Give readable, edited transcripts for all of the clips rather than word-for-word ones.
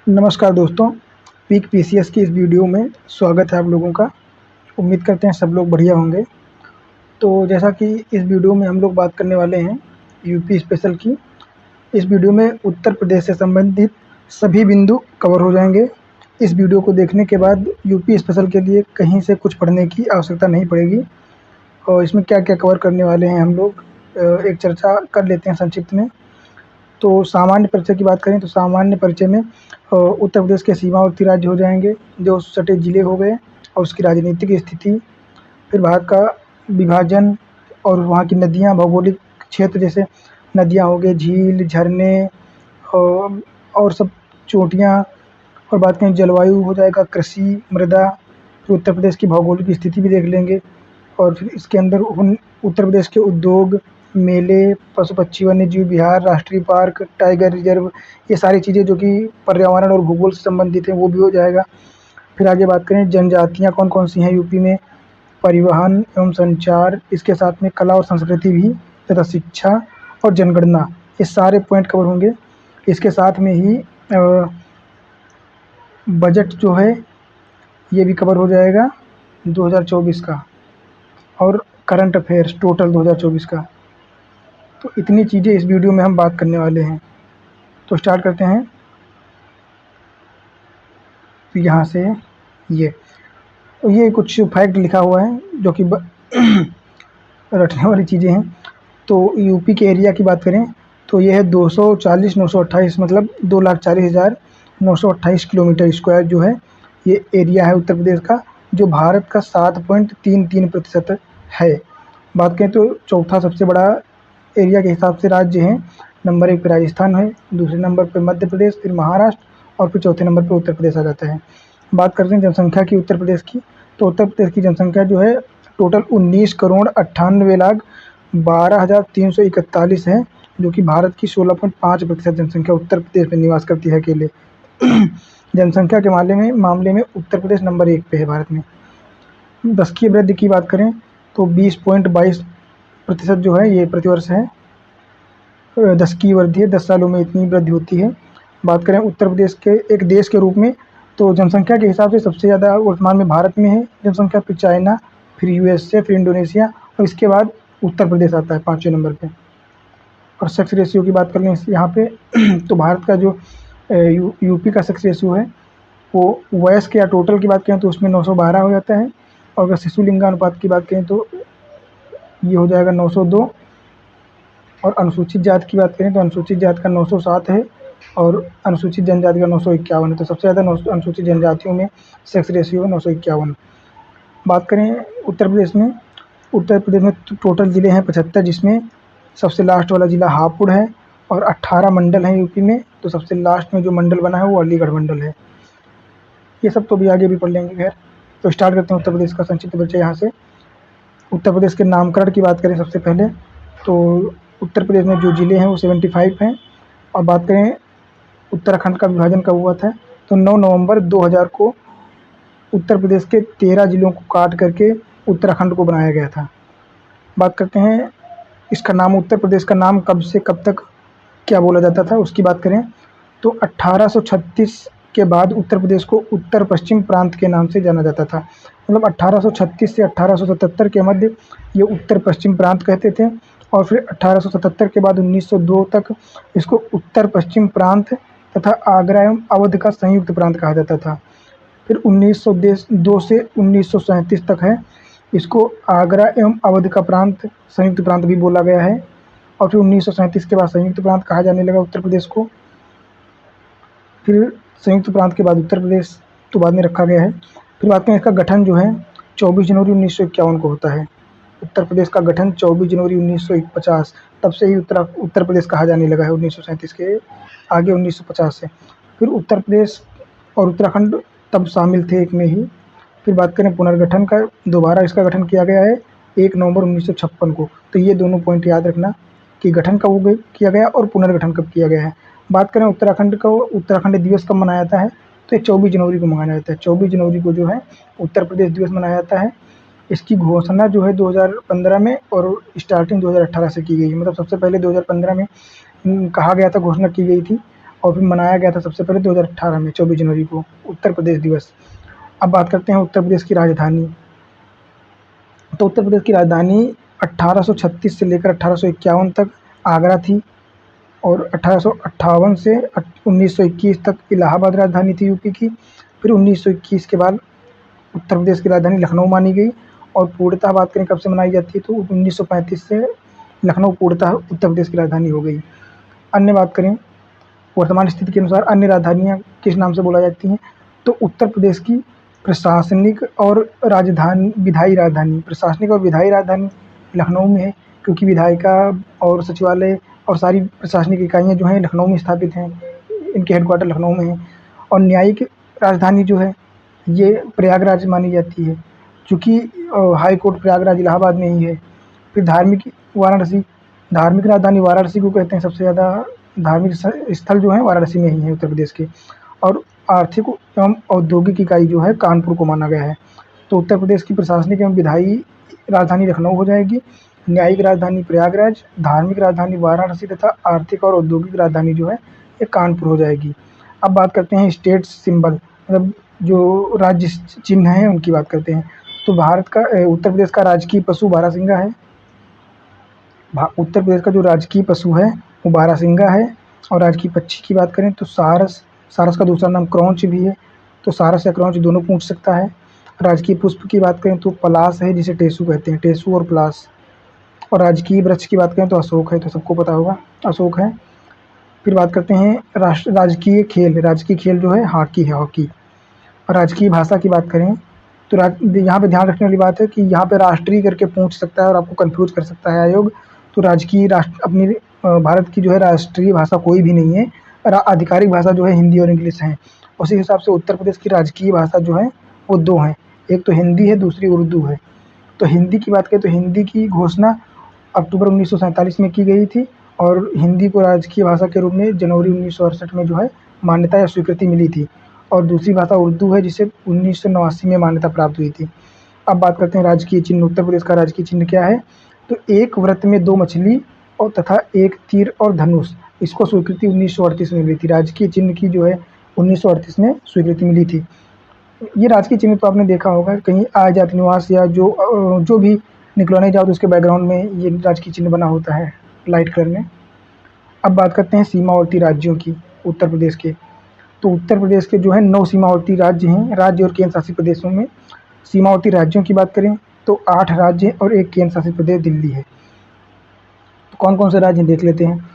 नमस्कार दोस्तों, peak PCS की इस वीडियो में स्वागत है आप लोगों का। उम्मीद करते हैं सब लोग बढ़िया होंगे। तो जैसा कि इस वीडियो में हम लोग बात करने वाले हैं यूपी स्पेशल की। इस वीडियो में उत्तर प्रदेश से संबंधित सभी बिंदु कवर हो जाएंगे। इस वीडियो को देखने के बाद यूपी स्पेशल के लिए कहीं से कुछ पढ़ने की आवश्यकता नहीं पड़ेगी। और इसमें क्या-क्या कवर करने वाले हैं हम लोग एक चर्चा कर लेते हैं संक्षिप्त में। तो सामान्य परिचय की बात करें तो सामान्य परिचय में उत्तर प्रदेश के सीमावर्ती राज्य हो जाएंगे, जो सटे ज़िले हो गए और उसकी राजनीतिक स्थिति, फिर भारत का विभाजन और वहाँ की नदियाँ, भौगोलिक क्षेत्र जैसे नदियाँ हो गई, झील, झरने और सब चोटियाँ। और बात करें जलवायु हो जाएगा, कृषि, मृदा, फिर उत्तर प्रदेश की भौगोलिक स्थिति भी देख लेंगे। और फिर इसके अंदर उन उत्तर प्रदेश के उद्योग, मेले, पशु पक्षी वन्यजीव विहार, राष्ट्रीय पार्क, टाइगर रिजर्व, ये सारी चीज़ें जो कि पर्यावरण और भूगोल से संबंधित हैं वो भी हो जाएगा। फिर आगे बात करें जनजातियाँ कौन-कौन सी हैं यूपी में, परिवहन एवं संचार, इसके साथ में कला और संस्कृति भी तथा शिक्षा और जनगणना, ये सारे पॉइंट कवर होंगे। इसके साथ में ही बजट जो है ये भी कवर हो जाएगा 2024 का और करंट अफेयर्स टोटल 2024 का। तो इतनी चीज़ें इस वीडियो में हम बात करने वाले हैं। तो स्टार्ट करते हैं। तो यहाँ से ये कुछ फैक्ट लिखा हुआ है जो कि रटने वाली चीज़ें हैं। तो यूपी के एरिया की बात करें तो ये है 240,928, मतलब 2,40,928 किलोमीटर स्क्वायर जो है ये एरिया है उत्तर प्रदेश का, जो भारत का 7.33% है। बात करें तो चौथा सबसे बड़ा एरिया के हिसाब से राज्य है। नंबर 1 पे राजस्थान है, दूसरे नंबर पे मध्य प्रदेश, फिर महाराष्ट्र और फिर चौथे नंबर पे उत्तर प्रदेश आ जाता है। बात करते हैं जनसंख्या की उत्तर प्रदेश की। तो उत्तर प्रदेश की जनसंख्या जो है टोटल 19,98,12,341 है, जो कि भारत की 16.5% जनसंख्या उत्तर प्रदेश में निवास करती है अकेले। जनसंख्या के मामले में उत्तर प्रदेश नंबर 1 पे है भारत में। दशकीय वृद्धि की बात करें तो 20.22% जो है ये प्रतिवर्ष है। दशकीय वृद्धि है, 10 सालों में इतनी वृद्धि होती है। बात करें उत्तर प्रदेश के एक देश के रूप में तो जनसंख्या के हिसाब से सबसे ज़्यादा वर्तमान में भारत में है जनसंख्या, फिर चाइना, फिर यूएसए, फिर इंडोनेशिया और इसके बाद उत्तर प्रदेश आता है 5वें नंबर पे। और सेक्स रेशियो की बात कर लें यहाँ पे तो भारत का जो यूपी का सेक्स रेशियो है वो वयस्क या टोटल की बात करें तो उसमें 912 हो जाता है। और अगर शिशु लिंगानुपात की बात करें तो ये हो जाएगा 902। और अनुसूचित जाति की बात करें तो अनुसूचित जाति का 907 है और अनुसूचित जनजाति का 951 है। तो सबसे ज़्यादा अनुसूचित जनजातियों में सेक्स रेशियो है 951। बात करें उत्तर प्रदेश में टोटल ज़िले हैं 75, जिसमें सबसे लास्ट वाला ज़िला हापुड़ है और 18 मंडल हैं यूपी में। तो सबसे लास्ट में जो मंडल बना है वो अलीगढ़ मंडल है। ये सब तो अभी आगे भी पढ़ लेंगे खैर। तो स्टार्ट करते हैं उत्तर प्रदेश का संक्षिप्त परिचय यहाँ से। उत्तर प्रदेश के नामकरण की बात करें सबसे पहले तो उत्तर प्रदेश में जो ज़िले हैं वो 75 हैं। और बात करें उत्तराखंड का विभाजन कब हुआ था तो 9 नवंबर 2000 को उत्तर प्रदेश के 13 ज़िलों को काट करके उत्तराखंड को बनाया गया था। बात करते हैं इसका नाम, उत्तर प्रदेश का नाम कब से कब तक क्या बोला जाता था उसकी बात करें तो 1836 के बाद उत्तर प्रदेश को उत्तर पश्चिम प्रांत के नाम से जाना जाता था। मतलब 1836 से 1877 के मध्य ये उत्तर पश्चिम प्रांत कहते थे और फिर 1877 के बाद 1902 तक इसको उत्तर पश्चिम प्रांत तथा आगरा एवं अवध का संयुक्त प्रांत कहा जाता था। फिर 1902 से 1937 तक है, इसको आगरा एवं अवध का प्रांत संयुक्त प्रांत भी बोला गया है। और फिर 1937 के बाद संयुक्त प्रांत कहा जाने लगा उत्तर प्रदेश को। फिर संयुक्त प्रांत के बाद उत्तर प्रदेश तो बाद में रखा गया है। फिर बात करें इसका गठन जो है 24 जनवरी 1951 को होता है। उत्तर प्रदेश का गठन 24 जनवरी 1950, तब से ही उत्तर प्रदेश कहा जाने लगा है 1937 के आगे 1950 से। फिर उत्तर प्रदेश और उत्तराखंड तब शामिल थे एक में ही। फिर बात करें पुनर्गठन का, दोबारा इसका गठन किया गया है 1 नवंबर 1956 को। तो ये दोनों पॉइंट याद रखना कि गठन कब किया गया और पुनर्गठन कब किया गया है। बात करें उत्तराखंड का, उत्तराखंड दिवस कब मनाया जाता है तो ये 24 जनवरी को मनाया जाता है। 24 जनवरी को जो है उत्तर प्रदेश दिवस मनाया जाता है। इसकी घोषणा जो है 2015 में और स्टार्टिंग 2018 से की गई है। मतलब सबसे पहले 2015 में कहा गया था, घोषणा की गई थी और फिर मनाया गया था सबसे पहले 2018 में 24 जनवरी को उत्तर प्रदेश दिवस। अब बात करते हैं उत्तर प्रदेश की राजधानी। तो उत्तर प्रदेश की राजधानी 1836 से लेकर 1851 तक आगरा थी, और 1858 से 1921 तक इलाहाबाद राजधानी थी यूपी की। फिर 1921 के बाद उत्तर प्रदेश की राजधानी लखनऊ मानी गई, और पूर्णतः बात करें कब से मनाई जाती है तो 1935 से लखनऊ पूर्णतः उत्तर प्रदेश की राजधानी हो गई। अन्य बात करें वर्तमान स्थिति के अनुसार अन्य राजधानियाँ किस नाम से बोला जाती हैं, तो उत्तर प्रदेश की प्रशासनिक और राजधानी विधायी राजधानी, प्रशासनिक और विधायी राजधानी लखनऊ में है, क्योंकि विधायिका और सचिवालय और सारी प्रशासनिक इकाइयाँ जो हैं लखनऊ में स्थापित हैं, इनके हेडक्वार्टर लखनऊ में हैं। और न्यायिक राजधानी जो है ये प्रयागराज मानी जाती है, चूँकि हाई कोर्ट प्रयागराज इलाहाबाद में ही है। फिर धार्मिक वाराणसी, धार्मिक राजधानी वाराणसी को कहते हैं, सबसे ज़्यादा धार्मिक स्थल जो है वाराणसी में ही है उत्तर प्रदेश के। और आर्थिक एवं औद्योगिक इकाई जो है कानपुर को माना गया है। तो उत्तर प्रदेश की प्रशासनिक एवं विधायी राजधानी लखनऊ हो जाएगी, न्यायिक राजधानी प्रयागराज, धार्मिक राजधानी वाराणसी तथा आर्थिक और औद्योगिक राजधानी जो है ये कानपुर हो जाएगी। अब बात करते हैं स्टेट सिंबल, मतलब जो राज्य चिन्ह हैं उनकी बात करते हैं। तो भारत का उत्तर प्रदेश का राजकीय पशु बारहसिंगा है। उत्तर प्रदेश का जो राजकीय पशु है वो बारहसिंगा है। और राजकीय पक्षी की बात करें तो सारस, सारस का दूसरा नाम क्रौंच भी है, तो सारस या क्रौंच दोनों पूछ सकता है। राजकीय पुष्प की बात करें तो पलाश है, जिसे टेसू कहते हैं, टेसू और पलाश। और राजकीय वृक्ष की बात करें तो अशोक है, तो सबको पता होगा अशोक है। फिर बात करते हैं राजकीय खेल, राजकीय खेल जो है हॉकी है, हॉकी। और राजकीय भाषा की बात करें तो यहाँ पे ध्यान रखने वाली बात है कि यहाँ पे राष्ट्रीय करके पूछ सकता है और आपको कंफ्यूज कर सकता है आयोग। तो राजकीय अपनी भारत की जो है राष्ट्रीय भाषा कोई भी नहीं है, आधिकारिक भाषा जो है हिंदी और इंग्लिश है। उसी हिसाब से उत्तर प्रदेश की राजकीय भाषा जो है वो दो हैं, एक तो हिंदी है, दूसरी उर्दू है। तो हिंदी की बात करें तो हिंदी की घोषणा अक्टूबर 1947 में की गई थी, और हिंदी को राजकीय भाषा के रूप में जनवरी 1968 में जो है मान्यता या स्वीकृति मिली थी। और दूसरी भाषा उर्दू है, जिसे 1989 में मान्यता प्राप्त हुई थी। अब बात करते हैं राजकीय चिन्ह। उत्तर प्रदेश का राजकीय चिन्ह क्या है, तो एक वृत्त में 2 मछली और तथा एक तीर और धनुष, इसको स्वीकृति 1938 में मिली थी। राजकीय चिन्ह की जो है 1938 में स्वीकृति मिली थी। ये राजकीय चिन्ह तो आपने देखा होगा कहीं आय जाति निवास या जो भी निकलवाने जाओ तो उसके बैकग्राउंड में ये राजकीय चिन्ह बना होता है लाइट कलर में। अब बात करते हैं सीमावर्ती राज्यों की उत्तर प्रदेश के। तो उत्तर प्रदेश के जो है 9 सीमावर्ती राज्य हैं। राज्य और केंद्र शासित प्रदेशों में सीमावर्ती राज्यों की बात करें तो 8 राज्य और एक केंद्र शासित प्रदेश दिल्ली है। तो कौन कौन से राज्य देख लेते हैं।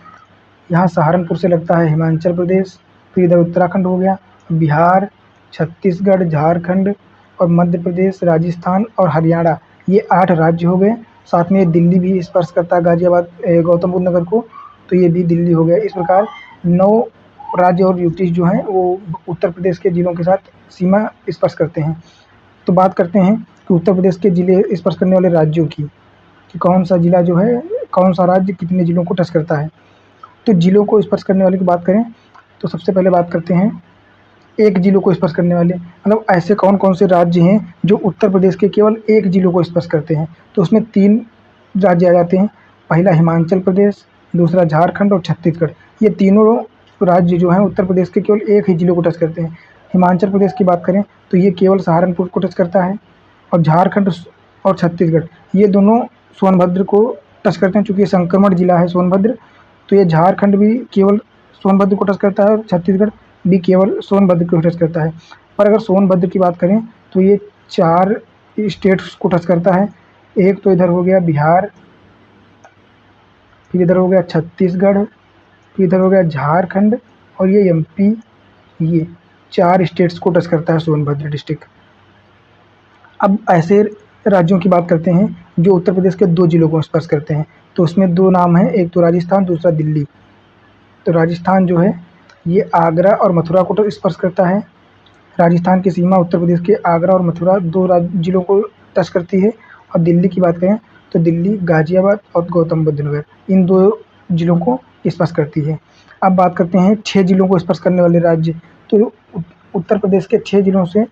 यहाँ सहारनपुर से लगता है हिमाचल प्रदेश, फिर इधर उत्तराखंड हो गया, बिहार, छत्तीसगढ़, झारखंड और मध्य प्रदेश, राजस्थान और हरियाणा, ये 8 राज्य हो गए। साथ में दिल्ली भी स्पर्श करता है गाजियाबाद गौतम बुद्ध नगर को, तो ये भी दिल्ली हो गया। इस प्रकार 9 राज्य और यूटी जो हैं वो उत्तर प्रदेश के जिलों के साथ सीमा स्पर्श करते हैं। तो बात करते हैं कि उत्तर प्रदेश के जिले स्पर्श करने वाले राज्यों की, कि कौन सा जिला जो है, कौन सा राज्य कितने जिलों को टच करता है। तो जिलों को स्पर्श करने वाले की बात करें तो सबसे पहले बात करते हैं एक जिलों को स्पर्श करने वाले, मतलब ऐसे कौन कौन से राज्य हैं जो उत्तर प्रदेश के केवल एक जिलों को स्पर्श करते हैं। तो उसमें 3 राज्य आ जाते हैं, पहला हिमाचल प्रदेश, दूसरा झारखंड और छत्तीसगढ़। ये तीनों राज्य जो हैं उत्तर प्रदेश के केवल एक ही जिलों को टच करते हैं। हिमाचल प्रदेश की बात करें तो ये केवल सहारनपुर को टच करता है, और झारखंड और छत्तीसगढ़ ये दोनों सोनभद्र को टच करते हैं, चूँकि ये संक्रमण जिला है सोनभद्र, तो ये झारखंड भी केवल सोनभद्र को टच करता है और छत्तीसगढ़ भी केवल सोनभद्र को टच करता है। पर अगर सोनभद्र की बात करें तो ये 4 स्टेट्स को टच करता है। एक तो इधर हो गया बिहार, फिर इधर हो गया छत्तीसगढ़, फिर इधर हो गया झारखंड और ये एमपी, ये 4 स्टेट्स को टच करता है सोनभद्र डिस्ट्रिक्ट। अब ऐसे राज्यों की बात करते हैं जो उत्तर प्रदेश के 2 जिलों को स्पर्श करते हैं। तो उसमें 2 नाम हैं, एक तो राजस्थान, दूसरा दिल्ली। तो राजस्थान जो है ये आगरा और मथुरा को स्पर्श करता है। राजस्थान की सीमा उत्तर प्रदेश के आगरा और मथुरा 2 जिलों को टच करती है। और दिल्ली की बात करें तो दिल्ली गाजियाबाद और गौतम बुद्ध नगर इन 2 जिलों को स्पर्श करती है। अब बात करते हैं 6 जिलों को स्पर्श करने वाले राज्य। तो उत्तर प्रदेश के 6 जिलों से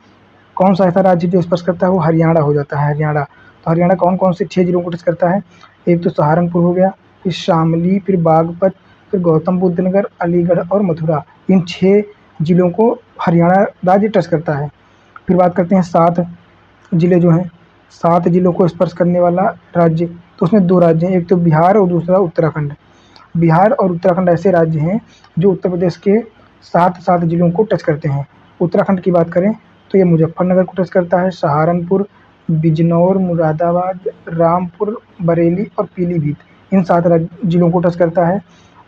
कौन सा ऐसा राज्य जो स्पर्श करता है वो हरियाणा हो जाता है, हरियाणा। तो हरियाणा कौन कौन से 6 जिलों को टच करता है, एक तो सहारनपुर हो गया, फिर शामली, फिर बागपत, फिर गौतम बुद्ध नगर, अलीगढ़ और मथुरा, इन 6 जिलों को हरियाणा राज्य टच करता है। फिर बात करते हैं 7 जिले जो हैं, 7 जिलों को स्पर्श करने वाला राज्य, तो उसमें 2 राज्य हैं, एक तो बिहार और दूसरा उत्तराखंड। बिहार और उत्तराखंड ऐसे राज्य हैं जो उत्तर प्रदेश के 7 जिलों को टच करते हैं। उत्तराखंड की बात करें तो ये मुजफ्फरनगर को टच करता है, सहारनपुर, बिजनौर, मुरादाबाद, रामपुर, बरेली और पीलीभीत, इन 7 जिलों को टच करता है।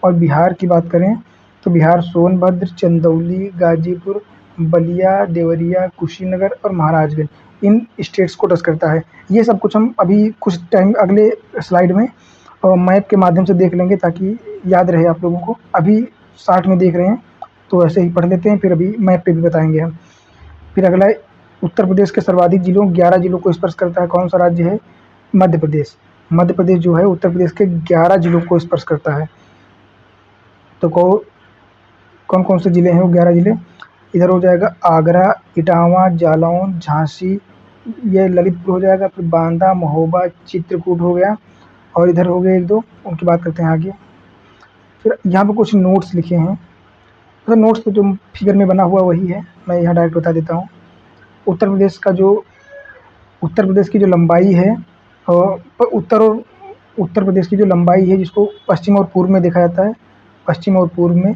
और बिहार की बात करें तो बिहार सोनभद्र, चंदौली, गाजीपुर, बलिया, देवरिया, कुशीनगर और महाराजगंज, इन स्टेट्स को टच करता है। ये सब कुछ हम अभी कुछ टाइम अगले स्लाइड में मैप के माध्यम से देख लेंगे ताकि याद रहे आप लोगों को। अभी शार्ट में देख रहे हैं तो ऐसे ही पढ़ लेते हैं, फिर अभी मैप पे भी बताएंगे हम। फिर अगला है उत्तर प्रदेश के सर्वाधिक जिलों 11 जिलों को स्पर्श करता है कौन सा राज्य है? मध्य प्रदेश। मध्य प्रदेश जो है उत्तर प्रदेश के 11 जिलों को स्पर्श करता है। तो कौन कौन से ज़िले हैं वो 11 ज़िले? इधर हो जाएगा आगरा, इटावा, जालौन, झांसी, ये ललितपुर हो जाएगा, फिर बांदा, महोबा, चित्रकूट हो गया, और इधर हो गए 1-2, उनकी बात करते हैं आगे। फिर यहाँ पे कुछ नोट्स लिखे हैं, तो नोट्स तो जो फिगर में बना हुआ वही है, मैं यहाँ डायरेक्ट बता देता हूँ। उत्तर प्रदेश की जो लंबाई है, उत्तर प्रदेश की जो लंबाई है जिसको पश्चिम और पूर्व में देखा जाता है, पश्चिम और पूर्व में,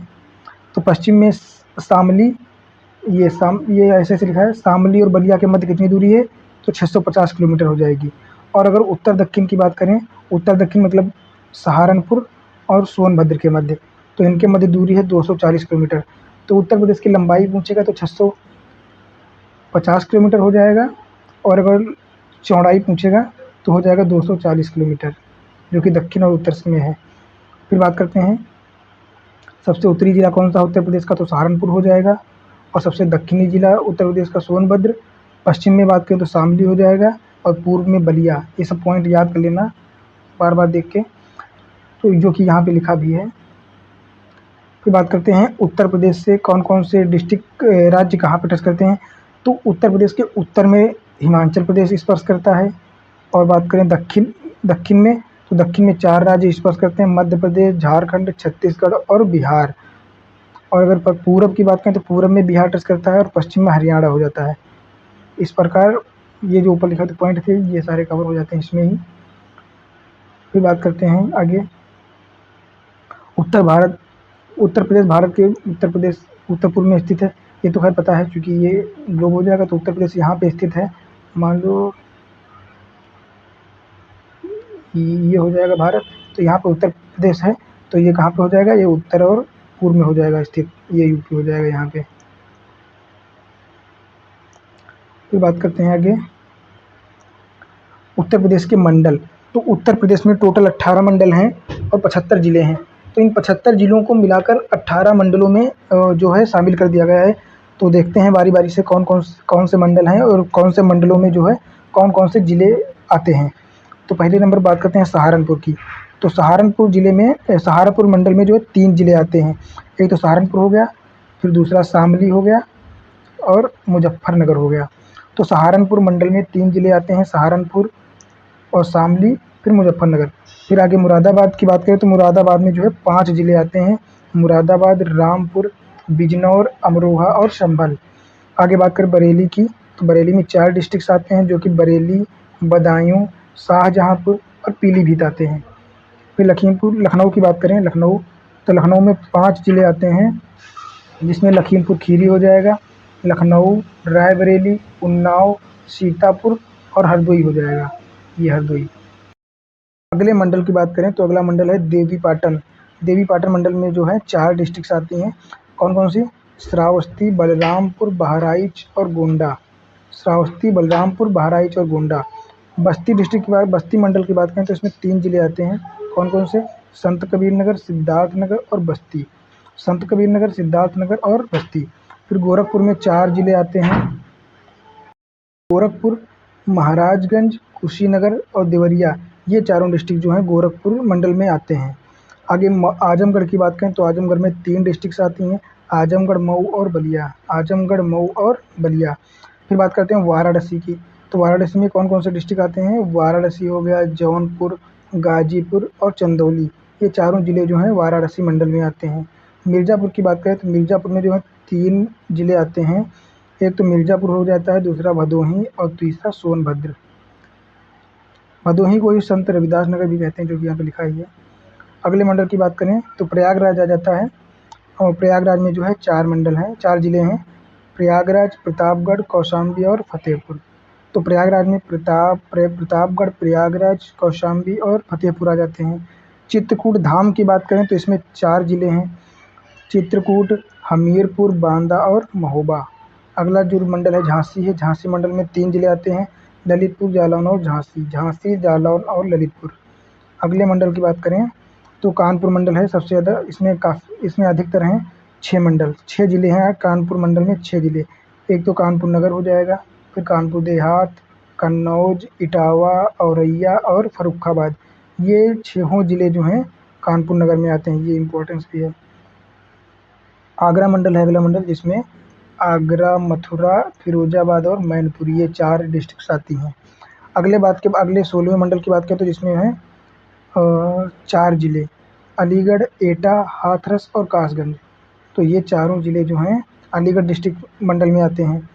तो पश्चिम में शामली, ये ऐसे लिखा है, शामली और बलिया के मध्य कितनी दूरी है? तो 650 किलोमीटर हो जाएगी। और अगर उत्तर दक्षिण की बात करें, उत्तर दक्षिण मतलब सहारनपुर और सोनभद्र के मध्य, तो इनके मध्य दूरी है 240 किलोमीटर। तो उत्तर प्रदेश की लंबाई पूछेगा तो 650 किलोमीटर हो जाएगा, और अगर चौड़ाई पूछेगा तो हो जाएगा 240 किलोमीटर, जो कि दक्षिण और उत्तर में है। फिर बात करते हैं सबसे उत्तरी जिला कौन सा उत्तर प्रदेश का? तो सहारनपुर हो जाएगा। और सबसे दक्षिणी जिला उत्तर प्रदेश का सोनभद्र। पश्चिम में बात करें तो शामली हो जाएगा, और पूर्व में बलिया। ये सब पॉइंट याद कर लेना बार बार देख के, तो जो कि यहाँ पे लिखा भी है। फिर बात करते हैं उत्तर प्रदेश से कौन कौन से डिस्ट्रिक्ट राज्य कहाँ पे टच करते हैं। तो उत्तर प्रदेश के उत्तर में हिमाचल प्रदेश स्पर्श करता है। और बात करें दक्षिण में, तो दक्षिण में 4 राज्य स्पर्श करते हैं, मध्य प्रदेश, झारखंड, छत्तीसगढ़ और बिहार। और अगर पूरब की बात करें तो पूरब में बिहार टच करता है, और पश्चिम में हरियाणा हो जाता है। इस प्रकार ये जो ऊपर लिखा था पॉइंट थे ये सारे कवर हो जाते हैं इसमें ही। फिर बात करते हैं आगे, उत्तर प्रदेश भारत के उत्तर पूर्व में स्थित है। ये तो खैर पता है क्योंकि ये ग्लोब हो जाएगा, तो उत्तर प्रदेश यहाँ पे स्थित है। मान लो ये हो जाएगा भारत, तो यहाँ पे उत्तर प्रदेश है, तो ये कहाँ पे हो जाएगा? ये उत्तर और पूर्व में हो जाएगा स्थित, ये यूपी हो जाएगा यहाँ पे। फिर बात करते हैं आगे उत्तर प्रदेश के मंडल। तो उत्तर प्रदेश में टोटल 18 मंडल हैं और 75 ज़िले हैं। तो इन 75 ज़िलों को मिलाकर 18 मंडलों में जो है शामिल कर दिया गया है। तो देखते हैं बारी बारी से कौन से मंडल हैं और कौन से मंडलों में जो है कौन कौन से ज़िले आते हैं। तो पहले नंबर बात करते हैं सहारनपुर की। तो सहारनपुर ज़िले में सहारनपुर मंडल में जो है 3 ज़िले आते हैं। एक तो सहारनपुर हो गया, फिर दूसरा शामली हो गया, और मुजफ्फरनगर हो गया। तो सहारनपुर मंडल में 3 ज़िले आते हैं, सहारनपुर और शामली, फिर मुजफ्फरनगर। फिर आगे मुरादाबाद की बात करें तो मुरादाबाद में जो है 5 ज़िले आते हैं, मुरादाबाद, रामपुर, बिजनौर, अमरोहा और संभल। आगे बात करें बरेली की, तो बरेली में 4 डिस्ट्रिक्ट्स आते हैं जो कि बरेली, बदायूं, शाहजहाँपुर और पीलीभीत आते हैं। फिर लखनऊ की बात करें, तो लखनऊ में 5 ज़िले आते हैं, जिसमें लखीमपुर खीरी हो जाएगा, लखनऊ, रायबरेली, उन्नाव, सीतापुर और हरदोई हो जाएगा, ये हरदोई। अगले मंडल की बात करें तो अगला मंडल है देवीपाटन। देवीपाटन मंडल में जो है 4 डिस्ट्रिक्ट्स आती हैं, कौन कौन सी? श्रावस्ती, बलरामपुर, बहराइच और गोंडा। श्रावस्ती, बलरामपुर, बहराइच और गोंडा। बस्ती मंडल की बात करें तो इसमें 3 ज़िले आते हैं, कौन कौन से? संत कबीरनगर, सिद्धार्थनगर और बस्ती। संत कबीरनगर, सिद्धार्थनगर और बस्ती। फिर गोरखपुर में 4 ज़िले आते हैं, गोरखपुर, महाराजगंज, कुशीनगर और देवरिया। ये चारों डिस्ट्रिक्ट जो हैं गोरखपुर मंडल में आते हैं। आगे आजमगढ़ की बात करें तो आजमगढ़ में 3 डिस्ट्रिक्ट्स आती हैं, आजमगढ़, मऊ और बलिया। आजमगढ़, मऊ और बलिया। फिर बात करते हैं वाराणसी की। तो वाराणसी में कौन कौन से डिस्ट्रिक्ट आते हैं? वाराणसी हो गया, जौनपुर, गाजीपुर और चंदौली। ये चारों ज़िले जो हैं वाराणसी मंडल में आते हैं। मिर्ज़ापुर की बात करें तो मिर्ज़ापुर में जो है 3 ज़िले आते हैं। एक तो मिर्ज़ापुर हो जाता है, दूसरा भदोही और तीसरा सोनभद्र। भदोही को ही संत रविदास नगर भी कहते हैं, जो कि यहाँ पे लिखा ही है। अगले मंडल की बात करें तो प्रयागराज आ जाता है, और प्रयागराज में जो है 4 मंडल हैं, 4 ज़िले हैं। प्रयागराज, प्रतापगढ़, कौशाम्बी और फतेहपुर। तो प्रयागराज में प्रतापगढ़, प्रयागराज, कौशाम्बी और फतेहपुर आ जाते हैं। चित्रकूट धाम की बात करें तो इसमें 4 ज़िले हैं, चित्रकूट, हमीरपुर, बांदा और महोबा। अगला जो मंडल है झांसी है, झांसी मंडल में 3 ज़िले आते हैं, ललितपुर, जालौन और झांसी। झांसी, जालौन और ललितपुर। अगले मंडल की बात करें तो कानपुर मंडल है सबसे ज़्यादा, इसमें अधिकतर हैं 6 मंडल, 6 ज़िले हैं कानपुर मंडल में, 6 ज़िले। एक तो कानपुर नगर हो जाएगा, फिर कानपुर देहात, कन्नौज, इटावा, औरैया और फर्रुखाबाद। ये 6 ज़िले जो हैं कानपुर नगर में आते हैं, ये इम्पोर्टेंस भी है। आगरा मंडल है अगला मंडल, जिसमें आगरा, मथुरा, फिरोजाबाद और मैनपुरी, ये 4 डिस्ट्रिक्ट्स आती हैं। अगले 16वें मंडल की बात करें तो जिसमें है 4 ज़िले, अलीगढ़, एटा, हाथरस और कासगंज। तो ये चारों ज़िले जो हैं अलीगढ़ डिस्ट्रिक्ट मंडल में आते हैं।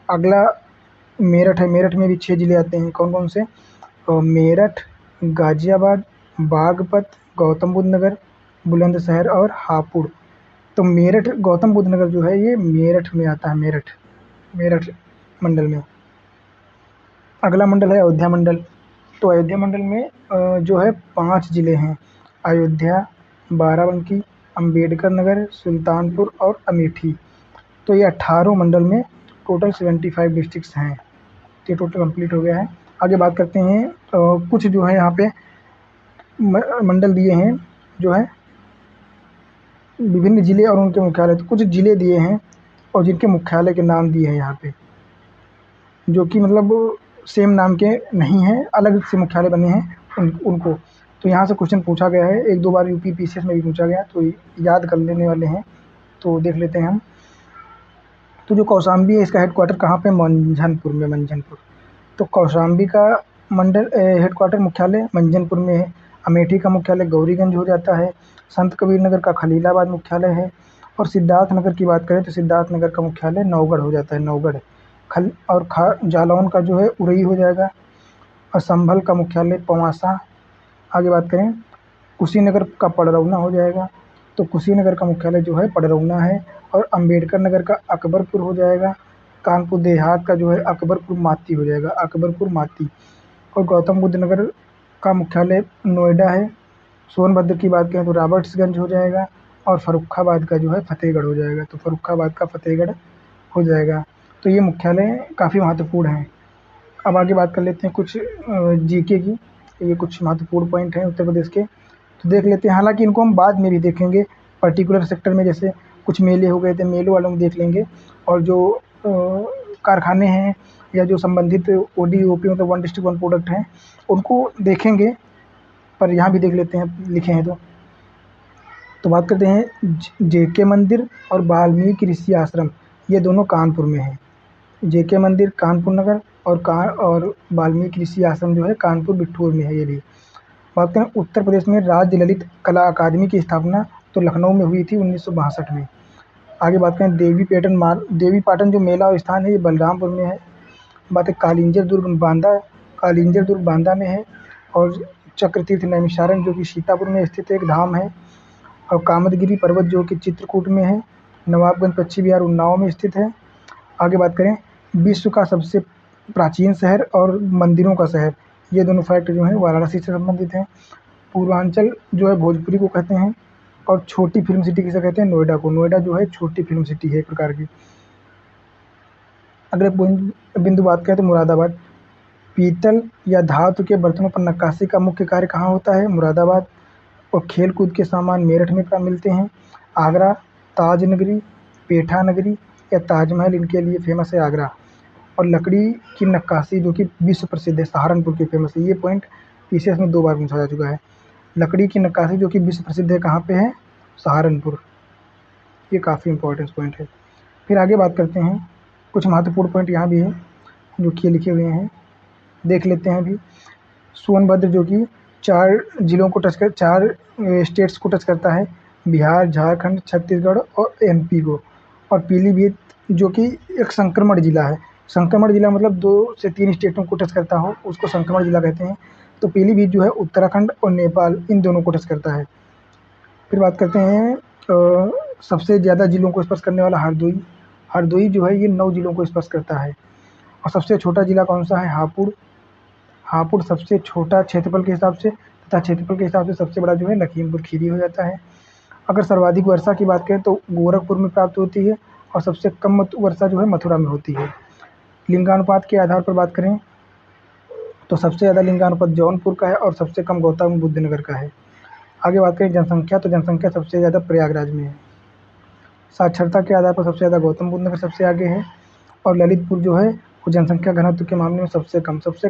अगला मेरठ है, मेरठ में भी 6 ज़िले आते हैं। कौन कौन से? मेरठ, गाज़ियाबाद, बागपत, गौतम बुद्ध नगर, बुलंदशहर और हापुड़। तो मेरठ, गौतम बुद्ध नगर जो है ये मेरठ में आता है, मेरठ मंडल में। अगला मंडल है अयोध्या मंडल। तो अयोध्या मंडल में जो है 5 ज़िले हैं, अयोध्या, बाराबंकी, अम्बेडकर नगर, सुल्तानपुर और अमेठी। तो ये 18 मंडल में टोटल 75 डिस्ट्रिक्ट्स हैं। ये टोटल कंप्लीट हो गया है। आगे बात करते हैं कुछ जो है यहाँ पे मंडल दिए हैं, जो है विभिन्न ज़िले और उनके मुख्यालय। तो कुछ ज़िले दिए हैं और जिनके मुख्यालय के नाम दिए हैं यहाँ पे, जो कि मतलब सेम नाम के नहीं हैं, अलग से मुख्यालय बने हैं उनको। तो यहाँ से क्वेश्चन पूछा गया है, 1-2 बार यूपी पीसीएस में भी पूछा गया, तो याद कर लेने वाले हैं। तो देख लेते हैं हम। तो जो कौशाम्बी है, इसका हेडक्वार्टर कहाँ पे? मंझनपुर में, मंझनपुर। तो कौशाम्बी का मंडल हेडक्वार्टर मुख्यालय मंझनपुर में है। अमेठी का मुख्यालय गौरीगंज हो जाता है। संत कबीर नगर का खलीलाबाद मुख्यालय है। और सिद्धार्थ नगर की बात करें तो सिद्धार्थ नगर का मुख्यालय नौगढ़ हो जाता है, नौगढ़। जालौन का जो है उरई हो जाएगा। और संभल का मुख्यालय पवासा। आगे बात करें, कुशीनगर का पडरौना हो जाएगा। तो कुशीनगर का मुख्यालय जो है पडरौना है। और अम्बेडकर नगर का अकबरपुर हो जाएगा। कानपुर देहात का जो है अकबरपुर माती हो जाएगा, अकबरपुर माती। और गौतम बुद्ध नगर का मुख्यालय नोएडा है। सोनभद्र की बात करें तो रॉबर्ट्सगंज हो जाएगा। और फर्रुखाबाद का जो है फतेहगढ़ हो जाएगा, तो फर्रुखाबाद का फतेहगढ़ हो जाएगा। तो ये मुख्यालय काफ़ी महत्वपूर्ण हैं। अब आगे बात कर लेते हैं कुछ जीके की। ये कुछ महत्वपूर्ण पॉइंट हैं उत्तर प्रदेश के, तो देख लेते हैं। हालांकि इनको हम बाद में भी देखेंगे, पर्टिकुलर सेक्टर में, जैसे कुछ मेले हो गए थे, मेलों वालों में देख लेंगे। और जो कारखाने हैं या जो संबंधित ओडी-ओपी मतलब वन डिस्ट्रिक्ट वन प्रोडक्ट हैं, उनको देखेंगे, पर यहाँ भी देख लेते हैं लिखे हैं तो बात करते हैं जेके मंदिर और वाल्मीकि ऋषि आश्रम, ये दोनों कानपुर में हैं। जेके मंदिर कानपुर नगर और वाल्मीकि ऋषि आश्रम जो है कानपुर बिठूर में है। ये भी बात करें उत्तर प्रदेश में राज्य ललित कला अकादमी की स्थापना तो लखनऊ में हुई थी 1962 में। आगे बात करें देवी पाटन जो मेला और स्थान है, ये बलरामपुर में है। बात है कालिंजर दुर्ग बांदा में है। और चक्रतीर्थ नैमिषारण्य जो कि सीतापुर में स्थित एक धाम है। और कामदगिरी पर्वत जो कि चित्रकूट में है। नवाबगंज पश्चिम बिहार उन्नाव में स्थित है। आगे बात करें विश्व का सबसे प्राचीन शहर और मंदिरों का शहर, ये दोनों फैक्ट जो हैं वाराणसी से संबंधित हैं। पूर्वांचल जो है भोजपुरी को कहते हैं। और छोटी फिल्म सिटी किसे कहते हैं? नोएडा को। नोएडा जो है छोटी फिल्म सिटी है एक प्रकार की। अगले बिंदु बात करें तो मुरादाबाद। पीतल या धातु के बर्तनों पर नक्काशी का मुख्य कार्य कहाँ होता है? मुरादाबाद। और खेल कूद के सामान मेरठ में मिलते हैं। आगरा, ताज नगरी, पेठा नगरी या ताजमहल, इनके लिए फेमस है आगरा। और लकड़ी की नक्काशी जो कि विश्व प्रसिद्ध है, सहारनपुर की फेमस है। ये पॉइंट पीसीएस में 2 बार पूछा जा चुका है। लकड़ी की नक्काशी जो कि विश्व प्रसिद्ध है, कहाँ पे है? सहारनपुर। ये काफ़ी इंपॉर्टेंट पॉइंट है। फिर आगे बात करते हैं, कुछ महत्वपूर्ण पॉइंट यहाँ भी है जो कि लिखे हुए हैं, देख लेते हैं अभी। सोनभद्र जो कि 4 जिलों को टच कर 4 स्टेट्स को टच करता है, बिहार, झारखंड, छत्तीसगढ़ और एमपी को। और पीलीभीत जो कि एक संक्रमण जिला है। संक्रमण जिला मतलब 2 से 3 स्टेटों को टच करता हो, उसको संक्रमण जिला कहते हैं। तो पीलीभीत जो है उत्तराखंड और नेपाल इन दोनों को टच करता है। फिर बात करते हैं सबसे ज़्यादा जिलों को स्पर्श करने वाला हरदोई। हरदोई जो है ये 9 जिलों को स्पर्श करता है। और सबसे छोटा जिला कौन-सा है? हापुड़। हापुड़ सबसे छोटा क्षेत्रफल के हिसाब से तथा क्षेत्रफल के हिसाब से सबसे बड़ा जो है लखीमपुर खीरी हो जाता है। अगर सर्वाधिक वर्षा की बात करें तो गोरखपुर में प्राप्त होती है और सबसे कम वर्षा जो है मथुरा में होती है। लिंगानुपात के आधार पर बात करें तो सबसे ज़्यादा लिंगानुपात जौनपुर का है और सबसे कम गौतम बुद्ध नगर का है। आगे बात करें जनसंख्या, तो जनसंख्या सबसे ज़्यादा प्रयागराज में है। साक्षरता के आधार पर सबसे ज़्यादा गौतम बुद्ध नगर सबसे आगे है। और ललितपुर जो है वो जनसंख्या घनत्व के मामले में सबसे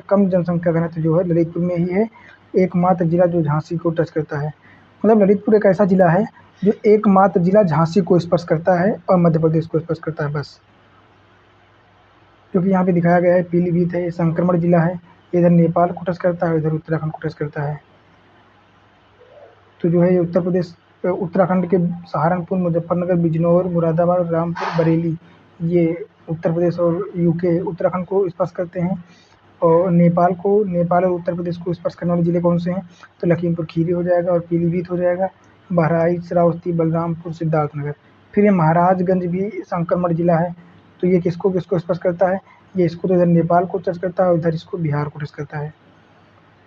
कम जनसंख्या घनत्व जो है ललितपुर में ही है। एकमात्र जिला जो झांसी को टच करता है। मतलब ललितपुर एक ऐसा जिला है जो एकमात्र जिला झांसी को स्पर्श करता है और मध्य प्रदेश को स्पर्श करता है बस। क्योंकि यहाँ पे दिखाया गया है पीलीभीत है, ये संक्रमण जिला है, इधर नेपाल को टच करता है, इधर उत्तराखंड को टच करता है। तो जो है ये उत्तर प्रदेश उत्तराखंड के सहारनपुर, मुजफ्फरनगर, बिजनौर, मुरादाबाद, रामपुर, बरेली ये उत्तर प्रदेश और यूके उत्तराखंड को स्पर्श करते हैं। और नेपाल और उत्तर प्रदेश को स्पर्श करने वाले ज़िले कौन से हैं? तो लखीमपुर खीरी हो जाएगा और पीलीभीत हो जाएगा, बहराइच, श्रावस्ती, बलरामपुर, सिद्धार्थनगर। फिर ये महाराजगंज भी संक्रमण जिला है। तो ये किसको स्पर्श करता है? ये इसको तो इधर नेपाल को टच करता है और इधर इसको बिहार को टच करता है।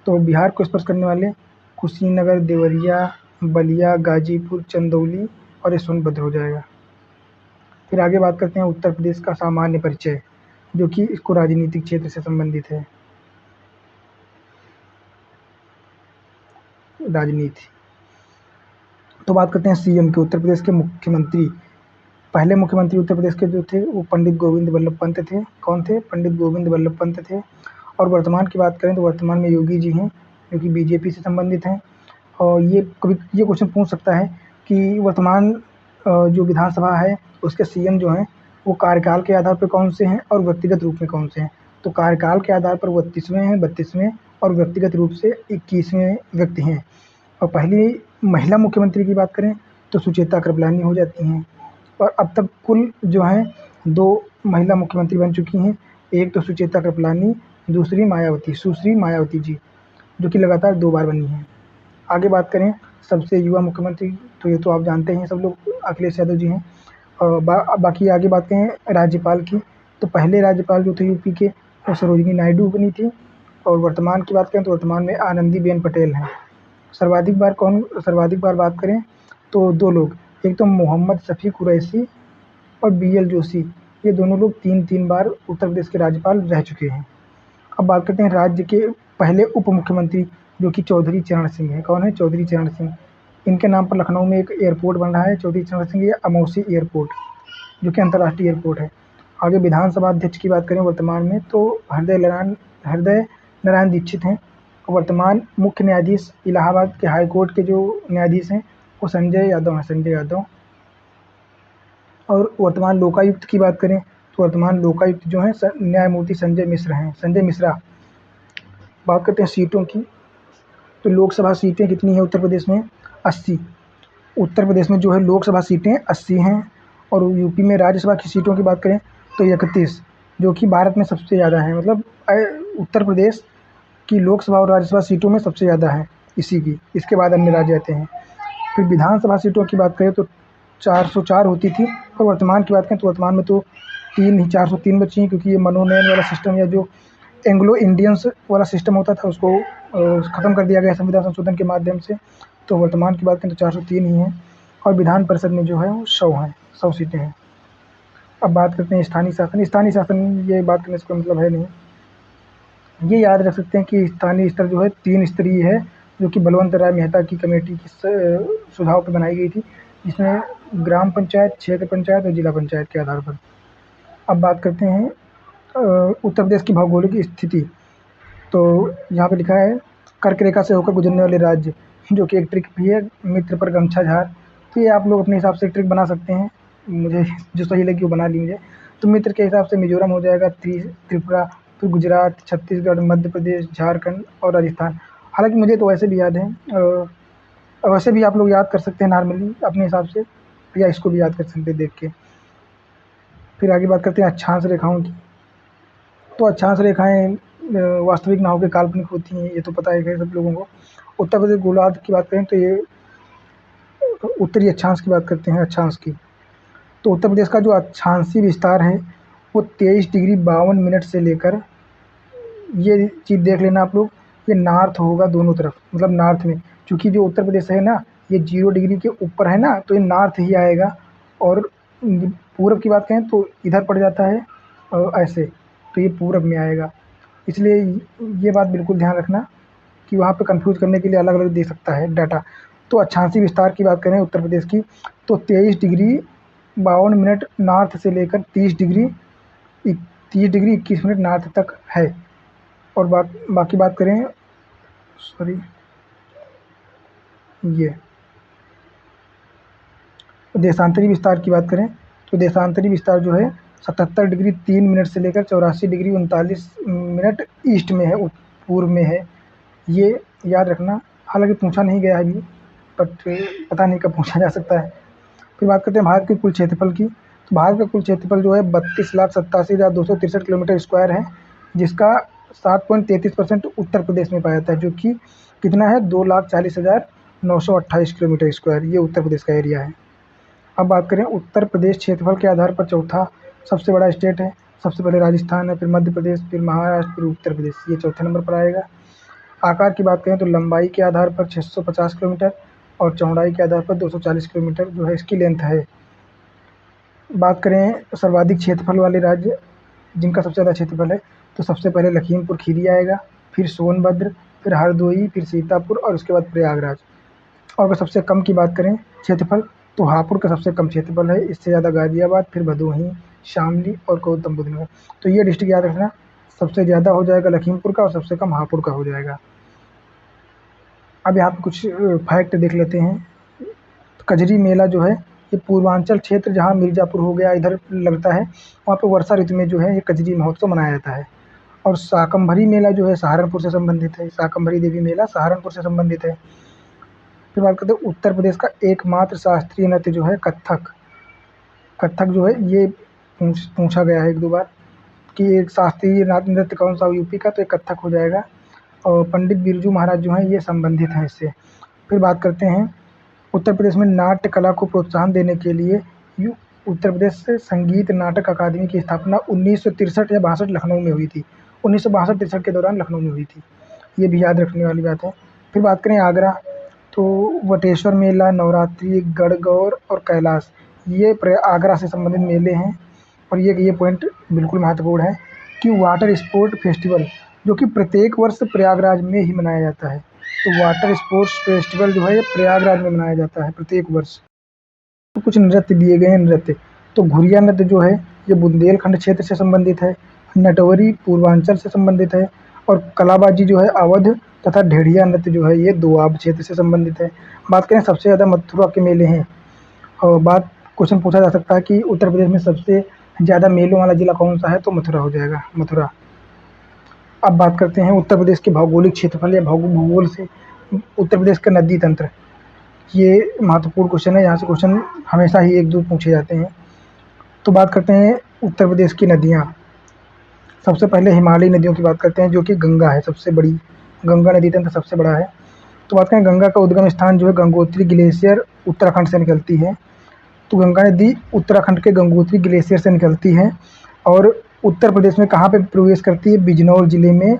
तो बिहार को स्पर्श करने वाले कुशीनगर, देवरिया, बलिया, गाजीपुर, चंदौली और ये सोनभद्र हो जाएगा। फिर आगे बात करते हैं उत्तर प्रदेश का सामान्य परिचय, जो कि इसको राजनीतिक क्षेत्र से संबंधित है। राजनीति तो बात करते हैं सीएम के, उत्तर प्रदेश के मुख्यमंत्री। पहले मुख्यमंत्री उत्तर प्रदेश के जो थे वो पंडित गोविंद बल्लभ पंत थे। कौन थे? पंडित गोविंद बल्लभ पंत थे। और वर्तमान की बात करें तो वर्तमान में योगी जी हैं, जो कि बीजेपी से संबंधित हैं। और ये कभी ये क्वेश्चन पूछ सकता है कि वर्तमान जो विधानसभा है उसके सीएम जो हैं वो कार्यकाल के आधार पर कौन से हैं और व्यक्तिगत रूप में कौन से हैं? तो कार्यकाल के आधार पर 32वें हैं, 32वें और व्यक्तिगत रूप से 21वें व्यक्ति हैं। और पहली महिला मुख्यमंत्री की बात करें तो सुचेता कृपलानी हो जाती हैं। और अब तक कुल जो हैं 2 महिला मुख्यमंत्री बन चुकी हैं। एक तो सुचेता कृपलानी, दूसरी सुश्री मायावती जी, जो कि लगातार 2 बार बनी हैं। आगे बात करें सबसे युवा मुख्यमंत्री, तो ये तो आप जानते हैं सब लोग, अखिलेश यादव जी हैं। और बाकी आगे बात करें राज्यपाल की, तो पहले राज्यपाल जो थे यूपी के वो सरोजिनी नायडू बनी थी। और वर्तमान की बात करें तो वर्तमान में आनंदीबेन पटेल हैं। सर्वाधिक बार बात करें तो 2 लोग, एक तो मोहम्मद शफी कुरैशी और बीएल जोशी, ये दोनों लोग 3-3 बार उत्तर प्रदेश के राज्यपाल रह चुके हैं। अब बात करते हैं राज्य के पहले उप मुख्यमंत्री, जो कि चौधरी चरण सिंह हैं। कौन है? चौधरी चरण सिंह। इनके नाम पर लखनऊ में एक एयरपोर्ट बन रहा है, चौधरी चरण सिंह या अमौसी एयरपोर्ट, जो कि अंतर्राष्ट्रीय एयरपोर्ट है। आगे विधानसभा अध्यक्ष की बात करें वर्तमान में तो हृदय नारायण दीक्षित हैं। वर्तमान मुख्य न्यायाधीश इलाहाबाद के हाई कोर्ट के जो न्यायाधीश हैं वो संजय यादव। और वर्तमान लोकायुक्त की बात करें तो वर्तमान लोकायुक्त जो हैं न्यायमूर्ति संजय मिश्रा। बात करते हैं सीटों की, तो लोकसभा सीटें कितनी हैं उत्तर प्रदेश में? 80। उत्तर प्रदेश में जो है लोकसभा सीटें 80 हैं। और यूपी में राज्यसभा की सीटों की बात करें तो 31, जो कि भारत में सबसे ज़्यादा है। मतलब उत्तर प्रदेश की लोकसभा और राज्यसभा सीटों में सबसे ज़्यादा है इसके बाद अन्य राज्य आते हैं। फिर विधानसभा सीटों की बात करें तो 404 होती थी, और वर्तमान की बात करें तो वर्तमान में तो 403 बची हैं, क्योंकि ये मनोनयन वाला सिस्टम या जो एंग्लो इंडियंस वाला सिस्टम होता था उसको ख़त्म कर दिया गया संविधान संशोधन के माध्यम से। तो वर्तमान की बात करें तो 403 ही हैं। और विधान परिषद में जो है वो 100 सीटें हैं। अब बात करते हैं स्थानीय शासन ये बात करने से कोई मतलब है नहीं। ये याद रख सकते हैं कि स्थानीय स्तर जो है 3 स्तरीय है, जो कि बलवंत राय मेहता की कमेटी की सुझाव पर बनाई गई थी, जिसमें ग्राम पंचायत, क्षेत्र पंचायत और जिला पंचायत के आधार पर। अब बात करते हैं उत्तर प्रदेश की भौगोलिक स्थिति, तो यहाँ पे लिखा है कर्क रेखा से होकर गुजरने वाले राज्य, जो कि एक ट्रिक भी है, मित्र पर गमछा झार। तो ये आप लोग अपने हिसाब से ट्रिक बना सकते हैं, मुझे जो सही लगी वो बना लीजिए। तो मित्र के हिसाब से मिजोरम हो जाएगा, त्रिपुरा, फिर गुजरात, छत्तीसगढ़, मध्य प्रदेश, झारखंड और राजस्थान। हालाँकि मुझे तो वैसे भी याद है, वैसे भी आप लोग याद कर सकते हैं नॉर्मली अपने हिसाब से, या इसको भी याद कर सकते हैं देख के। फिर आगे बात करते हैं अक्षांश रेखाओं की। तो अक्षांश रेखाएँ वास्तविक ना होकर काल्पनिक होती हैं, ये तो पता ही है सब लोगों को। उत्तर प्रदेश गोलार्ध की बात करें तो ये उत्तरी अक्षांश की बात करते हैं, अक्षांश की। तो उत्तर प्रदेश का जो अक्षांशीय विस्तार है वो 23 डिग्री 52 मिनट से लेकर, ये चीज़ देख लेना आप लोग, ये नॉर्थ होगा दोनों तरफ, मतलब नॉर्थ में, क्योंकि जो उत्तर प्रदेश है ना ये 0 डिग्री के ऊपर है ना, तो ये नॉर्थ ही आएगा। और पूरब की बात करें तो इधर पड़ जाता है ऐसे, तो ये पूरब में आएगा। इसलिए ये बात बिल्कुल ध्यान रखना कि वहाँ पे कंफ्यूज करने के लिए अलग-अलग दे सकता है डाटा। तो अक्षांशीय विस्तार की बात करें उत्तर प्रदेश की, तो 23 डिग्री 52 मिनट नॉर्थ से लेकर 30 डिग्री 21 मिनट नॉर्थ तक है। और बाकी बात करें, सॉरी, ये देशांतरी विस्तार की बात करें तो देशांतरी विस्तार जो है 77 डिग्री 3 मिनट से लेकर 84 डिग्री 39 मिनट ईस्ट में है, पूर्व में है। ये याद रखना, हालांकि पूछा नहीं गया है अभी, बट पता नहीं कब पूछा जा सकता है। फिर बात करते हैं भारत के कुल क्षेत्रफल की। तो भारत का कुल क्षेत्रफल जो है 32,87,263 किलोमीटर स्क्वायर है, जिसका 7.33% उत्तर प्रदेश में पाया जाता है, जो कि कितना है 2,40,928 किलोमीटर स्क्वायर, ये उत्तर प्रदेश का एरिया है। अब बात करें उत्तर प्रदेश क्षेत्रफल के आधार पर चौथा सबसे बड़ा स्टेट है। सबसे पहले राजस्थान है, फिर मध्य प्रदेश, फिर महाराष्ट्र, फिर उत्तर प्रदेश, ये चौथे नंबर पर आएगा। आकार की बात करें तो लंबाई के आधार पर 650 किलोमीटर और चौड़ाई के आधार पर 240 किलोमीटर जो है इसकी लेंथ है। बात करें सर्वाधिक क्षेत्रफल वाले राज्य जिनका सबसे ज़्यादा क्षेत्रफल है, तो सबसे पहले लखीमपुर खीरी आएगा, फिर सोनभद्र, फिर हरदोई, फिर सीतापुर और उसके बाद प्रयागराज। और अगर सबसे कम की बात करें क्षेत्रफल, तो हापुड़ का सबसे कम क्षेत्रफल है, इससे ज़्यादा गाज़ियाबाद, फिर भदोही, शामली और गौतम बुद्ध नगर। तो ये डिस्ट्रिक्ट याद रखना, सबसे ज़्यादा हो जाएगा लखीमपुर का और सबसे कम हापुड़ का हो जाएगा। अब यहाँ पे कुछ फैक्ट देख लेते हैं। कजरी मेला जो है ये पूर्वांचल क्षेत्र जहाँ मिर्ज़ापुर हो गया इधर लगता है, वहाँ पे वर्षा ऋतु में जो है ये कजरी महोत्सव मनाया जाता है। और शाकंभरी मेला जो है सहारनपुर से संबंधित है, शाकंभरी देवी मेला सहारनपुर से संबंधित है। फिर बात करते हैं उत्तर प्रदेश का एकमात्र शास्त्रीय नृत्य जो है कत्थक। कत्थक जो है ये पूछा गया है एक दो बार कि एक शास्त्रीय नृत्य कौन सा यूपी का, तो ये कत्थक हो जाएगा। और पंडित बिरजू महाराज जो हैं ये संबंधित हैं इससे। फिर बात करते हैं उत्तर प्रदेश में नाट्य कला को प्रोत्साहन देने के लिए उत्तर प्रदेश से संगीत नाटक अकादमी की स्थापना 1963 या 62 लखनऊ में हुई थी। 1962-63 के दौरान लखनऊ में हुई थी, ये भी याद रखने वाली बात है। फिर बात करें आगरा, तो वटेश्वर मेला, नवरात्रि, गणगौर और कैलाश, ये आगरा से संबंधित मेले हैं। और ये पॉइंट बिल्कुल महत्वपूर्ण है कि वाटर स्पोर्ट फेस्टिवल जो कि प्रत्येक वर्ष प्रयागराज में ही मनाया जाता है। तो वाटर स्पोर्ट्स फेस्टिवल जो है ये प्रयागराज में मनाया जाता है प्रत्येक वर्ष। तो कुछ नृत्य दिए गए हैं नृत्य, तो घुरिया नृत्य जो है ये बुंदेलखंड क्षेत्र से संबंधित है, नटवरी पूर्वांचल से संबंधित है, और कलाबाजी जो है अवध तथा ढेढ़िया नृत्य जो है ये दोआब क्षेत्र से संबंधित है। बात करें सबसे ज़्यादा मथुरा के मेले हैं, और क्वेश्चन पूछा जा सकता है कि उत्तर प्रदेश में सबसे ज़्यादा मेलों वाला जिला कौन सा है, तो मथुरा हो जाएगा, मथुरा। अब बात करते हैं उत्तर प्रदेश के भौगोलिक क्षेत्रफल या भूगोल से उत्तर प्रदेश का नदी तंत्र। ये महत्वपूर्ण क्वेश्चन है, यहाँ से क्वेश्चन हमेशा ही एक दो पूछे जाते हैं। तो बात करते हैं उत्तर प्रदेश की नदियाँ। सबसे पहले हिमालयी नदियों की बात करते हैं जो कि गंगा है सबसे बड़ी, गंगा नदी तंत्र सबसे बड़ा है। तो बात करें गंगा का उद्गम स्थान जो है गंगोत्री ग्लेशियर उत्तराखंड से निकलती है। तो गंगा नदी उत्तराखंड के गंगोत्री ग्लेशियर से निकलती है और उत्तर प्रदेश में कहाँ पे प्रवेश करती है, बिजनौर जिले में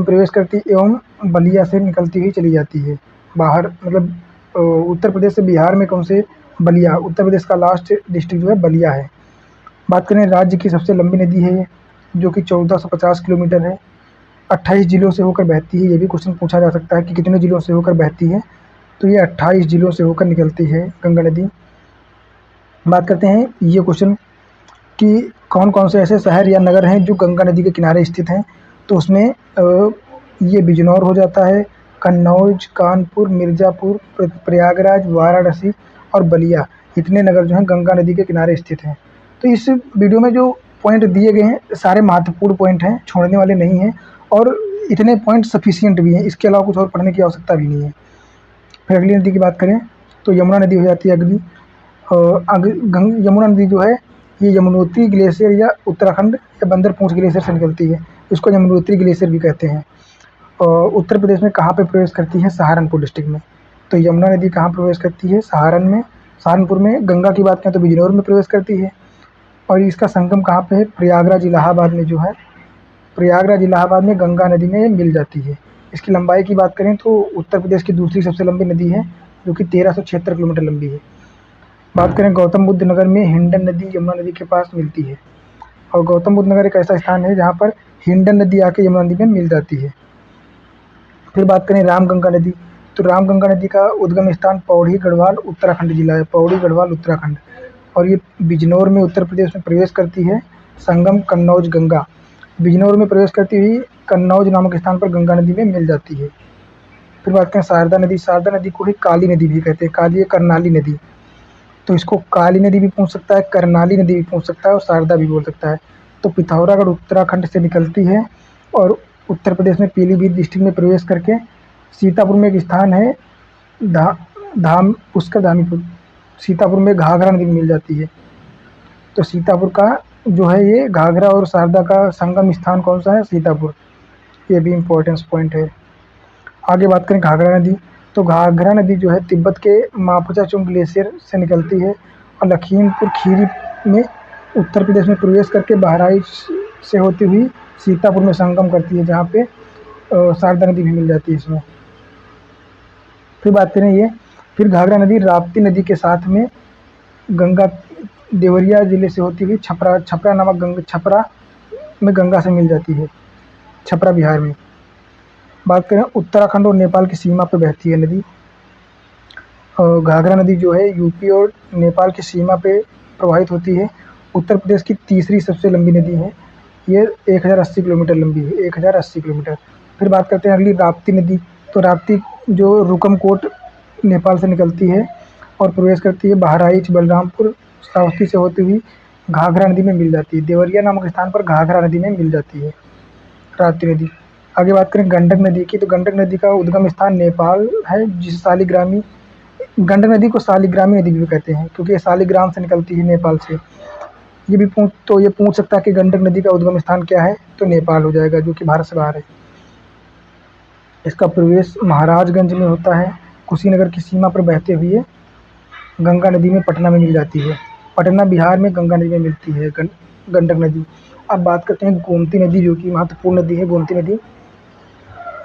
प्रवेश करती है एवं बलिया से निकलती हुई चली जाती है बाहर, मतलब उत्तर प्रदेश से बिहार में कौन से, बलिया, उत्तर प्रदेश का लास्ट डिस्ट्रिक्ट जो है बलिया है। बात करें राज्य की सबसे लंबी नदी है जो कि 1450 किलोमीटर है, 28 जिलों से होकर बहती है। ये भी क्वेश्चन पूछा जा सकता है कि कितने जिलों से होकर बहती है, तो ये 28 जिलों से होकर निकलती है गंगा नदी। बात करते हैं ये क्वेश्चन कि कौन कौन से ऐसे शहर या नगर हैं जो गंगा नदी के किनारे स्थित हैं, तो उसमें ये बिजनौर हो जाता है, कन्नौज, कानपुर, मिर्ज़ापुर, प्रयागराज, वाराणसी और बलिया, इतने नगर जो हैं गंगा नदी के किनारे स्थित हैं। तो इस वीडियो में जो पॉइंट दिए गए हैं सारे महत्वपूर्ण पॉइंट हैं, छोड़ने वाले नहीं हैं। और इतने पॉइंट सफिशिएंट भी हैं, इसके अलावा कुछ और पढ़ने की आवश्यकता भी नहीं है। फिर अगली नदी की बात करें तो यमुना नदी हो जाती है अगली। यमुना नदी जो है ये यमुनोत्री ग्लेशियर या उत्तराखंड या बंदरपूंछ ग्लेशियर से निकलती है, इसको यमुनोत्री ग्लेशियर भी कहते हैं। और उत्तर प्रदेश में कहाँ पे प्रवेश करती है? सहारनपुर डिस्ट्रिक्ट में। तो यमुना नदी कहाँ प्रवेश करती है? सहारनपुर में। गंगा की बात करें तो बिजनौर में प्रवेश करती है। और इसका संगम कहाँ पे है? प्रयागराज इलाहाबाद में जो है, प्रयागराज इलाहाबाद में गंगा नदी में ये मिल जाती है। इसकी लंबाई की बात करें तो उत्तर प्रदेश की दूसरी सबसे लंबी नदी है, जो कि 1376 किलोमीटर लंबी है। बात करें गौतम बुद्ध नगर में, हिंडन नदी यमुना नदी के पास मिलती है। और गौतम बुद्ध नगर एक ऐसा स्थान है जहाँ पर हिंडन नदी आके यमुना नदी में मिल जाती है। फिर बात करें रामगंगा नदी, तो रामगंगा नदी का उद्गम स्थान पौड़ी गढ़वाल उत्तराखंड जिला है, पौड़ी गढ़वाल उत्तराखंड। और ये बिजनौर में उत्तर प्रदेश में प्रवेश करती है। संगम कन्नौज गंगा, बिजनौर में प्रवेश करती हुई कन्नौज नामक स्थान पर गंगा नदी में मिल जाती है। फिर बात करें शारदा नदी, शारदा नदी को ही काली नदी भी कहते हैं, काली या करनाली नदी। तो इसको काली नदी भी पूछ सकता है, करनाली नदी भी पूछ सकता है और शारदा भी बोल सकता है। तो पिथौरागढ़ उत्तराखंड से निकलती है और उत्तर प्रदेश में पीलीभीत डिस्ट्रिक्ट में प्रवेश करके सीतापुर में एक स्थान है धा धाम पुष्कर धामीपुर, सीतापुर में घाघरा नदी मिल जाती है। तो सीतापुर का जो है ये घाघरा और शारदा का संगम स्थान कौन सा है? सीतापुर। ये भी इम्पोर्टेंस पॉइंट है। आगे बात करें घाघरा नदी, तो घाघरा नदी जो है तिब्बत के मापुचाचुंग ग्लेशियर से निकलती है और लखीमपुर खीरी में उत्तर प्रदेश में प्रवेश करके बहराइच से होती हुई सीतापुर में संगम करती है, जहाँ पे शारदा नदी भी मिल जाती है इसमें। फिर बात करें ये, फिर घाघरा नदी राप्ती नदी के साथ में गंगा देवरिया जिले से होती हुई छपरा नामक छपरा में गंगा से मिल जाती है, छपरा बिहार में। बात करें उत्तराखंड और नेपाल की सीमा पर बहती है नदी। घाघरा नदी जो है यूपी और नेपाल की सीमा पे प्रवाहित होती है। उत्तर प्रदेश की तीसरी सबसे लंबी नदी है, ये 1080 किलोमीटर लंबी है, 1080 किलोमीटर। फिर बात करते हैं अगली राप्ती नदी, तो राप्ती जो रुकमकोट नेपाल से निकलती है और प्रवेश करती है बहराइच बलरामपुर श्रावस्ती से होती हुई घाघरा नदी में मिल जाती है। देवरिया नामक स्थान पर घाघरा नदी में मिल जाती है राप्ती नदी। आगे बात करें गंडक नदी की, तो गंडक नदी का उद्गम स्थान नेपाल है, जिसे शालिग्रामी, गंडक नदी को शालिग्रामी नदी भी कहते हैं क्योंकि ये शालिग्राम से निकलती है नेपाल से। ये पूछ सकता है कि गंडक नदी का उद्गम स्थान क्या है? तो नेपाल हो जाएगा, जो कि भारत से बाहर है। इसका प्रवेश महाराजगंज में होता है, कुशीनगर की सीमा पर बहते हुए गंगा नदी में पटना में मिल जाती है। पटना बिहार में गंगा नदी में मिलती है गंडक नदी। अब बात करते हैं गोमती नदी, जो कि महत्वपूर्ण नदी है।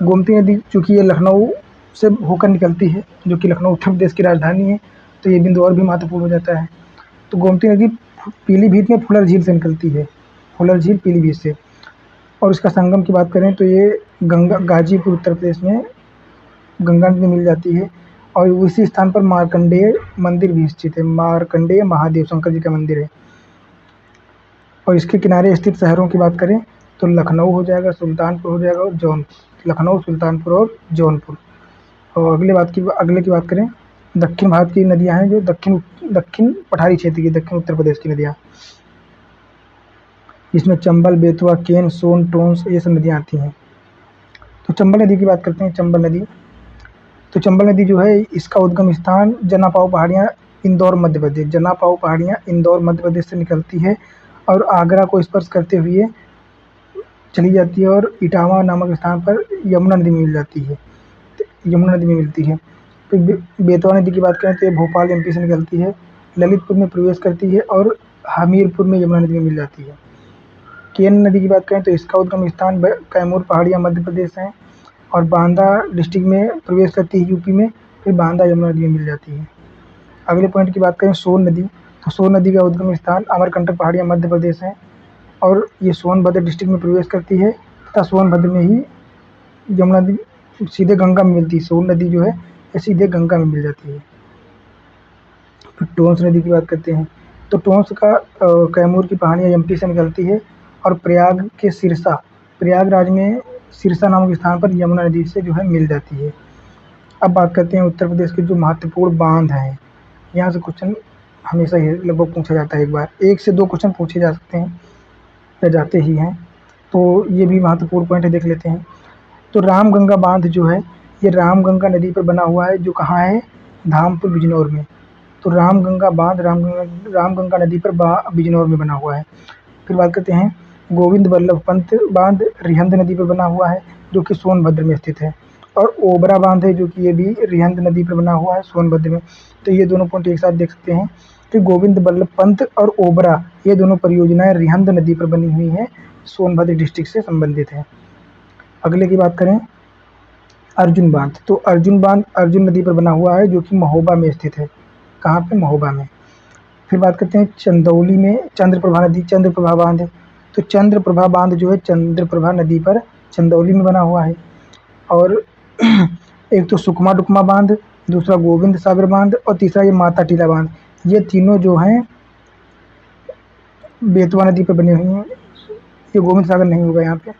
गोमती नदी चूँकि ये लखनऊ से होकर निकलती है, जो कि लखनऊ उत्तर प्रदेश की राजधानी है, तो ये बिंदु और भी महत्वपूर्ण हो जाता है। तो गोमती नदी पीलीभीत में फुलर झील से निकलती है, फुलर झील पीलीभीत से। और इसका संगम की बात करें तो ये गाजीपुर उत्तर प्रदेश में गंगा नदी में मिल जाती है। और उसी स्थान पर मार्कंडेय मंदिर भी स्थित है, मार्कंडेय महादेव शंकर जी का मंदिर है। और इसके किनारे स्थित शहरों की बात करें तो लखनऊ हो जाएगा, सुल्तानपुर हो जाएगा और जौनपुर, लखनऊ, सुल्तानपुर और जौनपुर। और अगले की बात करें, दक्षिण भारत की नदियां हैं, जो दक्षिण पठारी क्षेत्र की, दक्षिण उत्तर प्रदेश की नदियां, इसमें चंबल, बेतवा, केन, सोन, टोंस, ये सब नदियां आती हैं। तो चंबल नदी की बात करते हैं। चंबल नदी, तो चंबल नदी जो है इसका उद्गम स्थान जनापाव पहाड़ियाँ, इंदौर, मध्य प्रदेश। जनापाव पहाड़ियाँ इंदौर, मध्य प्रदेश से निकलती है और आगरा को स्पर्श करते हुए चली जाती है और इटावा नामक स्थान पर यमुना नदी में मिल जाती है, यमुना नदी में मिलती है। फिर बेतवा नदी की बात करें तो ये भोपाल एमपी से निकलती है, ललितपुर में प्रवेश करती है और हमीरपुर में यमुना नदी में मिल जाती है। केन नदी की बात करें तो इसका उद्गम स्थान कैमूर पहाड़ियाँ मध्य प्रदेश हैं और बांदा डिस्ट्रिक्ट में प्रवेश करती है यूपी में, फिर बांदा यमुना नदी में मिल जाती है। अगले पॉइंट की बात करें सोन नदी, तो सोन नदी का उद्गम स्थान अमरकंटक पहाड़ियाँ मध्य प्रदेश हैं और ये सोनभद्र डिस्ट्रिक्ट में प्रवेश करती है तथा सोनभद्र में ही यमुना नदी सीधे गंगा में मिलती है। सोन नदी जो है ये सीधे गंगा में मिल जाती है। फिर टोंस नदी की बात करते हैं, तो टोंस का कैमूर की पहाड़ियाँ एमपी से निकलती है और प्रयाग के प्रयागराज में सिरसा नामक स्थान पर यमुना नदी से जो है मिल जाती है। अब बात करते हैं उत्तर प्रदेश के जो महत्वपूर्ण बांध हैं। यहाँ से क्वेश्चन हमेशा ही लगभग पूछा जाता है, एक बार 1 से 2 क्वेश्चन पूछे जा सकते हैं या जाते ही हैं, तो ये भी महत्वपूर्ण पॉइंट है, देख लेते हैं। तो रामगंगा बांध जो है ये रामगंगा नदी पर बना हुआ है, जो कहाँ है, धामपुर बिजनौर में। तो रामगंगा बांध रामगंगा नदी पर बिजनौर में बना हुआ है। फिर बात करते हैं गोविंद बल्लभ पंत बांध रिहंद नदी पर बना हुआ है, जो कि सोनभद्र में स्थित है। और ओबरा बांध है, जो कि ये भी रिहंद नदी पर बना हुआ है सोनभद्र में। तो ये दोनों पॉइंट एक साथ देख सकते हैं कि गोविंद बल्लभ पंत और ओबरा ये दोनों परियोजनाएं रिहंद नदी पर बनी हुई हैं, सोनभद्र डिस्ट्रिक्ट से संबंधित है। अगले की बात करें अर्जुन बांध, तो अर्जुन बांध अर्जुन नदी पर बना हुआ है, जो कि महोबा में स्थित है। कहाँ पे, महोबा में। फिर बात करते हैं चंदौली में चंद्रप्रभा नदी चंद्रप्रभा बांध है। तो चंद्रप्रभा बांध जो है चंद्रप्रभा नदी पर चंदौली में बना हुआ है। और एक तो सुकमा डुकमा बांध, दूसरा गोविंद सागर बांध और तीसरा ये माता टीला बांध, ये तीनों जो हैं बेतवा नदी पर बने हुए हैं। ये गोविंद सागर नहीं होगा यहाँ पे,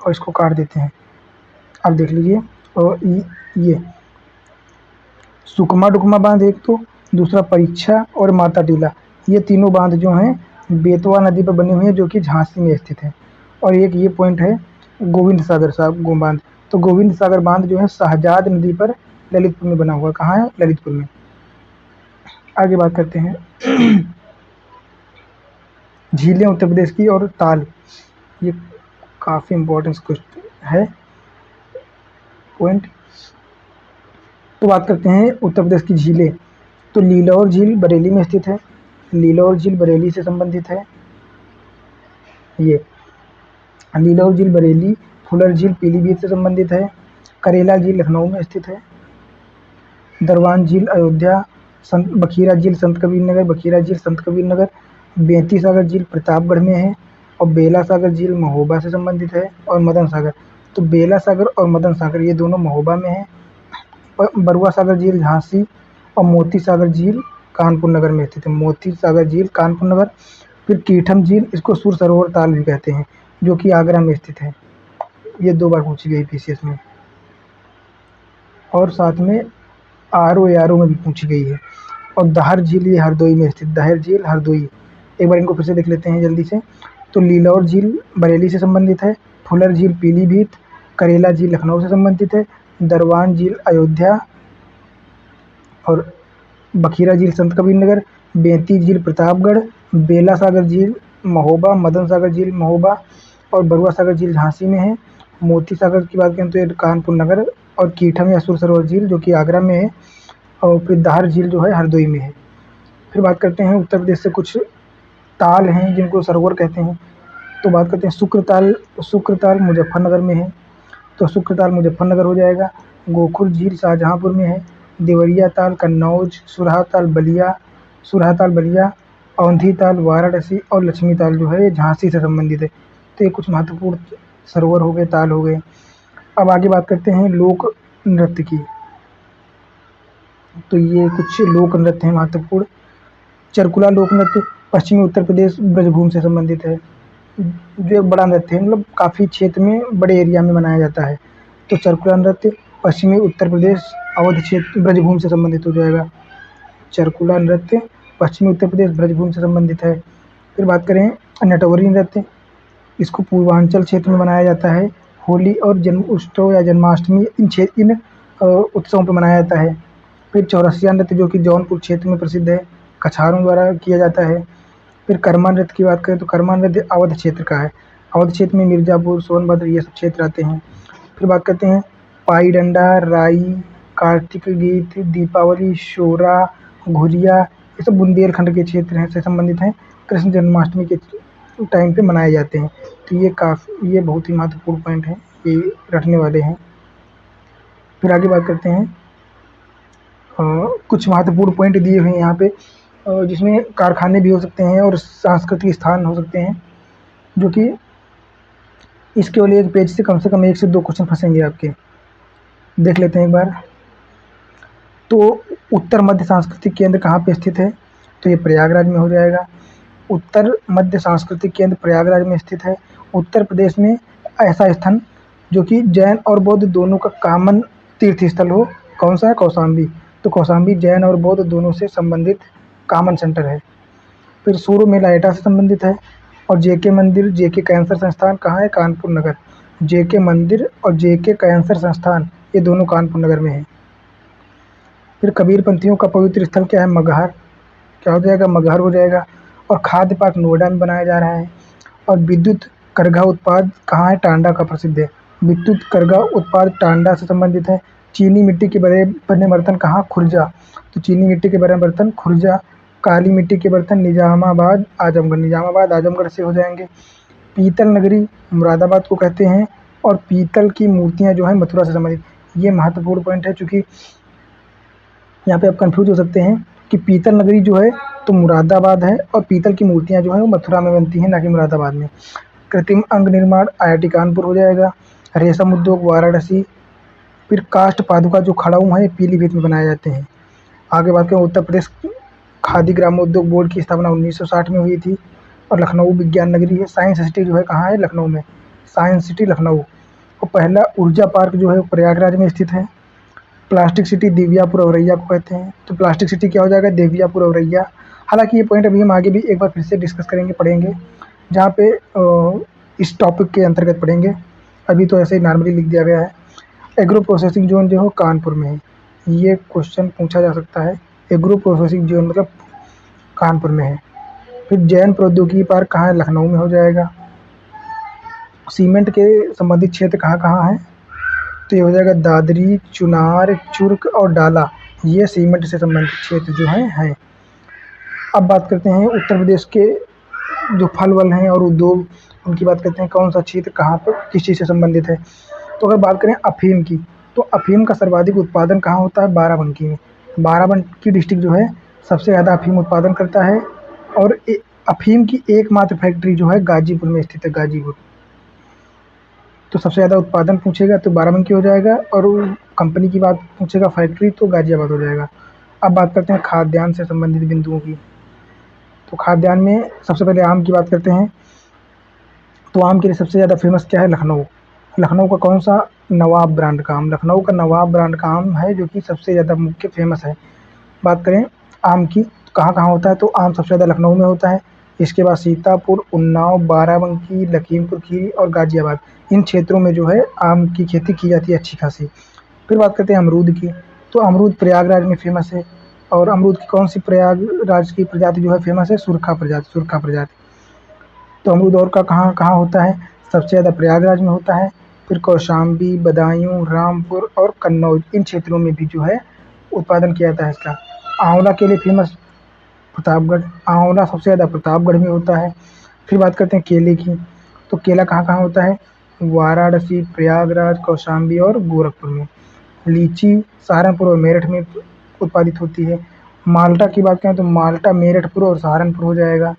और इसको काट देते हैं। अब देख लीजिए, और ये सुकमा डुकमा बांध एक तो, दूसरा परीक्षा और माता टीला, ये तीनों बांध जो हैं बेतवा नदी पर बने हुए हैं, जो कि झांसी में स्थित है। और एक ये पॉइंट है गोविंद सागर बांध, तो गोविंद सागर बांध जो है शहजाद नदी पर ललितपुर में बना हुआ है। कहाँ है, ललितपुर में। आगे बात करते हैं झीलें उत्तर प्रदेश की और ताल, ये काफ़ी इम्पोर्टेंट क्वेश्चन है पॉइंट। तो बात करते हैं उत्तर प्रदेश की झीलें, तो लीलौर झील बरेली में स्थित है। लीलौर झील बरेली से संबंधित है। ये लीलौर झील बरेली, फुलर झील पीलीभीत से संबंधित है। करेला झील लखनऊ में स्थित है। दरवान झील अयोध्या, बखीरा झील संत कबीर नगर, बखीरा झील संत कबीर नगर। बेंती सागर झील प्रतापगढ़ में है। और बेला सागर झील महोबा से संबंधित है। और मदन सागर, तो बेला सागर और मदन सागर ये दोनों महोबा में है। बरुआ सागर झील झांसी और मोती सागर झील कानपुर नगर में स्थित है। मोती सागर झील कानपुर नगर। फिर कीठम झील, इसको सुर सरोवर ताल भी कहते हैं, जो कि आगरा में स्थित है। ये 2 बार पूछी गई पीसीएस में, और साथ में आरओ में भी पूछी गई है। और दहर झील ये हरदोई में स्थित, दहर झील हरदोई। एक बार इनको फिर से देख लेते हैं जल्दी से। तो लीलौर झील बरेली से संबंधित है। फुलर झील पीलीभीत, करेला झील लखनऊ से संबंधित है। दरवान झील अयोध्या, और बखीरा झील संत कबीर नगर। बेंती झील प्रतापगढ़, बेला सागर झील महोबा, मदन सागर झील महोबा और बरुआ सागर झील झांसी में है। मोती सागर की बात करें तो ये कानपुर नगर, और कीठम या सुर सरोवर झील जो कि आगरा में है। और फिर दाहर झील जो है हरदोई में है। फिर बात करते हैं उत्तर प्रदेश से कुछ ताल हैं जिनको सरोवर कहते हैं। तो बात करते हैं शुक्रताल मुजफ्फरनगर में है, तो शुक्रताल मुजफ्फरनगर हो जाएगा। गोखुर झील शाहजहाँपुर में है। देवरिया ताल कन्नौज, सुरहा ताल बलिया, औंधी ताल वाराणसी और लक्ष्मी ताल जो है ये झांसी से संबंधित है। तो ये कुछ महत्वपूर्ण सरोवर हो गए, ताल हो गए। अब आगे बात करते हैं लोक नृत्य की। तो ये कुछ लोक नृत्य हैं महत्वपूर्ण। चरकुला लोक नृत्य पश्चिमी उत्तर प्रदेश ब्रजभूमि से संबंधित है, जो एक बड़ा नृत्य है, मतलब काफ़ी क्षेत्र में बड़े एरिया में मनाया जाता है। तो चरकुला नृत्य पश्चिमी उत्तर प्रदेश अवध क्षेत्र ब्रजभूमि से संबंधित हो जाएगा। चरकुला नृत्य पश्चिमी उत्तर प्रदेश ब्रजभूमि से संबंधित है। फिर बात करें नटवरी नृत्य, इसको पूर्वांचल क्षेत्र में मनाया जाता है। होली और जन्म उत्सव या जन्माष्टमी इन उत्सवों पर मनाया जाता है। फिर चौरसिया नृत्य जो कि जौनपुर क्षेत्र में प्रसिद्ध है, कछारों द्वारा किया जाता है। फिर कर्मा नृत्य की बात करें तो कर्मा नृत्य अवध क्षेत्र का है। अवध क्षेत्र में मिर्ज़ापुर, सोनभद्र ये सब क्षेत्र आते हैं। फिर बात करते हैं पाई डंडा, राई, कार्तिक गीत, दीपावली, शोरा, घुरिया, ये सब बुंदेलखंड के क्षेत्र हैं से संबंधित हैं। कृष्ण जन्माष्टमी के टाइम पे मनाए जाते हैं। तो ये बहुत ही महत्वपूर्ण पॉइंट हैं, ये रटने वाले हैं। फिर आगे बात करते हैं कुछ महत्वपूर्ण पॉइंट दिए हुए हैं यहाँ पे, जिसमें कारखाने भी हो सकते हैं और सांस्कृतिक स्थान हो सकते हैं, जो कि इसके वाले एक पेज से कम 1 से 2 क्वेश्चन फंसेंगे आपके। देख लेते हैं एक बार। तो उत्तर मध्य सांस्कृतिक केंद्र कहाँ पे स्थित है, तो ये प्रयागराज में हो जाएगा। उत्तर मध्य सांस्कृतिक केंद्र प्रयागराज में स्थित है। उत्तर प्रदेश में ऐसा स्थान जो कि जैन और बौद्ध दोनों का कॉमन तीर्थ स्थल हो, कौन सा है, कौशाम्बी। तो कौशाम्बी जैन और बौद्ध दोनों से संबंधित कॉमन सेंटर है। फिर सूर्य मेला एटा से संबंधित है। और जेके मंदिर, जेके कैंसर संस्थान कहाँ है, कानपुर नगर। जेके मंदिर और जेके कैंसर संस्थान, ये दोनों कानपुर नगर में है। फिर कबीरपंथियों का पवित्र स्थल क्या है? मगहर। क्या हो जाएगा? मगहर हो जाएगा। और खाद्य पार्क नोएडा में बनाया जा रहा है। और विद्युत करघा उत्पाद कहाँ है? टांडा का प्रसिद्ध है। विद्युत करघा उत्पाद टांडा से संबंधित है। चीनी मिट्टी के बने बर्तन कहाँ? खुर्जा। तो चीनी मिट्टी के बने बर्तन खुर्जा। काली मिट्टी के बर्तन निजामाबाद आजमगढ़। निजामाबाद आजमगढ़ से हो जाएंगे। पीतल नगरी मुरादाबाद को कहते हैं। और पीतल की मूर्तियाँ जो है मथुरा से संबंधित। ये महत्वपूर्ण पॉइंट है, चूँकि यहाँ पे आप कंफ्यूज हो सकते हैं कि पीतल नगरी जो है तो मुरादाबाद है, और पीतल की मूर्तियाँ जो हैं वो मथुरा में बनती हैं, ना कि मुरादाबाद में। कृत्रिम अंग निर्माण आईआईटी कानपुर हो जाएगा। रेशम उद्योग वाराणसी। फिर काष्ठ पादुका जो खड़ाऊ है पीलीभीत में बनाए जाते हैं। आगे बात करें उत्तर प्रदेश खादी ग्रामोद्योग बोर्ड की स्थापना 1960 में हुई थी। और लखनऊ विज्ञान नगरी है। साइंस सिटी जो है कहाँ है? लखनऊ में। Science city Lucknow. और पहला ऊर्जा पार्क जो है प्रयागराज में स्थित है। प्लास्टिक सिटी दिव्यापुर औरैया को कहते हैं। तो प्लास्टिक सिटी क्या हो जाएगा? दिव्यापुर औरैया। हालांकि ये पॉइंट अभी हम आगे भी एक बार फिर से डिस्कस करेंगे, पढ़ेंगे, जहाँ पे इस टॉपिक के अंतर्गत पढ़ेंगे। अभी तो ऐसे ही नॉर्मली लिख दिया गया है। एग्रो प्रोसेसिंग जोन जो है कानपुर में है। ये क्वेश्चन पूछा जा सकता है। एग्रो प्रोसेसिंग जोन मतलब कानपुर में है। फिर जैन प्रौद्योगिकी पार्क कहाँ है? लखनऊ में हो जाएगा। सीमेंट के संबंधित क्षेत्र कहाँ कहाँ है? तो ये हो जाएगा दादरी, चुनार, चुर्क और डाला। ये सीमेंट से संबंधित क्षेत्र जो है। अब बात करते हैं उत्तर प्रदेश के जो फल वल हैं और उद्योग, उनकी बात करते हैं। कौन सा क्षेत्र कहाँ पर किस चीज़ से संबंधित है? तो अगर बात करें अफ़ीम की, तो अफ़ीम का सर्वाधिक उत्पादन कहाँ होता है? बाराबंकी में। बाराबंकी डिस्ट्रिक्ट जो है सबसे ज़्यादा अफ़ीम उत्पादन करता है। और अफ़ीम की एकमात्र फैक्ट्री जो है गाजीपुर में स्थित है। गाजीपुर। तो सबसे ज़्यादा उत्पादन पूछेगा तो बाराबंकी हो जाएगा, और कंपनी की बात पूछेगा फैक्ट्री तो गाजियाबाद हो जाएगा। अब बात करते हैं खाद्यान्न से संबंधित बिंदुओं की। तो खाद्यान्न में सबसे पहले आम की बात करते हैं। तो आम के लिए सबसे ज़्यादा फेमस क्या है? लखनऊ। लखनऊ का कौन सा? नवाब ब्रांड का आम। लखनऊ का नवाब ब्रांड का आम है जो कि सबसे ज़्यादा मुख्य फेमस है। बात करें आम की, तो कहाँ कहाँ होता है? तो आम सबसे ज़्यादा लखनऊ में होता है। इसके बाद सीतापुर, उन्नाव, बाराबंकी, लखीमपुर खीरी और गाजियाबाद, इन क्षेत्रों में जो है आम की खेती की जाती है अच्छी खासी। फिर बात करते हैं अमरूद की। तो अमरूद प्रयागराज में फेमस है। और अमरूद की कौन सी प्रयागराज की प्रजाति जो है फेमस है? सुरखा प्रजाति। सुरखा प्रजाति। तो अमरूद और का कहाँ कहाँ होता है? सबसे ज़्यादा प्रयागराज में होता है। फिर कौशाम्बी, बदायूं, रामपुर और कन्नौज, इन क्षेत्रों में भी जो है उत्पादन किया जाता है इसका। आंवला के लिए फेमस प्रतापगढ़। आंवला सबसे ज़्यादा प्रतापगढ़ में होता है। फिर बात करते हैं केले की। तो केला कहाँ कहाँ होता है? वाराणसी, प्रयागराज, कौशाम्बी और गोरखपुर में। लीची सहारनपुर और मेरठ में उत्पादित होती है। माल्टा की बात करें तो माल्टा मेरठपुर और सहारनपुर हो जाएगा।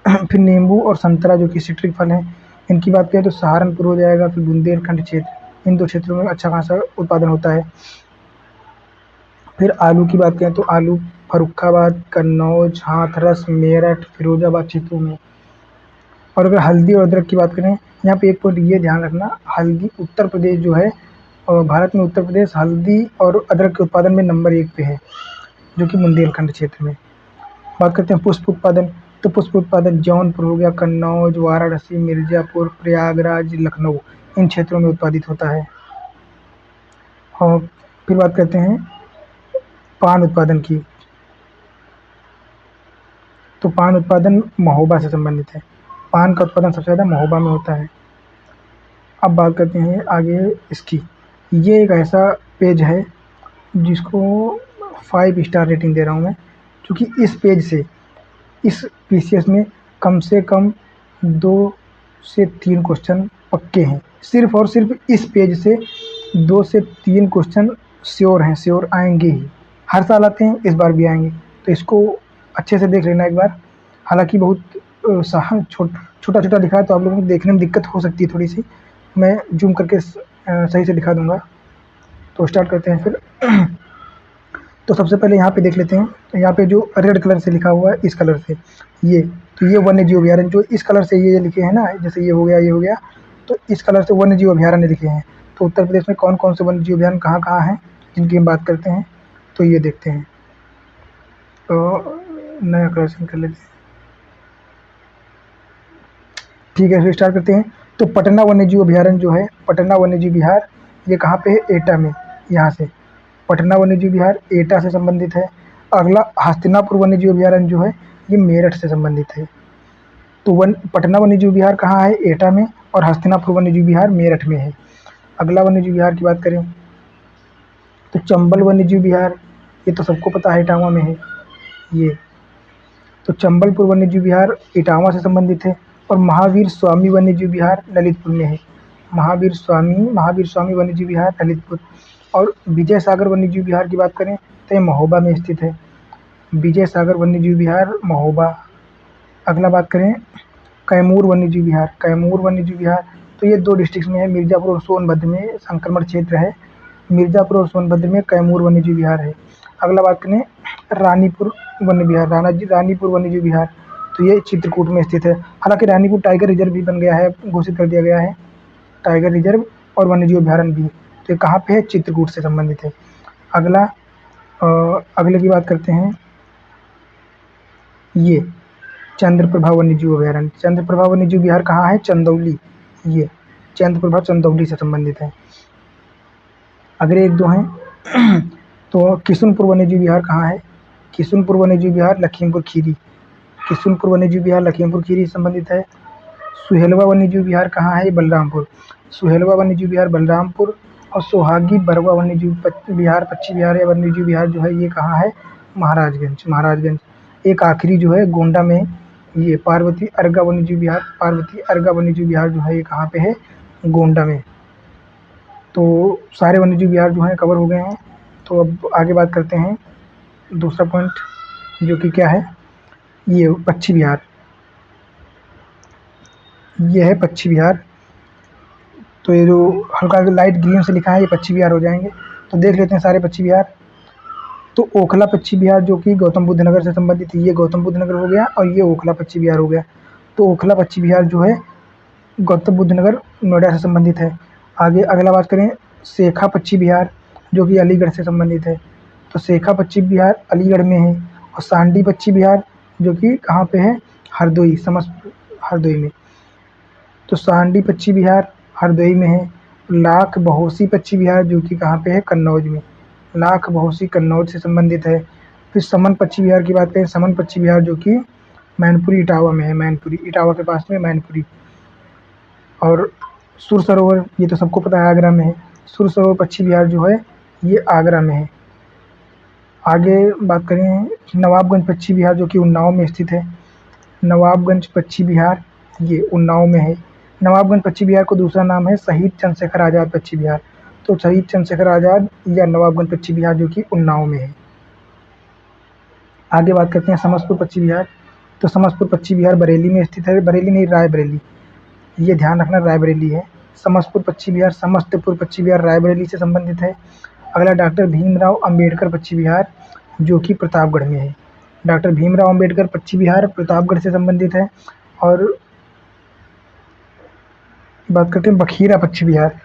फिर नींबू और संतरा जो कि सिट्रिक फल हैं, इनकी बात करें तो सहारनपुर हो जाएगा। फिर बुंदेलखंड क्षेत्र, इन दो क्षेत्रों में अच्छा खासा उत्पादन होता है। फिर आलू की बात करें तो आलू फर्रुखाबाद, कन्नौज, हाथरस, मेरठ, फिरोजाबाद क्षेत्रों में। और अगर हल्दी और अदरक की बात करें, यहाँ पे एक पॉइंट ये ध्यान रखना, हल्दी उत्तर प्रदेश जो है, और भारत में उत्तर प्रदेश हल्दी और अदरक के उत्पादन में नंबर 1 पे है, जो कि बुंदेलखंड क्षेत्र में। बात करते हैं पुष्प उत्पादन। तो पुष्प उत्पादन जौनपुर हो गया, कन्नौज, वाराणसी, मिर्ज़ापुर, प्रयागराज, लखनऊ, इन क्षेत्रों में उत्पादित होता है। और फिर बात करते हैं पान उत्पादन की। तो पान उत्पादन महोबा से संबंधित है। पान का उत्पादन सबसे ज़्यादा महोबा में होता है। अब बात करते हैं आगे इसकी। ये एक ऐसा पेज है जिसको 5 स्टार रेटिंग दे रहा हूँ मैं, क्योंकि इस पेज से, इस पीसीएस में कम से कम 2 से 3 क्वेश्चन पक्के हैं। सिर्फ़ और सिर्फ इस पेज से 2 से 3 क्वेश्चन श्योर हैं, श्योर आएँगे ही। हर साल आते हैं, इस बार भी आएँगे। तो इसको अच्छे से देख लेना एक बार। हालाँकि बहुत छोटा-छोटा लिखा है, तो आप लोगों को देखने में दिक्कत हो सकती है थोड़ी-सी। मैं ज़ूम करके सही से दिखा दूँगा। तो स्टार्ट करते हैं फिर। तो सबसे पहले यहाँ पे देख लेते हैं। तो यहाँ पे जो रेड कलर से लिखा हुआ है, इस कलर से, ये तो ये वन्य जीव अभयारण्य जो इस कलर से ये लिखे हैं ना, जैसे ये हो गया, ये हो गया, तो इस कलर से वन्य जीव अभयारण्य लिखे हैं। तो उत्तर प्रदेश में कौन कौन से वन्य जीव अभयारण्य कहाँ कहाँ हैं, जिनकी हम बात करते हैं, तो ये देखते हैं। तो नया क्वेश्चन कर लेते हैं। ठीक है, फिर स्टार्ट करते हैं। तो पटना वन्यजीव अभयारण्य जो है, पटना वन्यजीव विहार, ये कहाँ पे है? एटा में। यहाँ से पटना वन्यजीव विहार एटा से संबंधित है। अगला हस्तिनापुर वन्यजीव अभयारण्य जो है, ये मेरठ से संबंधित है। तो पटना वन्यजीव विहार कहाँ है? एटा में। और हस्तिनापुर वन्यजीव विहार मेरठ में है। अगला वन्यजीव विहार की बात करें तो चंबल वन्यजीव विहार, ये तो सबको पता है इटावा में है ये। तो चंबलपुर वन्यजीव विहार इटावा से संबंधित है। और महावीर स्वामी वन्यजीव विहार ललितपुर में है। महावीर स्वामी वन्यजीव विहार ललितपुर। और विजय सागर वन्यजीव विहार की बात करें तो ये महोबा में स्थित है। विजय सागर वन्यजीव विहार महोबा। अगला बात करें कैमूर वन्यजीव विहार, कैमूर वन्यजीव विहार, तो ये 2 डिस्ट्रिक्ट में है, मिर्ज़ापुर और सोनभद्र में संक्रमण क्षेत्र है। मिर्ज़ापुर और सोनभद्र में कैमूर वन्यजीव विहार है। अगला बात करें रानीपुर वन्य विहार, रानीपुर वन्यजीव विहार, तो ये चित्रकूट में स्थित है। हालांकि रानीपुर टाइगर रिजर्व भी बन गया है, घोषित कर दिया गया है टाइगर रिजर्व और वन्यजीव अभयारण्य भी। तो ये कहाँ पे है? चित्रकूट से संबंधित है। अगला अगले की बात करते हैं, ये चंद्रप्रभा वन्यजीव अभयारण्य। चंद्रप्रभा वन्यजीव विहार कहाँ है? चंदौली। ये चंद्रप्रभा चंदौली से संबंधित है। अगले 1-2 हैं तो किशुनपुर वन्यजीव विहार कहाँ है? किशुनपुर वन्यजीव विहार लखीमपुर खीरी। किशुनपुर वन्यजीव विहार लखीमपुर खीरी से संबंधित है। सुहेलवा वन्यजीव विहार कहाँ है? बलरामपुर। सुहेलवा वन्यजीव विहार बलरामपुर। और सोहागी बरवा वन्यजीव विहार, पक्षी विहार या वन्यजीव विहार जो है, ये कहाँ है? महाराजगंज। एक आखिरी जो है गोंडा में, ये पार्वती अर्गा वन्यजीव विहार जो है, ये कहाँ पे है? गोंडा में। तो सारे वन्यजीव विहार जो हैं कवर हो गए हैं। तो अब आगे बात करते हैं दूसरा पॉइंट, जो कि क्या है? ये पक्षी विहार। ये है पक्षी विहार। तो ये जो हल्का लाइट ग्रीन से लिखा है, ये पक्षी विहार हो जाएंगे। तो देख लेते हैं सारे पक्षी विहार। तो ओखला पक्षी विहार जो कि गौतम बुद्ध नगर से संबंधित है, ये गौतम बुद्ध नगर हो गया और ये ओखला पक्षी विहार हो गया। तो ओखला पक्षी विहार जो है गौतम बुद्ध नगर नोएडा से संबंधित है। आगे अगला बात करें शेखा पक्षी विहार, जो कि अलीगढ़ से संबंधित है। तो शेखा पक्षी विहार अलीगढ़ में है। और सांडी पक्षी विहार जो कि कहाँ पे है? हरदोई में। तो सांडी पक्षी विहार हरदोई में है। लाख बहोसी पक्षी विहार जो कि कहाँ पे है? कन्नौज में। लाख बहोसी कन्नौज से संबंधित है। फिर समन पक्षी विहार की बात करें, समन पक्षी विहार जो कि मैनपुरी इटावा में है। मैनपुरी इटावा के पास में मैनपुरी। और सुर सरोवर, ये तो सबको पता है आगरा में है। सुर सरोवर पक्षी विहार जो है, ये आगरा में है। आगे बात करें नवाबगंज पक्षी विहार जो कि उन्नाव में स्थित है। नवाबगंज पक्षी विहार ये उन्नाव में है। नवाबगंज पक्षी विहार को दूसरा नाम है शहीद चंद्रशेखर आज़ाद पक्षी विहार। तो शहीद चंद्रशेखर आज़ाद या नवाबगंज पक्षी विहार जो कि उन्नाव में है। आगे बात करते हैं समस्तपुर पक्षी विहार। तो समस्तपुर पक्षी विहार बरेली में स्थित है। बरेली नहीं, रायबरेली, ये ध्यान रखना, रायबरेली है। समस्तपुर पक्षी विहार रायबरेली से संबंधित है। अगला डॉक्टर भीमराव अंबेडकर पक्षी विहार जो कि प्रतापगढ़ में है। डॉक्टर भीमराव अंबेडकर पक्षी विहार प्रतापगढ़ से संबंधित है। और बात करते हैं बखीरा पक्षी विहार।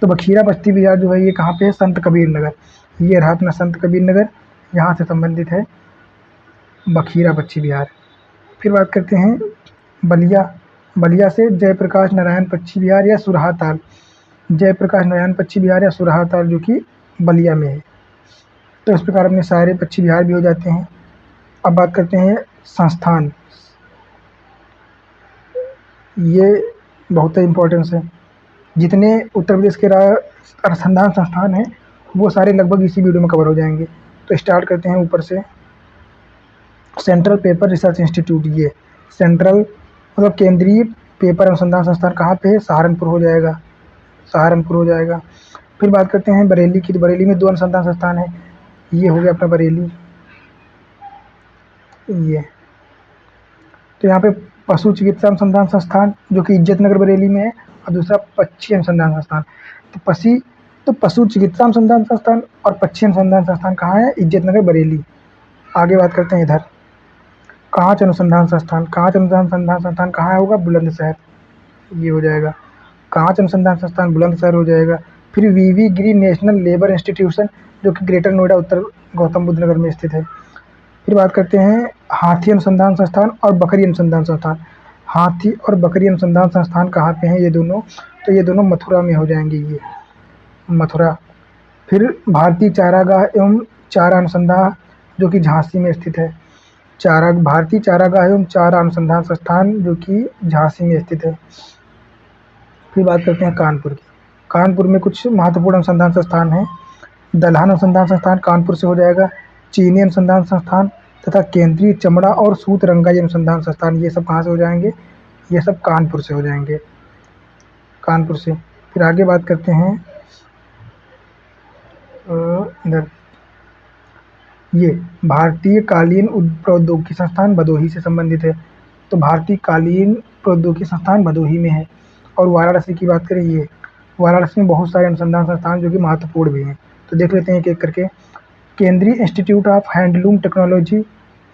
तो बखीरा पक्षी विहार जो है, ये कहाँ पे है? संत कबीर नगर। ये रहा अपना संत कबीर नगर, यहाँ से संबंधित है बखीरा पक्षी विहार। फिर बात करते हैं बलिया से जयप्रकाश नारायण पक्षी विहार या सुरहाताल। जयप्रकाश नारायण पक्षी विहार या सुरहाताल जो कि बलिया में है। तो इस प्रकार अपने सारे पक्षी विहार भी हो जाते हैं। अब बात करते हैं संस्थान। ये बहुत ही इम्पोर्टेंस है। जितने उत्तर प्रदेश के अनुसंधान संस्थान हैं, वो सारे लगभग इसी वीडियो में कवर हो जाएंगे। तो स्टार्ट करते हैं ऊपर से। सेंट्रल पेपर रिसर्च इंस्टीट्यूट, ये सेंट्रल मतलब केंद्रीय पेपर अनुसंधान संस्थान कहाँ पे है? सहारनपुर हो जाएगा। फिर बात करते हैं बरेली की। तो बरेली में 2 अनुसंधान संस्थान है। ये हो गया अपना बरेली, ये। तो यहाँ पे पशु चिकित्सा अनुसंधान संस्थान जो कि इज्जत नगर बरेली में है, और दूसरा पक्षी अनुसंधान संस्थान। तो पशु चिकित्सा अनुसंधान संस्थान और पक्षी अनुसंधान संस्थान कहाँ है? इज्जत नगर बरेली। आगे बात करते हैं इधर कांच अनुसंधान संस्थान। कांच अनुसंधान संस्थान कहाँ होगा? बुलंदशहर, ये हो जाएगा। कांच अनुसंधान संस्थान बुलंदशहर हो जाएगा। फिर वीवी गिरी नेशनल लेबर इंस्टीट्यूशन जो कि ग्रेटर नोएडा उत्तर गौतम बुद्ध नगर में स्थित है। फिर बात करते हैं हाथी अनुसंधान संस्थान और बकरी अनुसंधान संस्थान। हाथी और बकरी अनुसंधान संस्थान कहाँ पे हैं ये दोनों? तो ये दोनों मथुरा में हो जाएंगे, ये मथुरा। फिर भारतीय चारागाह एवं चारा अनुसंधान जो कि झांसी में स्थित है। भारतीय चारागाह एवं चारा अनुसंधान संस्थान जो कि झांसी में स्थित है। फिर बात करते हैं कानपुर की। कानपुर में कुछ महत्वपूर्ण अनुसंधान संस्थान हैं। दलहन अनुसंधान संस्थान कानपुर से हो जाएगा। चीनी अनुसंधान संस्थान तथा केंद्रीय चमड़ा और सूत रंगाई अनुसंधान संस्थान, ये सब कहाँ से हो जाएंगे? ये सब कानपुर से हो जाएंगे, कानपुर से। फिर आगे बात करते हैं इधर, ये भारतीय कालीन प्रौद्योगिकी संस्थान भदोही से संबंधित है। तो भारतीय कालीन प्रौद्योगिकी संस्थान भदोही में है। और वाराणसी की बात करें, ये वाराणसी में बहुत सारे अनुसंधान संस्थान जो कि महत्वपूर्ण भी हैं, तो देख लेते हैं एक एक करके। केंद्रीय इंस्टीट्यूट ऑफ हैंडलूम टेक्नोलॉजी,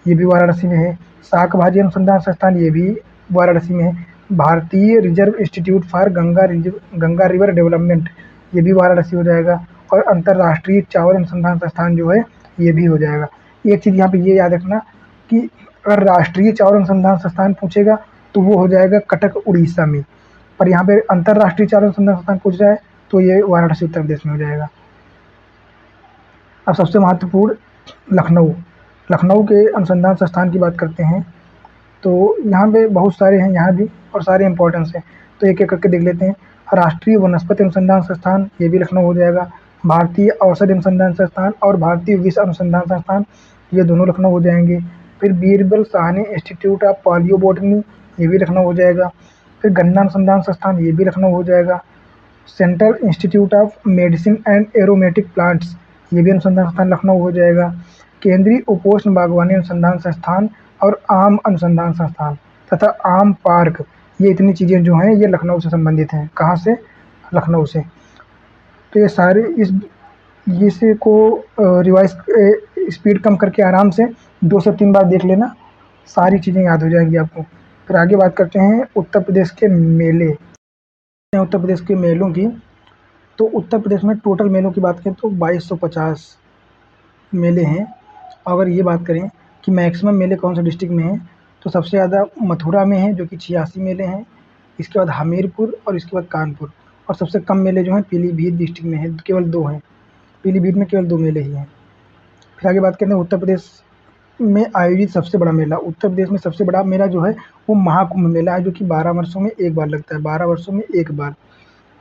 ये भी वाराणसी में है। शाक भाजी अनुसंधान संस्थान, ये भी वाराणसी में है। भारतीय reserve institute for Ganga river development, ये भी वाराणसी हो जाएगा। और अंतर्राष्ट्रीय चावल अनुसंधान संस्थान जो है, ये भी हो जाएगा। एक चीज़ यहाँ पे ये याद रखना कि अगर राष्ट्रीय चावल अनुसंधान संस्थान पूछेगा तो वो हो जाएगा कटक उड़ीसा में, पर यहाँ पे अंतर्राष्ट्रीय चावल अनुसंधान संस्थान पूछ रहा है तो ये वाराणसी उत्तर प्रदेश में हो जाएगा। अब सबसे महत्वपूर्ण लखनऊ, लखनऊ के अनुसंधान संस्थान की बात करते हैं। तो यहाँ पे बहुत सारे हैं यहाँ भी, और सारे इंपॉर्टेंस हैं, तो एक एक करके देख लेते हैं। राष्ट्रीय वनस्पति अनुसंधान संस्थान, ये भी लखनऊ हो जाएगा। भारतीय औषधि अनुसंधान संस्थान और भारतीय विष अनुसंधान संस्थान, ये दोनों लखनऊ हो जाएंगे। फिर बीरबल साहनी इंस्टीट्यूट ऑफ पॉलियोबोटनी, ये भी लखनऊ हो जाएगा। फिर गन्ना अनुसंधान संस्थान, ये भी लखनऊ हो जाएगा। Central institute of medicine and aromatic plants, ये भी अनुसंधान संस्थान लखनऊ हो जाएगा। केंद्रीय उपोष्ण बागवानी अनुसंधान संस्थान और आम अनुसंधान संस्थान तथा आम पार्क, ये इतनी चीज़ें जो हैं ये लखनऊ से संबंधित हैं। कहाँ से? लखनऊ से। तो ये सारे इसे को रिवाइज स्पीड कम करके आराम से 2 से 3 बार देख लेना, सारी चीज़ें याद हो जाएंगी आपको। फिर आगे बात करते हैं उत्तर प्रदेश के मेले। उत्तर प्रदेश के मेलों की, तो उत्तर प्रदेश में टोटल मेलों की बात करें तो 2250 मेले हैं। अगर ये बात करें कि मैक्सिमम मेले कौन से डिस्ट्रिक्ट में हैं, तो सबसे ज़्यादा मथुरा में है जो कि 86 मेले हैं। इसके बाद हमीरपुर और इसके बाद कानपुर। और सबसे कम मेले जो हैं पीलीभीत डिस्ट्रिक्ट में हैं, केवल 2 हैं। पीलीभीत में केवल 2 मेले ही हैं। फिर आगे बात करते हैं उत्तर प्रदेश में आयोजित सबसे बड़ा मेला। उत्तर प्रदेश में सबसे बड़ा मेला जो है वो महाकुंभ मेला है, जो कि 12 वर्षों में एक बार लगता है। 12 वर्षों में एक बार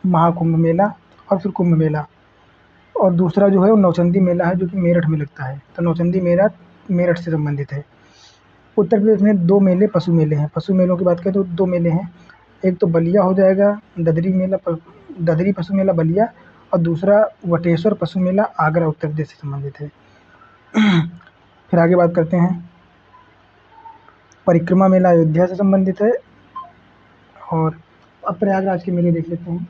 महाकुंभ मेला और फिर कुंभ मेला। और दूसरा जो है वो नौचंदी मेला है, जो कि मेरठ में लगता है। तो नौचंदी मेला मेरठ से संबंधित है। उत्तर प्रदेश में 2 मेले पशु मेले हैं। पशु मेलों की बात करें तो 2 मेले हैं। एक तो बलिया हो जाएगा, ददरी पशु मेला बलिया, और दूसरा वटेश्वर पशु मेला आगरा उत्तर प्रदेश से संबंधित है। फिर आगे बात करते हैं, परिक्रमा मेला अयोध्या से संबंधित है। और अब प्रयागराज के मेले देख लेते हैं।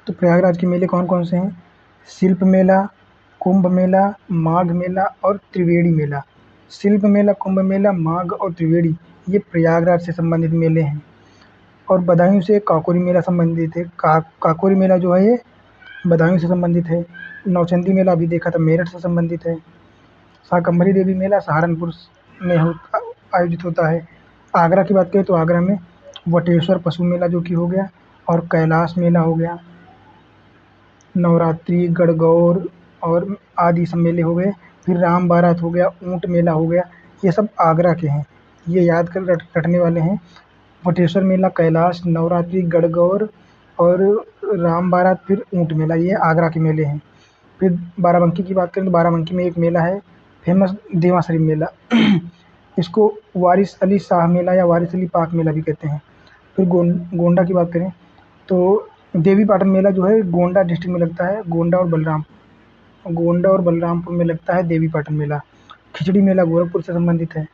तो प्रयागराज के मेले कौन कौन से हैं? शिल्प मेला, कुंभ मेला, माघ मेला और त्रिवेणी मेला। शिल्प मेला, कुंभ मेला, माघ और त्रिवेणी, ये प्रयागराज से संबंधित मेले हैं। और बदायूं से काकोरी मेला संबंधित है। काकोरी मेला जो है ये बदायूं से संबंधित है। नौचंदी मेला अभी देखा था, मेरठ से संबंधित है। शाकंभरी देवी मेला सहारनपुर में आयोजित होता है। आगरा की बात करें तो आगरा में वटेश्वर पशु मेला जो कि हो गया, और कैलाश मेला हो गया, नवरात्रि, गणगौर और आदि सब मेले हो गए। फिर राम बारात हो गया, ऊंट मेला हो गया, ये सब आगरा के हैं, ये याद कर रटने वाले हैं। वटेश्वर मेला, कैलाश, नवरात्रि, गणगौर और राम बारात, फिर ऊंट मेला, ये आगरा के मेले हैं। फिर बाराबंकी की बात करें तो बाराबंकी में एक मेला है फेमस, देवा शरीफ मेला। इसको वारिस अली शाह मेला या वारिस अली पाक मेला भी कहते हैं। फिर गोंडा की बात करें तो देवी पाटन मेला जो है गोंडा डिस्ट्रिक्ट में लगता है। गोंडा और बलरामपुर में लगता है देवी पाटन मेला। खिचड़ी मेला गोरखपुर से संबंधित है।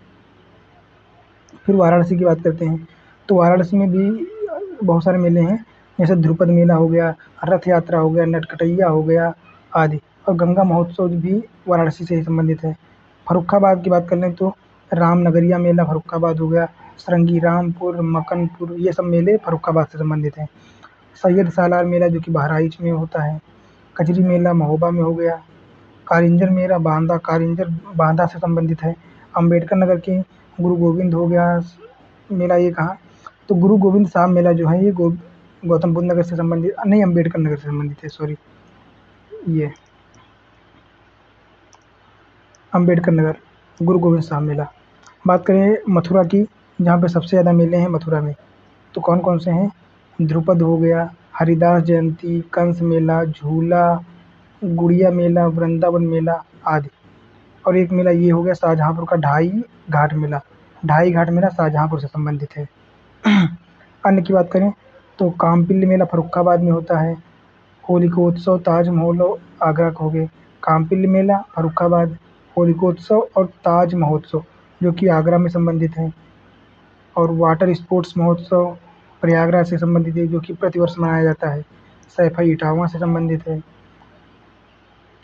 फिर वाराणसी की बात करते हैं तो वाराणसी में भी बहुत सारे मेले हैं, जैसे ध्रुपद मेला हो गया, रथ यात्रा हो गया, नटखटैया हो गया आदि। और गंगा महोत्सव भी वाराणसी से ही संबंधित है। फर्रुखाबाद की बात कर लें तो रामनगरिया मेला फर्रुखाबाद हो गया, सरंगी रामपुर, मकनपुर, ये सब मेले फर्रुखाबाद से संबंधित हैं। सैयद सालार मेला जो कि बहराइच में होता है। कजरी मेला महोबा में हो गया। कारिंजर मेला कारिंजर बांदा से संबंधित है। अम्बेडकर नगर के गुरु गोविंद हो गया, मेला ये कहाँ, तो गुरु गोविंद साहब मेला जो है ये गौतम बुद्ध नगर से संबंधित नहीं, अम्बेडकर नगर से संबंधित है, सॉरी, ये अम्बेडकर नगर, गुरु गोविंद साहब मेला। बात करें मथुरा की, जहाँ पे सबसे ज़्यादा मेले हैं मथुरा में, तो कौन कौन से हैं, ध्रुपद हो गया, हरिदास जयंती, कंस मेला, झूला, गुड़िया मेला, वृंदावन मेला आदि। और एक मेला ये हो गया शाहजहाँपुर का ढाई घाट मेला। ढाई घाट मेला शाहजहाँपुर से संबंधित है। अन्य की बात करें तो कामपिल्ली मेला फर्रुखाबाद में होता है। होलिकोत्सव, ताज महोत्सव आगरा के हो गए। कामपिल्ली मेला फर्रुखाबाद, होलिकोत्सव और ताज महोत्सव जो कि आगरा में संबंधित है। और वाटर स्पोर्ट्स महोत्सव प्रयागराज से संबंधित है, जो कि प्रतिवर्ष मनाया जाता है। सैफई इटावा से संबंधित है।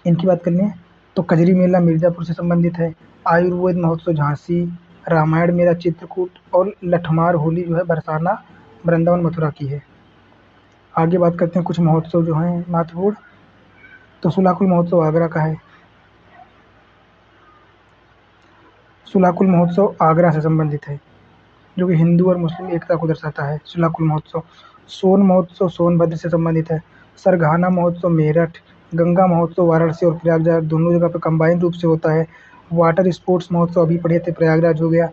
इनकी बात कर लें तो कजरी मेला मिर्ज़ापुर से संबंधित है। आयुर्वेद महोत्सव झांसी, रामायण मेला चित्रकूट और लठमार होली जो है बरसाना, वृंदावन मथुरा की है। आगे बात करते हैं कुछ महोत्सव जो हैं महत्वपूर्ण, तो सुलाकुल महोत्सव आगरा का है। सुलाकुल महोत्सव आगरा से संबंधित है, जो कि हिंदू और मुस्लिम एकता को दर्शाता है। सुलाकुल महोत्सव। सोन महोत्सव सोनभद्र से संबंधित है। सरघाना महोत्सव मेरठ, गंगा महोत्सव वाराणसी और प्रयागराज दोनों जगह पर कंबाइंड रूप से होता है। वाटर स्पोर्ट्स महोत्सव अभी पढ़े थे, प्रयागराज हो गया।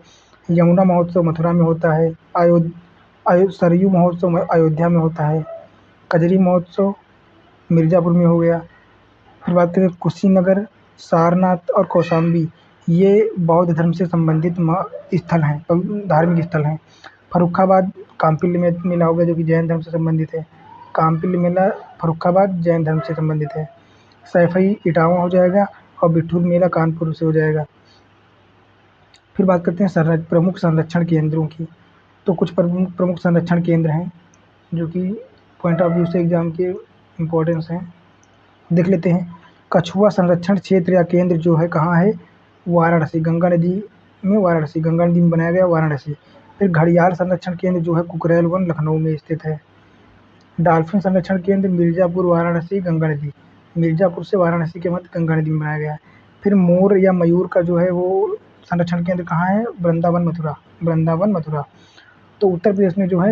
यमुना महोत्सव मथुरा में होता है। सरयू महोत्सव अयोध्या में होता है। कजरी महोत्सव मिर्ज़ापुर में हो गया। फिर बात करें कुशीनगर, सारनाथ और कौशाम्बी, ये बौद्ध धर्म से संबंधित स्थल हैं, धार्मिक स्थल हैं। फर्रुखाबाद कामपिल्ली में मेला हो गया, जो कि जैन धर्म से संबंधित है। कामपिल्ली मेला फर्रुखाबाद जैन धर्म से संबंधित है। सैफई इटावा हो जाएगा और बिठूर मेला कानपुर से हो जाएगा। फिर बात करते हैं प्रमुख संरक्षण केंद्रों की, तो कुछ प्रमुख संरक्षण केंद्र हैं जो कि पॉइंट ऑफ व्यू से एग्जाम के इम्पोर्टेंस हैं, देख लेते हैं। कछुआ संरक्षण क्षेत्र या केंद्र जो है कहाँ है, वाराणसी, गंगा नदी में, वाराणसी गंगा नदी में बनाया गया वाराणसी। फिर घड़ियाल संरक्षण केंद्र जो है कुकरेल वन लखनऊ में स्थित है। डॉल्फिन संरक्षण केंद्र मिर्ज़ापुर, वाराणसी, गंगा नदी, मिर्ज़ापुर से वाराणसी के मध्य गंगा नदी में बनाया गया है। फिर मोर या मयूर का जो है वो संरक्षण केंद्र कहाँ है, वृंदावन मथुरा, वृंदावन मथुरा। तो उत्तर प्रदेश में जो है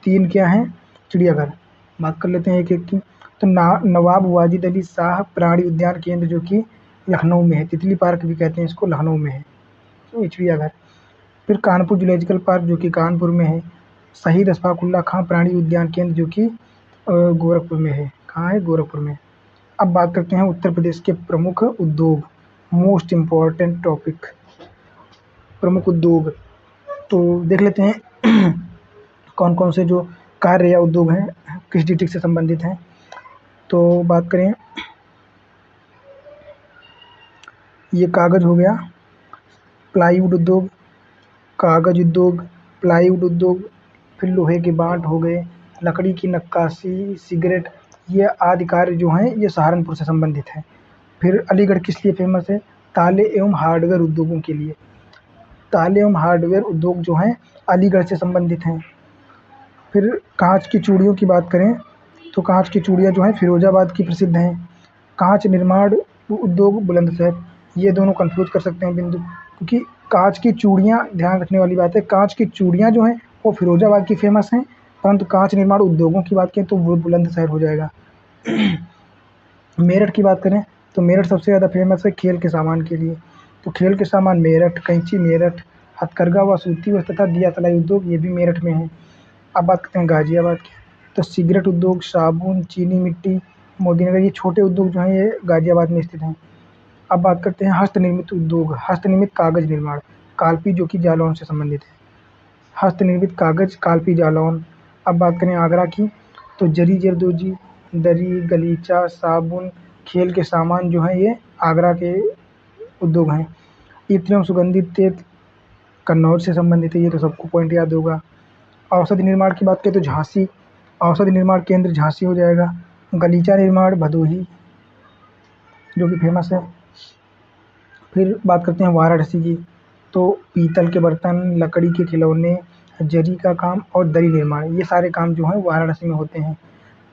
3 क्या हैं, चिड़ियाघर। बात कर लेते हैं एक एक की, तो नवाब वाजिद अली शाह प्राणी उद्यान केंद्र जो कि लखनऊ में है, तितली पार्क भी कहते हैं इसको, लखनऊ में है ये चिड़ियाघर। फिर कानपुर जूलॉजिकल पार्क जो कि कानपुर में है। शहीद अशफाकुल्ला खां प्राणी उद्यान केंद्र जो कि गोरखपुर में है, कहाँ है, गोरखपुर में। अब बात करते हैं उत्तर प्रदेश के प्रमुख उद्योग, मोस्ट इम्पॉर्टेंट टॉपिक, प्रमुख उद्योग। तो देख लेते हैं कौन कौन से जो कार्य या उद्योग हैं किस डिस्ट्रिक्ट से संबंधित हैं। तो बात करें, ये कागज़ हो गया, प्लाईवुड उद्योग, कागज़ उद्योग, प्लाईवुड उद्योग। फिर लोहे के बाँट हो गए, लकड़ी की नक्काशी, सिगरेट, ये आदि कार्य जो हैं ये सहारनपुर से संबंधित हैं। फिर अलीगढ़ किस लिए फेमस है, ताले एवं हार्डवेयर उद्योगों के लिए। ताले एवं हार्डवेयर उद्योग जो हैं अलीगढ़ से संबंधित हैं। फिर कांच की चूड़ियों की बात करें तो कांच की चूड़ियाँ जो हैं फिरोजाबाद की प्रसिद्ध हैं। कांच निर्माण उद्योग बुलंदशहर, ये दोनों कंफ्यूज कर सकते हैं बिंदु, क्योंकि कांच की चूड़ियाँ, ध्यान रखने वाली बात है, कांच की चूड़ियाँ जो हैं वो फिरोजाबाद की फेमस हैं, परंतु कांच निर्माण उद्योगों की बात करें तो वो बुलंदशहर हो जाएगा। मेरठ की बात करें तो मेरठ सबसे ज़्यादा फेमस है खेल के सामान के लिए, तो खेल के सामान मेरठ, कैंची मेरठ, हथकरघा व सूती वस्त्र तथा दिया तलाई उद्योग ये भी मेरठ में है। अब बात करते हैं गाजियाबाद की, तो सिगरेट उद्योग, साबुन, चीनी मिट्टी, मोदीनगर, ये छोटे उद्योग जो हैं ये गाजियाबाद में स्थित हैं। अब बात करते हैं हस्तनिर्मित उद्योग, हस्तनिर्मित कागज़ निर्माण, कालपी जो कि जालौन से संबंधित है। हस्तनिर्मित कागज़, कालपी, जालौन। अब बात करें आगरा की, तो जरी जरदोजी, दरी, गलीचा, साबुन, खेल के सामान जो हैं ये आगरा के उद्योग हैं। इत्र एवं सुगंधित तेल कन्नौज से संबंधित है, ये तो सबको पॉइंट याद होगा। औषधि निर्माण की बात करें तो झांसी, औषधि निर्माण केंद्र झांसी हो जाएगा। गलीचा निर्माण भदोही जो कि फेमस है। फिर बात करते हैं वाराणसी की, तो पीतल के बर्तन, लकड़ी के खिलौने, जरी का काम और दरी निर्माण, ये सारे काम जो हैं वाराणसी में होते हैं।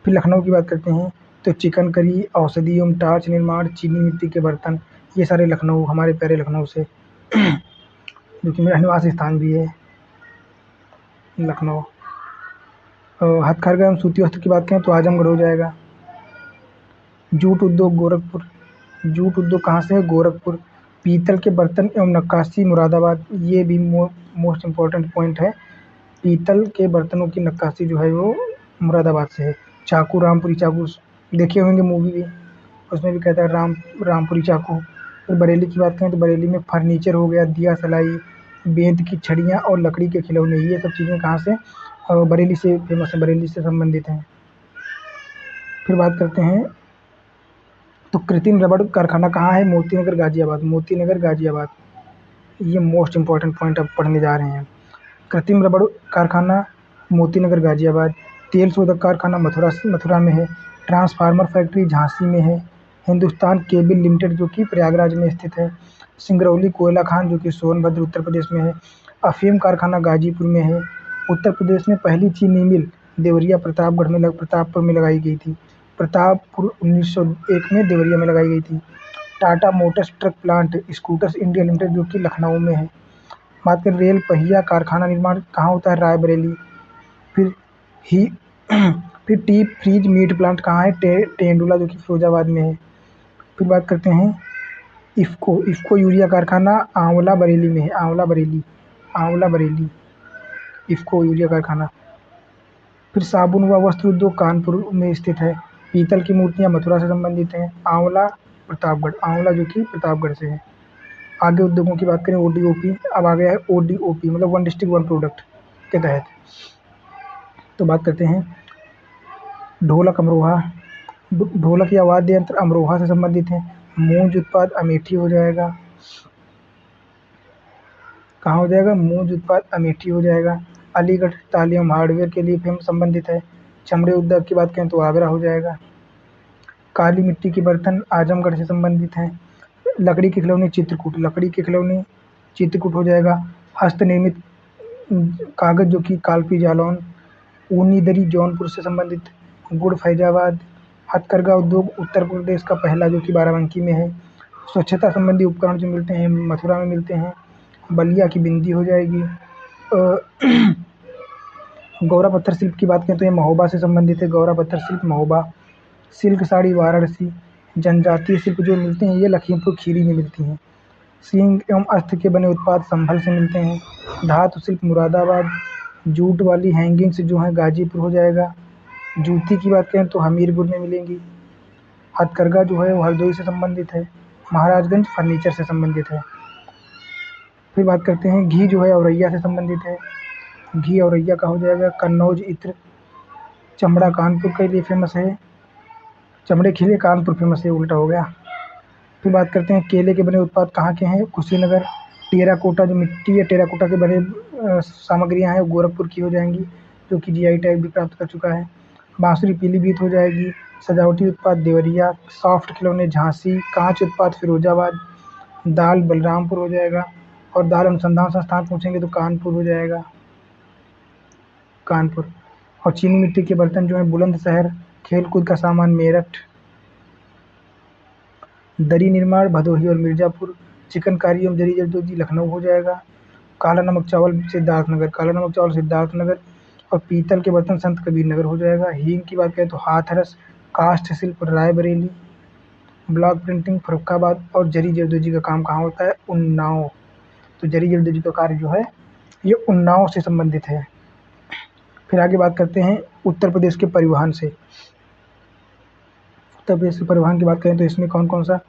फिर लखनऊ की बात करते हैं तो चिकन करी, औषधि एवं टार्च निर्माण, चीनी मिट्टी के बर्तन, ये सारे लखनऊ, हमारे प्यारे लखनऊ से जो कि मेरा निवास स्थान भी है। लखनऊ। हथकरघा एवं सूती वस्त्र की बात करें तो आजमगढ़ हो जाएगा। जूट उद्योग गोरखपुर। जूट उद्योग कहाँ से है? गोरखपुर। पीतल के बर्तन एवं नक्काशी मुरादाबाद। ये भी मोस्ट इम्पोर्टेंट पॉइंट है। पीतल के बर्तनों की नक्काशी जो है वो मुरादाबाद से है। चाकू, रामपुरी चाकू देखे होंगे मूवी भी, उसमें भी कहता है रामपुरी चाकू। फिर बरेली की बात करें तो बरेली में फर्नीचर हो गया, दिया सलाई, बेंत की छड़ियाँ और लकड़ी के खिलौने, ये सब चीज़ें कहाँ से? बरेली से फेमस है, बरेली से संबंधित हैं। फिर बात करते हैं तो कृत्रिम रबड़ कारखाना कहाँ है? मोतीनगर गाजियाबाद। मोतीनगर गाजियाबाद, ये मोस्ट इम्पॉर्टेंट पॉइंट अब पढ़ने जा रहे हैं। कृत्रिम रबड़ कारखाना मोतीनगर गाजियाबाद। तेल शोधक कारखाना मथुरा में है। ट्रांसफार्मर फैक्ट्री झांसी में है। हिंदुस्तान केबल लिमिटेड जो कि प्रयागराज में स्थित है। सिंगरौली कोयला खान जो कि सोनभद्र उत्तर प्रदेश में है। अफीम कारखाना गाजीपुर में है। उत्तर प्रदेश में पहली चीनी मिल देवरिया प्रतापपुर में लगाई गई थी। प्रतापपुर 1901 में देवरिया में लगाई गई थी। Tata Motors truck plant scooters India limited जो कि लखनऊ में है। बात करें रेल पहिया कारखाना निर्माण कहाँ होता है? रायबरेली। फिर ही फिर टी फ्रीज मीट प्लांट कहाँ है? तेंडुला जो कि फिरोजाबाद में है। फिर बात करते हैं इफ़्को यूरिया कारखाना आंवला बरेली में है। आंवला बरेली इफ़्को यूरिया कारखाना। फिर साबुन व वस्त्र उद्योग कानपुर में स्थित है। पीतल की मूर्तियाँ मथुरा से संबंधित हैं। आंवला जो कि प्रतापगढ़ से है। आगे उद्योगों की बात करें ओडीओपी, अब आ गया है ओडीओपी मतलब वन डिस्ट्रिक्ट वन प्रोडक्ट के तहत। तो बात करते हैं ढोलक अमरोहा। ढोलक या वाद्य यंत्र अमरोहा से संबंधित है। मूंज उत्पाद अमेठी हो जाएगा। कहाँ हो जाएगा? मूंज उत्पाद अमेठी हो जाएगा। अलीगढ़ तालियम हार्डवेयर के लिए फेम संबंधित है। चमड़े उद्योग की बात करें तो आगरा हो जाएगा। काली मिट्टी के बर्तन आजमगढ़ से संबंधित हैं। लकड़ी के खिलौने चित्रकूट हो जाएगा। हस्त निर्मित कागज जो कि कालपी जालौन। ऊनी दरी जौनपुर से संबंधित। गुड़ फैजाबाद। हथकरघा उद्योग उत्तर प्रदेश का पहला जो कि बाराबंकी में है। स्वच्छता संबंधी उपकरण जो मिलते हैं मथुरा में मिलते हैं। बलिया की बिंदी हो जाएगी। गौरा पत्थर शिल्प की बात करें तो ये महोबा से संबंधित है। गौरा पत्थर शिल्प महोबा। सिल्क साड़ी वाराणसी। जनजातीय शिल्प जो मिलते हैं ये लखीमपुर खीरी में मिलती हैं। सींग एवं अस्त्र के बने उत्पाद संभल से मिलते हैं। धातु शिल्प मुरादाबाद। जूट वाली हैंगिंग्स जो हैं गाजीपुर हो जाएगा। जूती की बात करें तो हमीरपुर में मिलेंगी। हथकरघा जो है वो हरदोई से संबंधित है। महाराजगंज फर्नीचर से संबंधित है। फिर बात करते हैं घी जो है औरैया से संबंधित है। घी औरैया का हो जाएगा। कन्नौज इत्र। चमड़ा कानपुर के लिए फेमस है। चमड़े के लिए कानपुर फेमस है, उल्टा हो गया। फिर बात करते हैं केले के बने उत्पाद कहाँ के हैं? कुशीनगर। टेराकोटा जो मिट्टी या टेराकोटा के बने सामग्रियाँ हैं वो गोरखपुर की हो जाएंगी जो कि जीआई टैग भी प्राप्त कर चुका है। बांसुरी पीलीभीत हो जाएगी। सजावटी उत्पाद देवरिया। सॉफ्ट खिलौने झांसी। कांच उत्पाद फिरोजाबाद। दाल बलरामपुर हो जाएगा। और दाल अनुसंधान संस्थान पूछेंगे तो कानपुर हो जाएगा। कानपुर। और चीनी मिट्टी के बर्तन जो है बुलंदशहर। खेलकूद का सामान मेरठ। दरी निर्माण भदोही और मिर्जापुर। चिकनकारी एवं जरी जरदोजी लखनऊ हो जाएगा। काला नमक चावल सिद्धार्थनगर। और पीतल के बर्तन संत कबीर नगर हो जाएगा। हींग की बात करें तो हाथरस। काष्ठ शिल्प रायबरेली। Block printing Farrukhabad. और जरी जरदोजी का काम कहाँ होता है? उन्नाव। तो जरी जरदोजी का कार्य जो है ये उन्नाव से संबंधित है। फिर आगे बात करते हैं उत्तर प्रदेश के परिवहन से। उत्तर प्रदेश के परिवहन की बात करें तो इसमें कौन कौन सा?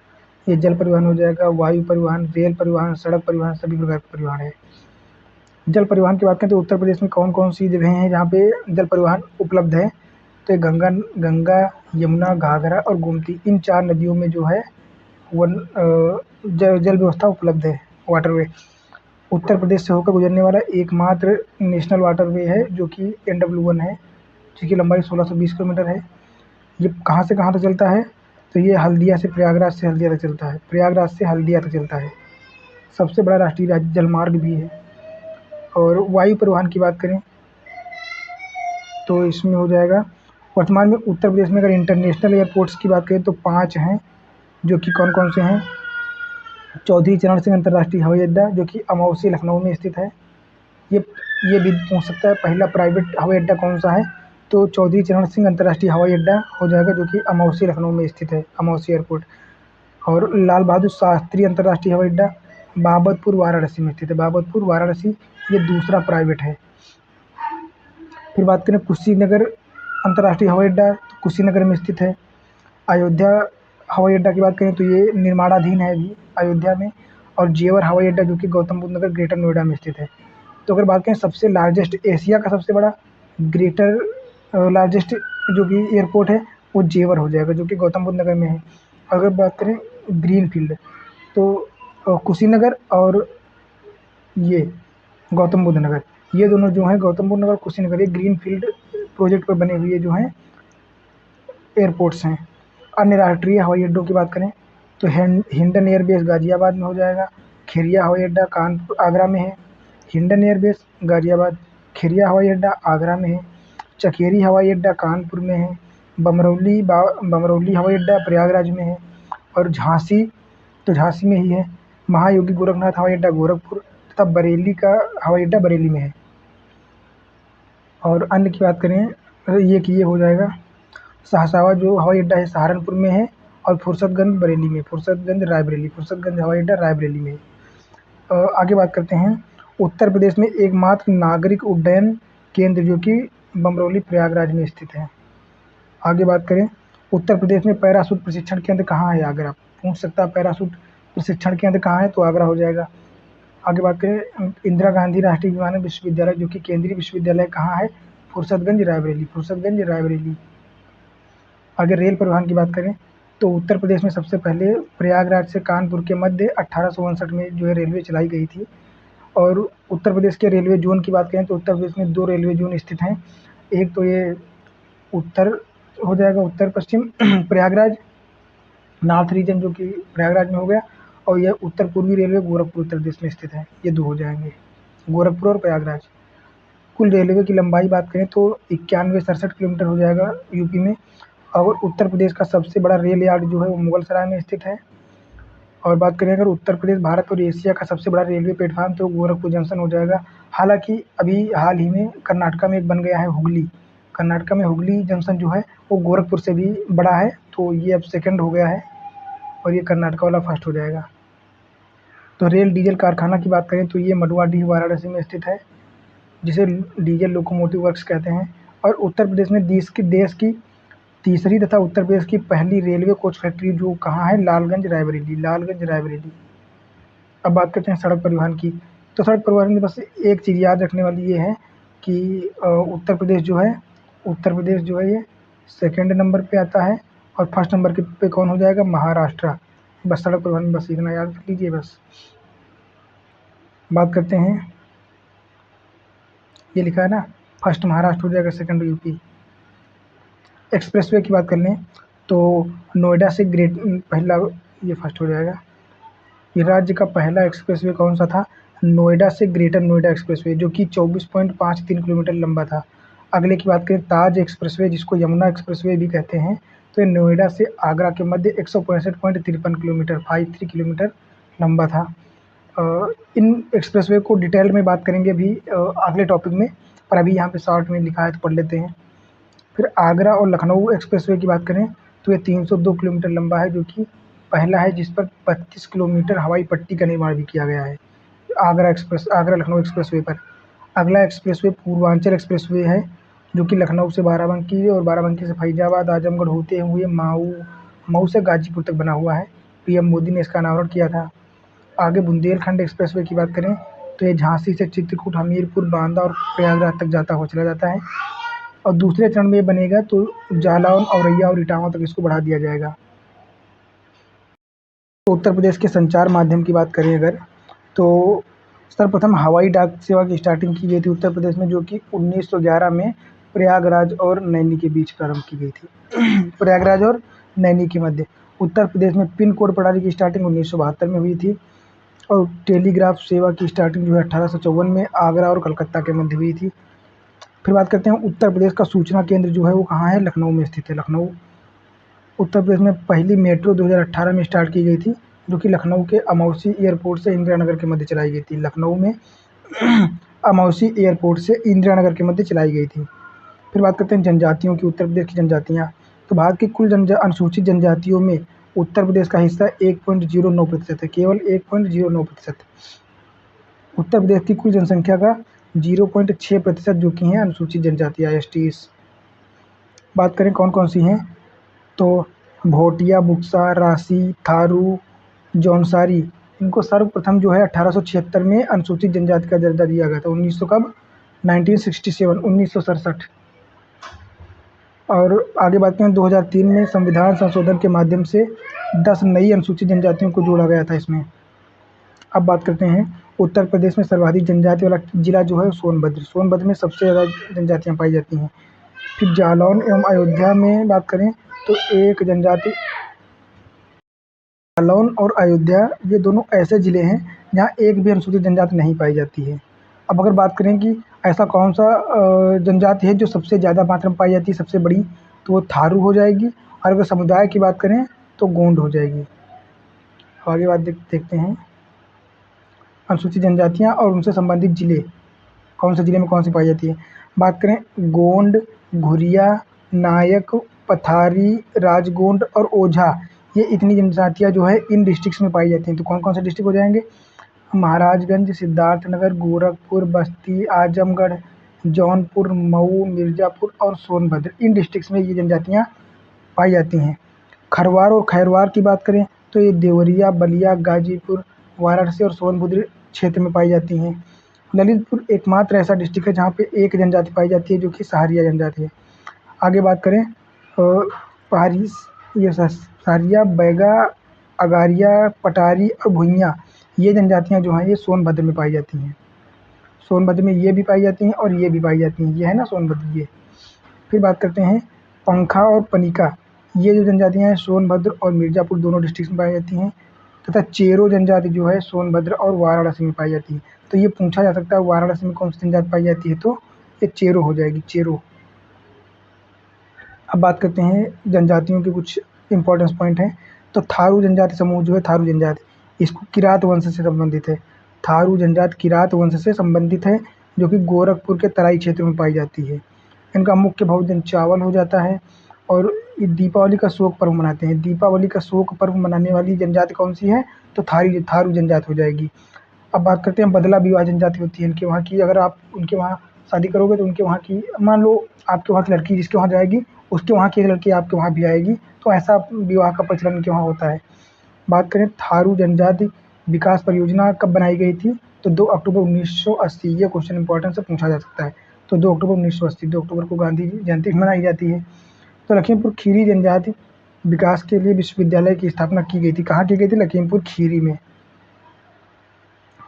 ये जल परिवहन हो जाएगा, वायु परिवहन, रेल परिवहन, सड़क परिवहन, सभी प्रकार का परिवहन है। जल परिवहन की बात करें तो उत्तर प्रदेश में कौन कौन सी जगह हैं जहाँ पे जल परिवहन उपलब्ध है? तो ये गंगा, यमुना, घाघरा और गोमती, इन 4 नदियों में जो है जल व्यवस्था उपलब्ध है, वाटरवे। उत्तर प्रदेश से होकर गुजरने वाला एकमात्र नेशनल वाटरवे है जो कि NW1 है, जिसकी लंबाई 1620 किलोमीटर है। ये कहाँ से कहाँ तक चलता है? तो ये प्रयागराज से हल्दिया तक चलता है। प्रयागराज से हल्दिया तक चलता है। सबसे बड़ा राष्ट्रीय जलमार्ग भी है। और वायु परिवहन की बात करें तो इसमें हो जाएगा, वर्तमान में उत्तर प्रदेश में अगर इंटरनेशनल एयरपोर्ट्स की बात करें तो 5 हैं, जो कि कौन कौन से हैं? चौधरी चरण सिंह अंतर्राष्ट्रीय हवाई अड्डा जो कि अमौसी लखनऊ में स्थित है। ये ये भी पूछ सकता है पहला प्राइवेट हवाई अड्डा कौन सा है, तो चौधरी चरण सिंह अंतर्राष्ट्रीय हवाई अड्डा हो जाएगा, जो कि अमौसी लखनऊ में स्थित है, अमौसी एयरपोर्ट। और लाल बहादुर शास्त्री अंतर्राष्ट्रीय हवाई अड्डा बाबतपुर वाराणसी में स्थित है, बाबतपुर वाराणसी, ये दूसरा प्राइवेट है। फिर बात करें कुशीनगर अंतर्राष्ट्रीय हवाई अड्डा, तो कुशीनगर में स्थित है। अयोध्या हवाई अड्डा की बात करें तो ये निर्माणाधीन है अभी अयोध्या में। और जेवर हवाई अड्डा जो कि गौतम बुद्ध नगर ग्रेटर नोएडा में स्थित है। तो अगर बात करें सबसे लार्जेस्ट, एशिया का सबसे बड़ा ग्रेटर लार्जेस्ट जो कि एयरपोर्ट है वो जेवर हो जाएगा, जो कि गौतम बुद्ध नगर में है। अगर बात करें ग्रीन फील्ड, तो कुशीनगर और ये गौतम बुद्ध नगर, ये दोनों जो हैं गौतम बुद्ध नगर कुशीनगर, ये ग्रीन फील्ड प्रोजेक्ट पर बने हुए जो हैं एयरपोर्ट्स हैं। अन्य राष्ट्रीय हवाई अड्डों की बात करें तो हिंडन एयरबेस गाजियाबाद में हो जाएगा। खेरिया हवाई अड्डा कानपुर आगरा में है। हिंडन एयरबेस गाजियाबाद, खेरिया हवाई अड्डा आगरा में है। चकेरी हवाई अड्डा कानपुर में है। बमरौली हवाई अड्डा प्रयागराज में है। और झांसी, तो झांसी में ही है। महायोगी गोरखनाथ हवाई अड्डा गोरखपुर, तथा बरेली का हवाई अड्डा बरेली में है। और अन्य की बात करें ये कि ये हो जाएगा। सहसावा जो हवाई अड्डा है सहारनपुर में है। और फुर्सतगंज बरेली में, फुर्सतगंज रायबरेली, फुर्सतगंज हवाई अड्डा रायबरेली में है। आगे बात करते हैं उत्तर प्रदेश में एकमात्र नागरिक उड्डयन केंद्र जो कि बमरौली प्रयागराज में स्थित है। आगे बात करें उत्तर प्रदेश में पैराशूट प्रशिक्षण केंद्र कहाँ है, अगर आप पूछ सकता है पैराशूट प्रशिक्षण केंद्र कहाँ है, तो आगरा हो जाएगा। आगे बात करें इंदिरा गांधी राष्ट्रीय विमानन विश्वविद्यालय जो कि केंद्रीय विश्वविद्यालय कहाँ है, फुर्सतगंज रायबरेली, फुर्सतगंज रायबरेली। आगे रेल परिवहन की बात करें तो उत्तर प्रदेश में सबसे पहले प्रयागराज से कानपुर के मध्य 1859 में जो है रेलवे चलाई गई थी। और उत्तर प्रदेश के रेलवे जोन की बात करें तो उत्तर प्रदेश में 2 रेलवे जोन स्थित हैं। एक तो ये उत्तर हो जाएगा उत्तर पश्चिम प्रयागराज नॉर्थ रीजन जो कि प्रयागराज में हो गया। और यह उत्तर पूर्वी रेलवे गोरखपुर उत्तर प्रदेश में स्थित है। ये 2 हो जाएंगे, गोरखपुर और प्रयागराज। कुल रेलवे की लंबाई बात करें तो 9167 किलोमीटर हो जाएगा यूपी में। और उत्तर प्रदेश का सबसे बड़ा रेल यार्ड जो है वो मुगलसराय में स्थित है। और बात करें अगर उत्तर प्रदेश भारत और एशिया का सबसे बड़ा रेलवे प्लेटफॉर्म तो गोरखपुर जंक्शन हो जाएगा। हालांकि अभी हाल ही में कर्नाटका में एक बन गया है हुगली, कर्नाटका में हुगली जंक्शन जो है वो गोरखपुर से भी बड़ा है, तो ये अब सेकंड हो गया है और ये कर्नाटका वाला फर्स्ट हो जाएगा। तो रेल डीजल कारखाना की बात करें तो ये मडुआडीह वाराणसी में स्थित है, जिसे डीजल लोकोमोटिव वर्क्स कहते हैं। और उत्तर प्रदेश में देश की तीसरी तथा उत्तर प्रदेश की पहली रेलवे कोच फैक्ट्री जो कहाँ है, लालगंज रायबरेली, लालगंज रायबरेली। अब बात करते हैं सड़क परिवहन की। तो सड़क परिवहन में बस एक चीज़ याद रखने वाली ये है कि उत्तर प्रदेश जो है ये सेकंड नंबर पे आता है। और फर्स्ट नंबर के पे कौन हो जाएगा, महाराष्ट्र। बस सड़क परिवहन में बस इतना याद रख लीजिए बस। बात करते हैं, ये लिखा है ना, फर्स्ट महाराष्ट्र हो जाएगा, सेकंड यूपी। एक्सप्रेसवे की बात कर लें तो नोएडा से पहला ये फर्स्ट हो जाएगा। ये राज्य का पहला एक्सप्रेसवे कौन सा था, नोएडा से ग्रेटर नोएडा एक्सप्रेसवे, जो कि 24.53 किलोमीटर लंबा था। अगले की बात करें ताज एक्सप्रेसवे, जिसको यमुना एक्सप्रेसवे भी कहते हैं, तो ये नोएडा से आगरा के मध्य 165.53 किलोमीटर 53 किलोमीटर लंबा था। इन एक्सप्रेसवे को डिटेल में बात करेंगे अभी अगले टॉपिक में, पर अभी यहाँ पे शॉर्ट में लिखा है तो पढ़ लेते हैं। फिर आगरा और लखनऊ एक्सप्रेसवे की बात करें तो ये 302 किलोमीटर लंबा है, जो कि पहला है जिस पर 25 किलोमीटर हवाई पट्टी का निर्माण भी किया गया है, आगरा लखनऊ एक्सप्रेसवे पर। अगला एक्सप्रेसवे पूर्वांचल एक्सप्रेसवे है, जो कि लखनऊ से बाराबंकी और बाराबंकी से फैजाबाद आजमगढ़ होते हुए मऊ से गाजीपुर तक बना हुआ है। पीएम मोदी ने इसका अनावरण किया था। आगे बुंदेलखंड एक्सप्रेसवे की बात करें तो ये झांसी से चित्रकूट, हमीरपुर, बांदा और प्रयागराज तक चला जाता है। और दूसरे चरण में बनेगा तो जालौन, औरैया और इटावा तक इसको बढ़ा दिया जाएगा। तो उत्तर प्रदेश के संचार माध्यम की बात करें अगर, तो सर्वप्रथम हवाई डाक सेवा की स्टार्टिंग की गई थी उत्तर प्रदेश में, जो कि 1911 में प्रयागराज और नैनी के बीच प्रारंभ की गई थी प्रयागराज और नैनी के मध्य। उत्तर प्रदेश में पिन कोड प्रणाली की स्टार्टिंग 1972 में हुई थी। और टेलीग्राफ सेवा की स्टार्टिंग जो है 1854 में आगरा और कलकत्ता के मध्य हुई थी। फिर बात करते हैं उत्तर प्रदेश का सूचना केंद्र जो है वो कहाँ है, लखनऊ में स्थित है। लखनऊ उत्तर प्रदेश में पहली मेट्रो 2018 में स्टार्ट की गई थी, जो कि लखनऊ के अमौसी एयरपोर्ट से इंदिरा नगर के मध्य चलाई गई थी। लखनऊ में अमौसी एयरपोर्ट से इंदिरा नगर के मध्य चलाई गई थी। फिर बात करते हैं जनजातियों की, उत्तर प्रदेश की जनजातियाँ। तो भारत की कुल अनुसूचित जनजातियों में उत्तर प्रदेश का हिस्सा 1.09% है, केवल 1.09%। उत्तर प्रदेश की कुल जनसंख्या का 0.6% जो कि हैं अनुसूचित जनजातियाँ एसटीज। बात करें कौन कौन सी हैं, तो भोटिया, बुक्सा, रासी, थारू, जौनसारी, इनको सर्वप्रथम जो है 1876 में अनुसूचित जनजाति का दर्जा दिया गया था। 1900 कब, 1967, 1967। और आगे बात करें 2003 में संविधान संशोधन के माध्यम से 10 नई अनुसूचित जनजातियों को जोड़ा गया था इसमें। अब बात करते हैं उत्तर प्रदेश में सर्वाधिक जनजाति वाला जिला जो है सोनभद्र। सोनभद्र में सबसे ज़्यादा जनजातियाँ पाई जाती हैं। फिर जालौन एवं अयोध्या में बात करें तो एक जनजाति, जालौन और अयोध्या ये दोनों ऐसे ज़िले हैं जहाँ एक भी अनुसूचित जनजाति नहीं पाई जाती है। अब अगर बात करें कि ऐसा कौन सा जनजाति है जो सबसे ज़्यादा मात्रा में पाई जाती है, सबसे बड़ी, तो वो थारू हो जाएगी। और अगर समुदाय की बात करें तो गोंड हो जाएगी। आगे बात देखते हैं अनुसूचित जनजातियाँ और उनसे संबंधित ज़िले, कौन से ज़िले में कौन सी पाई जाती है। बात करें गोंड, घुरिया, नायक, पथारी, राजगोंड और ओझा, ये इतनी जनजातियाँ जो है इन डिस्ट्रिक्ट्स में पाई जाती हैं। तो कौन कौन से डिस्ट्रिक्ट हो जाएंगे, महाराजगंज, सिद्धार्थनगर, गोरखपुर, बस्ती, आजमगढ़, जौनपुर, मऊ, मिर्ज़ापुर और सोनभद्र, इन डिस्ट्रिक्ट्स में ये जनजातियाँ पाई जाती हैं। खरवार और खैरवार की बात करें तो ये देवरिया, बलिया, गाजीपुर, वाराणसी और सोनभद्र क्षेत्र में पाई जाती हैं। ललितपुर एकमात्र ऐसा डिस्ट्रिक्ट है जहाँ पे एक जनजाति पाई जाती है जो कि सहारिया जनजाति है। आगे बात करें पहाड़ी, ये सहारिया, बैगा, अगारिया, पटारी और भुइयाँ, ये जनजातियाँ जो हैं ये सोनभद्र में पाई जाती हैं। सोनभद्र में ये भी पाई जाती हैं और ये भी पाई जाती हैं, ये है ना सोनभद्र ये। फिर बात करते हैं पंखा और पनिका, ये जो जनजातियाँ हैं सोनभद्र और मिर्ज़ापुर दोनों डिस्ट्रिक्ट में पाई जाती हैं। तथा चेरो जनजाति जो है सोनभद्र और वाराणसी में पाई जाती है। तो ये पूछा जा सकता है वाराणसी में कौन सी जनजाति पाई जाती है, तो ये चेरो हो जाएगी, चेरो। अब बात करते हैं जनजातियों के कुछ इंपॉर्टेंस पॉइंट हैं। तो थारू जनजाति समूह जो है, थारू जनजाति, इसको किरात वंश से संबंधित है। थारू जनजाति किरात वंश से संबंधित है जो कि गोरखपुर के तराई क्षेत्र में पाई जाती है। इनका मुख्य भोजन चावल हो जाता है और ये दीपावली का शोक पर्व मनाते हैं। दीपावली का शोक पर्व मनाने वाली जनजाति कौन सी है, तो थारू जनजाति हो जाएगी। अब बात करते हैं बदला विवाह जनजाति होती है इनके वहाँ की। अगर आप उनके वहाँ शादी करोगे तो उनके वहाँ की, मान लो आपके वहाँ की लड़की जिसके वहाँ जाएगी उसके वहाँ की एक लड़की आपके वहाँ भी आएगी, तो ऐसा विवाह का प्रचलन इनके वहाँ होता है। बात करें थारू जनजाति विकास परियोजना कब बनाई गई थी, तो 2 अक्टूबर 1980। ये क्वेश्चन इंपॉर्टेंट से पूछा जा सकता है। तो 2 अक्टूबर 1980, 2 अक्टूबर को गांधी जयंती मनाई जाती है। तो लखीमपुर खीरी जनजाति विकास के लिए विश्वविद्यालय की स्थापना की गई थी। कहाँ की गई थी, लखीमपुर खीरी में।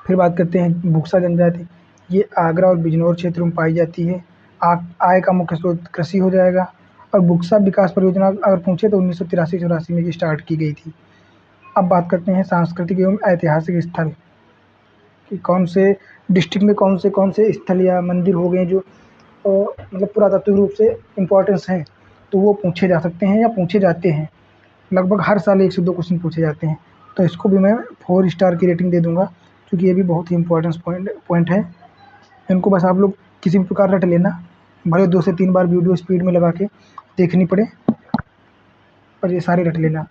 फिर बात करते हैं बुक्सा जनजाति, ये आगरा और बिजनौर क्षेत्र में पाई जाती है। आय का मुख्य स्रोत कृषि हो जाएगा। और बुक्सा विकास परियोजना अगर पूछे तो 1983-84 में ये स्टार्ट की गई थी। अब बात करते हैं सांस्कृतिक एवं ऐतिहासिक स्थल कि कौन से डिस्ट्रिक्ट में कौन से स्थल या मंदिर हो गए जो मतलब पुरातात्विक रूप से इम्पोर्टेंस हैं, तो वो पूछे जा सकते हैं या पूछे जाते हैं। लगभग हर साल 1 से 2 क्वेश्चन पूछे जाते हैं। तो इसको भी मैं 4 स्टार की रेटिंग दे दूँगा क्योंकि ये भी बहुत ही इम्पोर्टेंस पॉइंट है। इनको बस आप लोग किसी भी प्रकार रट लेना, भले 2 से 3 बार वीडियो स्पीड में लगा के देखनी पड़े, पर ये सारे रट लेना।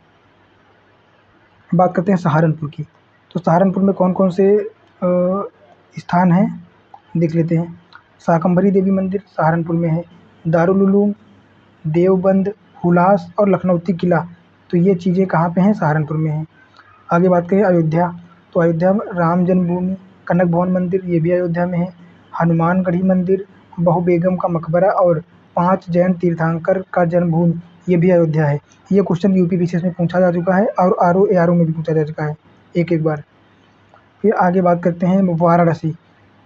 बात करते हैं सहारनपुर की। तो सहारनपुर में कौन कौन से स्थान हैं देख लेते हैं। शाकंभरी देवी मंदिर सहारनपुर में है। दारुल उलूम, देवबंद, हुलास और लखनऊती किला, तो ये चीज़ें कहाँ पे हैं, सहारनपुर में हैं। आगे बात करें अयोध्या, तो अयोध्या में राम जन्मभूमि, कनक भवन मंदिर, ये भी अयोध्या में है। हनुमानगढ़ी मंदिर, बहू बेगम का मकबरा और 5 जैन तीर्थंकर का जन्मभूमि, ये भी अयोध्या है। ये क्वेश्चन यूपी बीसीएस में पूछा जा चुका है और आरओ एआरओ में भी पूछा जा चुका है एक बार। फिर आगे बात करते हैं वाराणसी,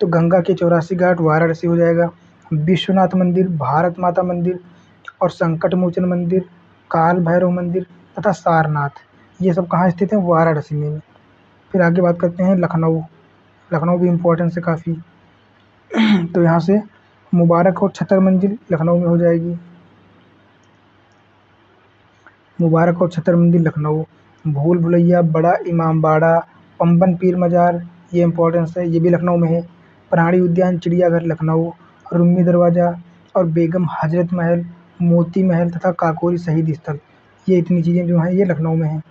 तो गंगा के 84 घाट वाराणसी हो जाएगा। विश्वनाथ मंदिर, भारत माता मंदिर और संकट मोचन मंदिर, काल भैरव मंदिर तथा सारनाथ, ये सब कहाँ स्थित हैं, वाराणसी में। फिर आगे बात करते हैं लखनऊ। लखनऊ भी इम्पोर्टेंस है काफ़ी। तो यहाँ से मुबारक और छतर मंजिल लखनऊ में हो जाएगी। मुबारक और छतर मंदिर लखनऊ। भूल भुलैया, बड़ा इमामबाड़ा, पंबन पीर मज़ार, ये इम्पोर्टेंस है, ये भी लखनऊ में है। प्राणी उद्यान चिड़ियाघर लखनऊ, रुम्मी दरवाज़ा और बेगम हजरत महल, मोती महल तथा काकोरी शहीद स्थल, ये इतनी चीज़ें जो हैं ये लखनऊ में हैं।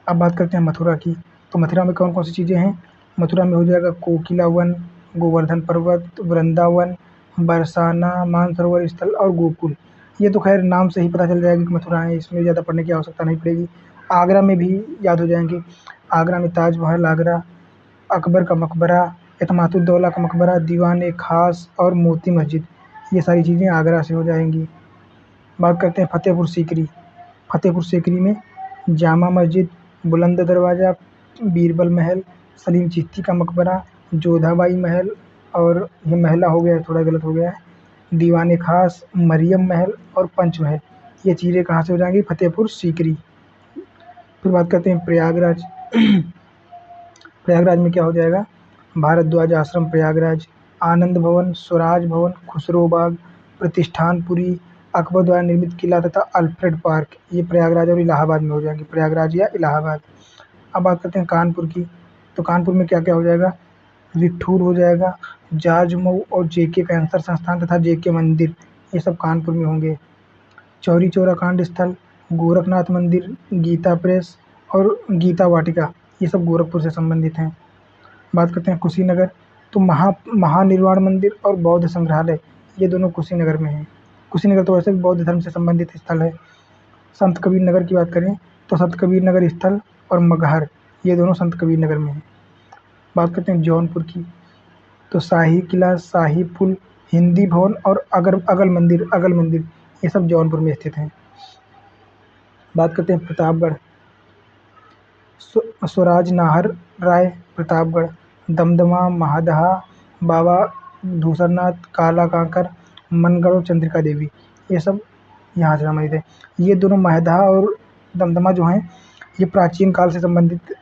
अब बात करते हैं मथुरा की। तो मथुरा में कौन कौन सी चीज़ें हैं? मथुरा में हो जाएगा कोकिला वन, गोवर्धन पर्वत, वृंदावन, बरसाना, मानसरोवर स्थल और गोकुल। ये तो खैर नाम से ही पता चल जाएगा कि मथुरा है, इसमें ज़्यादा पढ़ने की आवश्यकता नहीं पड़ेगी। आगरा में भी याद हो जाएंगे। आगरा में ताजमहल आगरा, अकबर का मकबरा, एतमादुद्दौला का मकबरा, दीवान खास और मोती मस्जिद, ये सारी चीज़ें आगरा से हो जाएंगी। बात करते हैं फतेहपुर सीकरी। फतेहपुर सीकरी में जामा मस्जिद, बुलंद दरवाज़ा, बीरबल महल, सलीम चिश्ती का मकबरा, जोधाबाई महल, और ये महिला हो गया है, थोड़ा गलत हो गया है, दीवान खास, मरियम महल और पंच महल, ये चीज़ें कहाँ से हो जाएंगी? फतेहपुर सीकरी। फिर बात करते हैं प्रयागराज। प्रयागराज में क्या हो जाएगा? भारद्वाज आश्रम प्रयागराज, आनंद भवन, स्वराज भवन, खुसरो बाग, प्रतिष्ठानपुरी, अकबर द्वारा निर्मित किला तथा अल्फ्रेड पार्क, ये प्रयागराज और इलाहाबाद में हो जाएंगे, प्रयागराज या इलाहाबाद। अब बात करते हैं कानपुर की। तो कानपुर में क्या क्या हो जाएगा? विठूर हो जाएगा, जाज मऊ और जेके कैंसर संस्थान तथा जेके मंदिर, ये सब कानपुर में होंगे। चौरी चौरा कांड स्थल, गोरखनाथ मंदिर, गीता प्रेस और गीता वाटिका, ये सब गोरखपुर से संबंधित हैं। बात करते हैं कुशीनगर। तो महानिर्वाण मंदिर और बौद्ध संग्रहालय, ये दोनों कुशीनगर में हैं। कुशीनगर तो वैसे भी बौद्ध धर्म से संबंधित स्थल है। संत कबीर नगर की बात करें तो संत कबीर नगर स्थल और मगहर, ये दोनों संत कबीर नगर में हैं। बात करते हैं जौनपुर की। तो शाही किला, शाही पुल, हिंदी भवन और अगल मंदिर, ये सब जौनपुर में स्थित हैं। बात करते हैं प्रतापगढ़। स्वराज नाहर राय प्रतापगढ़, दमदमा, महादहा, बाबा धूसरनाथ, काला कांकर, मनगढ़ और चंद्रिका देवी, ये सब यहाँ से संबंधित है। ये दोनों महदहा और दमदमा जो हैं ये प्राचीन काल से संबंधित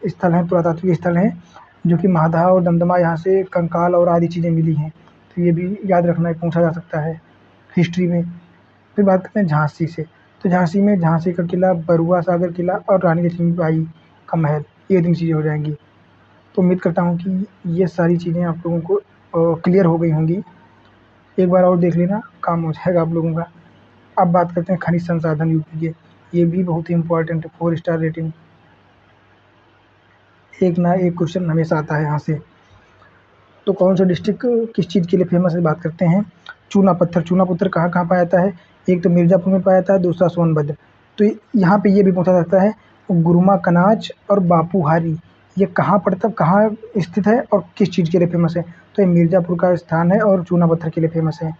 स्थल हैं, पुरातात्विक स्थल हैं, जो कि महदहा और दमदमा यहाँ से कंकाल और आदि चीज़ें मिली हैं। तो ये भी याद रखना है, पूछा जा सकता है हिस्ट्री में। फिर बात करते हैं झांसी से। तो झांसी में झांसी का किला, बरुआ सागर किला और रानी लक्ष्मीबाई का महल, ये तीन चीज़ें हो जाएंगी। तो उम्मीद करता हूँ कि ये सारी चीज़ें आप लोगों को क्लियर हो गई होंगी। एक बार और देख लेना, काम हो जाएगा आप लोगों का। अब बात करते हैं खनिज संसाधन यूपी के। ये भी बहुत ही इंपॉर्टेंट है, 4 स्टार रेटिंग। एक ना एक क्वेश्चन हमेशा आता है यहाँ से। तो कौन सा डिस्ट्रिक्ट किस चीज़ के लिए फेमस है, बात करते हैं। चूना पत्थर। चूना पत्थर कहाँ कहाँ पाया जाता है? एक तो मिर्ज़ापुर में पाया जाता है, दूसरा सोनभद्र। तो यहाँ पे ये भी पूछा जाता है गुरुमा कनाज और बापूहारी, ये कहाँ पड़ता, कहाँ स्थित है और किस चीज़ के लिए फेमस है? तो ये मिर्ज़ापुर का स्थान है और चूना पत्थर के लिए फेमस है।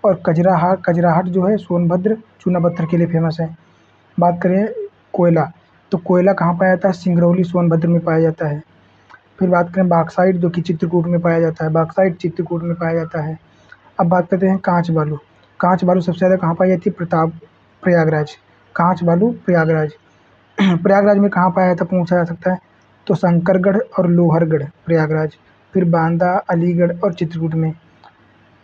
और कजराहट जो है सोनभद्र चूना पत्थर के लिए फेमस है। बात करें कोयला, तो कोयला कहाँ पाया जाता है? सिंगरौली सोनभद्र में पाया जाता है। फिर बात करें बॉक्साइट, जो कि चित्रकूट में पाया जाता है, बॉक्साइट चित्रकूट में पाया जाता है। अब बात करते हैं कांच बालू। कांच बालू सबसे ज़्यादा कहाँ पाई जाती है? प्रयागराज। कांच बालू प्रयागराज। प्रयागराज में कहाँ पाया जाता है, पूछा जा सकता है। तो शंकरगढ़ और लोहरगढ़ प्रयागराज। फिर बांदा, अलीगढ़ और चित्रकूट में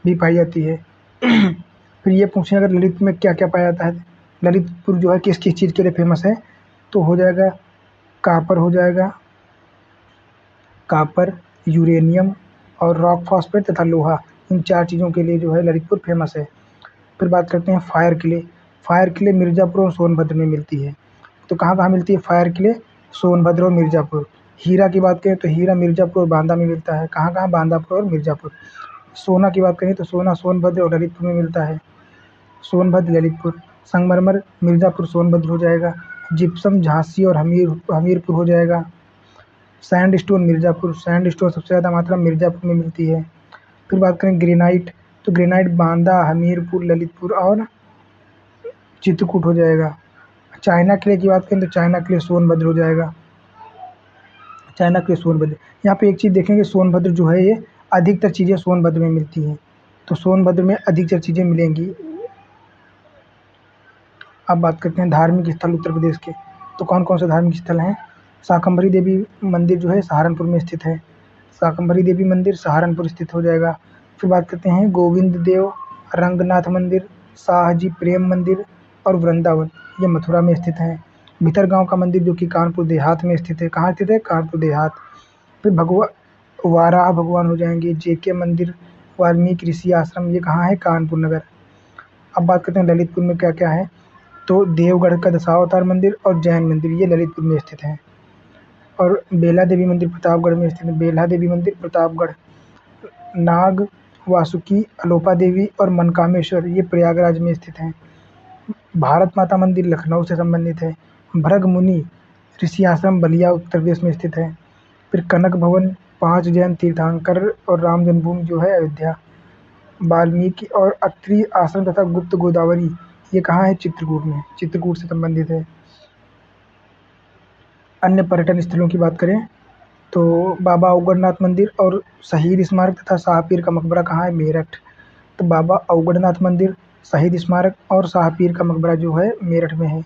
भी पाई जाती है। फिर ये पूछें अगर ललित में क्या क्या पाया जाता है, ललितपुर जो है किस किस चीज़ के लिए फेमस है? तो हो जाएगा कापर, हो जाएगा कापर, यूरेनियम और रॉक फॉस्फेट तथा लोहा, इन 4 चीज़ों के लिए जो है ललितपुर फेमस है। फिर बात करते हैं फायर किले। फायर किले मिर्ज़ापुर और सोनभद्र में मिलती है। तो कहाँ कहाँ मिलती है फायर किले? सोनभद्र और मिर्ज़ापुर। हीरा की बात करें तो हीरा मिर्ज़ापुर और बांदा में मिलता है। कहाँ कहाँ? बांदापुर और मिर्ज़ापुर। सोना की बात करें तो सोना सोनभद्र और ललितपुर में मिलता है। सोनभद्र, ललितपुर। संगमरमर मिर्ज़ापुर सोनभद्र हो जाएगा। जिप्सम झांसी और हमीरपुर हो जाएगा। सैंडस्टोन मिर्ज़ापुर, सैंडस्टोन सबसे ज़्यादा मात्रा मिर्ज़ापुर में मिलती है। फिर बात करें ग्रेनाइट, तो ग्रेनाइट बांदा, हमीरपुर, ललितपुर और चित्रकूट हो जाएगा। चाइना क्ले की बात करें तो चाइना क्ले सोनभद्र हो जाएगा। China clay Sonbhadra. यहाँ पे एक चीज़ देखेंगे, सोनभद्र जो है ये अधिकतर चीज़ें सोनभद्र में मिलती हैं, तो सोनभद्र में अधिकतर चीज़ें मिलेंगी। अब बात करते हैं धार्मिक स्थल उत्तर प्रदेश के। तो कौन कौन से धार्मिक स्थल हैं? शाकंभरी देवी मंदिर जो है सहारनपुर में स्थित है। शाकंभरी देवी मंदिर सहारनपुर स्थित हो जाएगा। फिर बात करते हैं गोविंद देव रंगनाथ मंदिर, शाहजी प्रेम मंदिर और वृंदावन, ये मथुरा में स्थित हैं। भितरगांव का मंदिर जो कि कानपुर देहात में स्थित है। कहाँ स्थित है? कानपुर देहात। फिर वाराह भगवान हो जाएंगे, जेके मंदिर, वाल्मीकि ऋषि आश्रम, ये कहाँ है, कानपुर नगर। अब बात करते हैं ललितपुर में क्या क्या है। तो देवगढ़ का दशावतार मंदिर और जैन मंदिर ये ललितपुर में स्थित हैं। और बेला देवी मंदिर प्रतापगढ़ में स्थित है, बेला देवी मंदिर प्रतापगढ़। नाग वासुकी, अलोपा देवी और मनकामेश्वर ये प्रयागराज में स्थित हैं। भारत माता मंदिर लखनऊ से संबंधित है। भृग मुनि ऋषि आश्रम बलिया उत्तर प्रदेश में स्थित है। फिर कनक भवन, 5 जैन तीर्थंकर और राम जन्मभूमि जो है अयोध्या। वाल्मीकि और अत्रि आश्रम तथा गुप्त गोदावरी ये कहाँ है, चित्रकूट में, चित्रकूट से संबंधित है। अन्य पर्यटन स्थलों की बात करें तो बाबा अवगढ़नाथ मंदिर और शहीद स्मारक तथा शाहपीर का मकबरा कहाँ है, मेरठ। तो बाबा अवगढ़नाथ मंदिर, शहीद स्मारक और शाहपीर का मकबरा जो है मेरठ में है।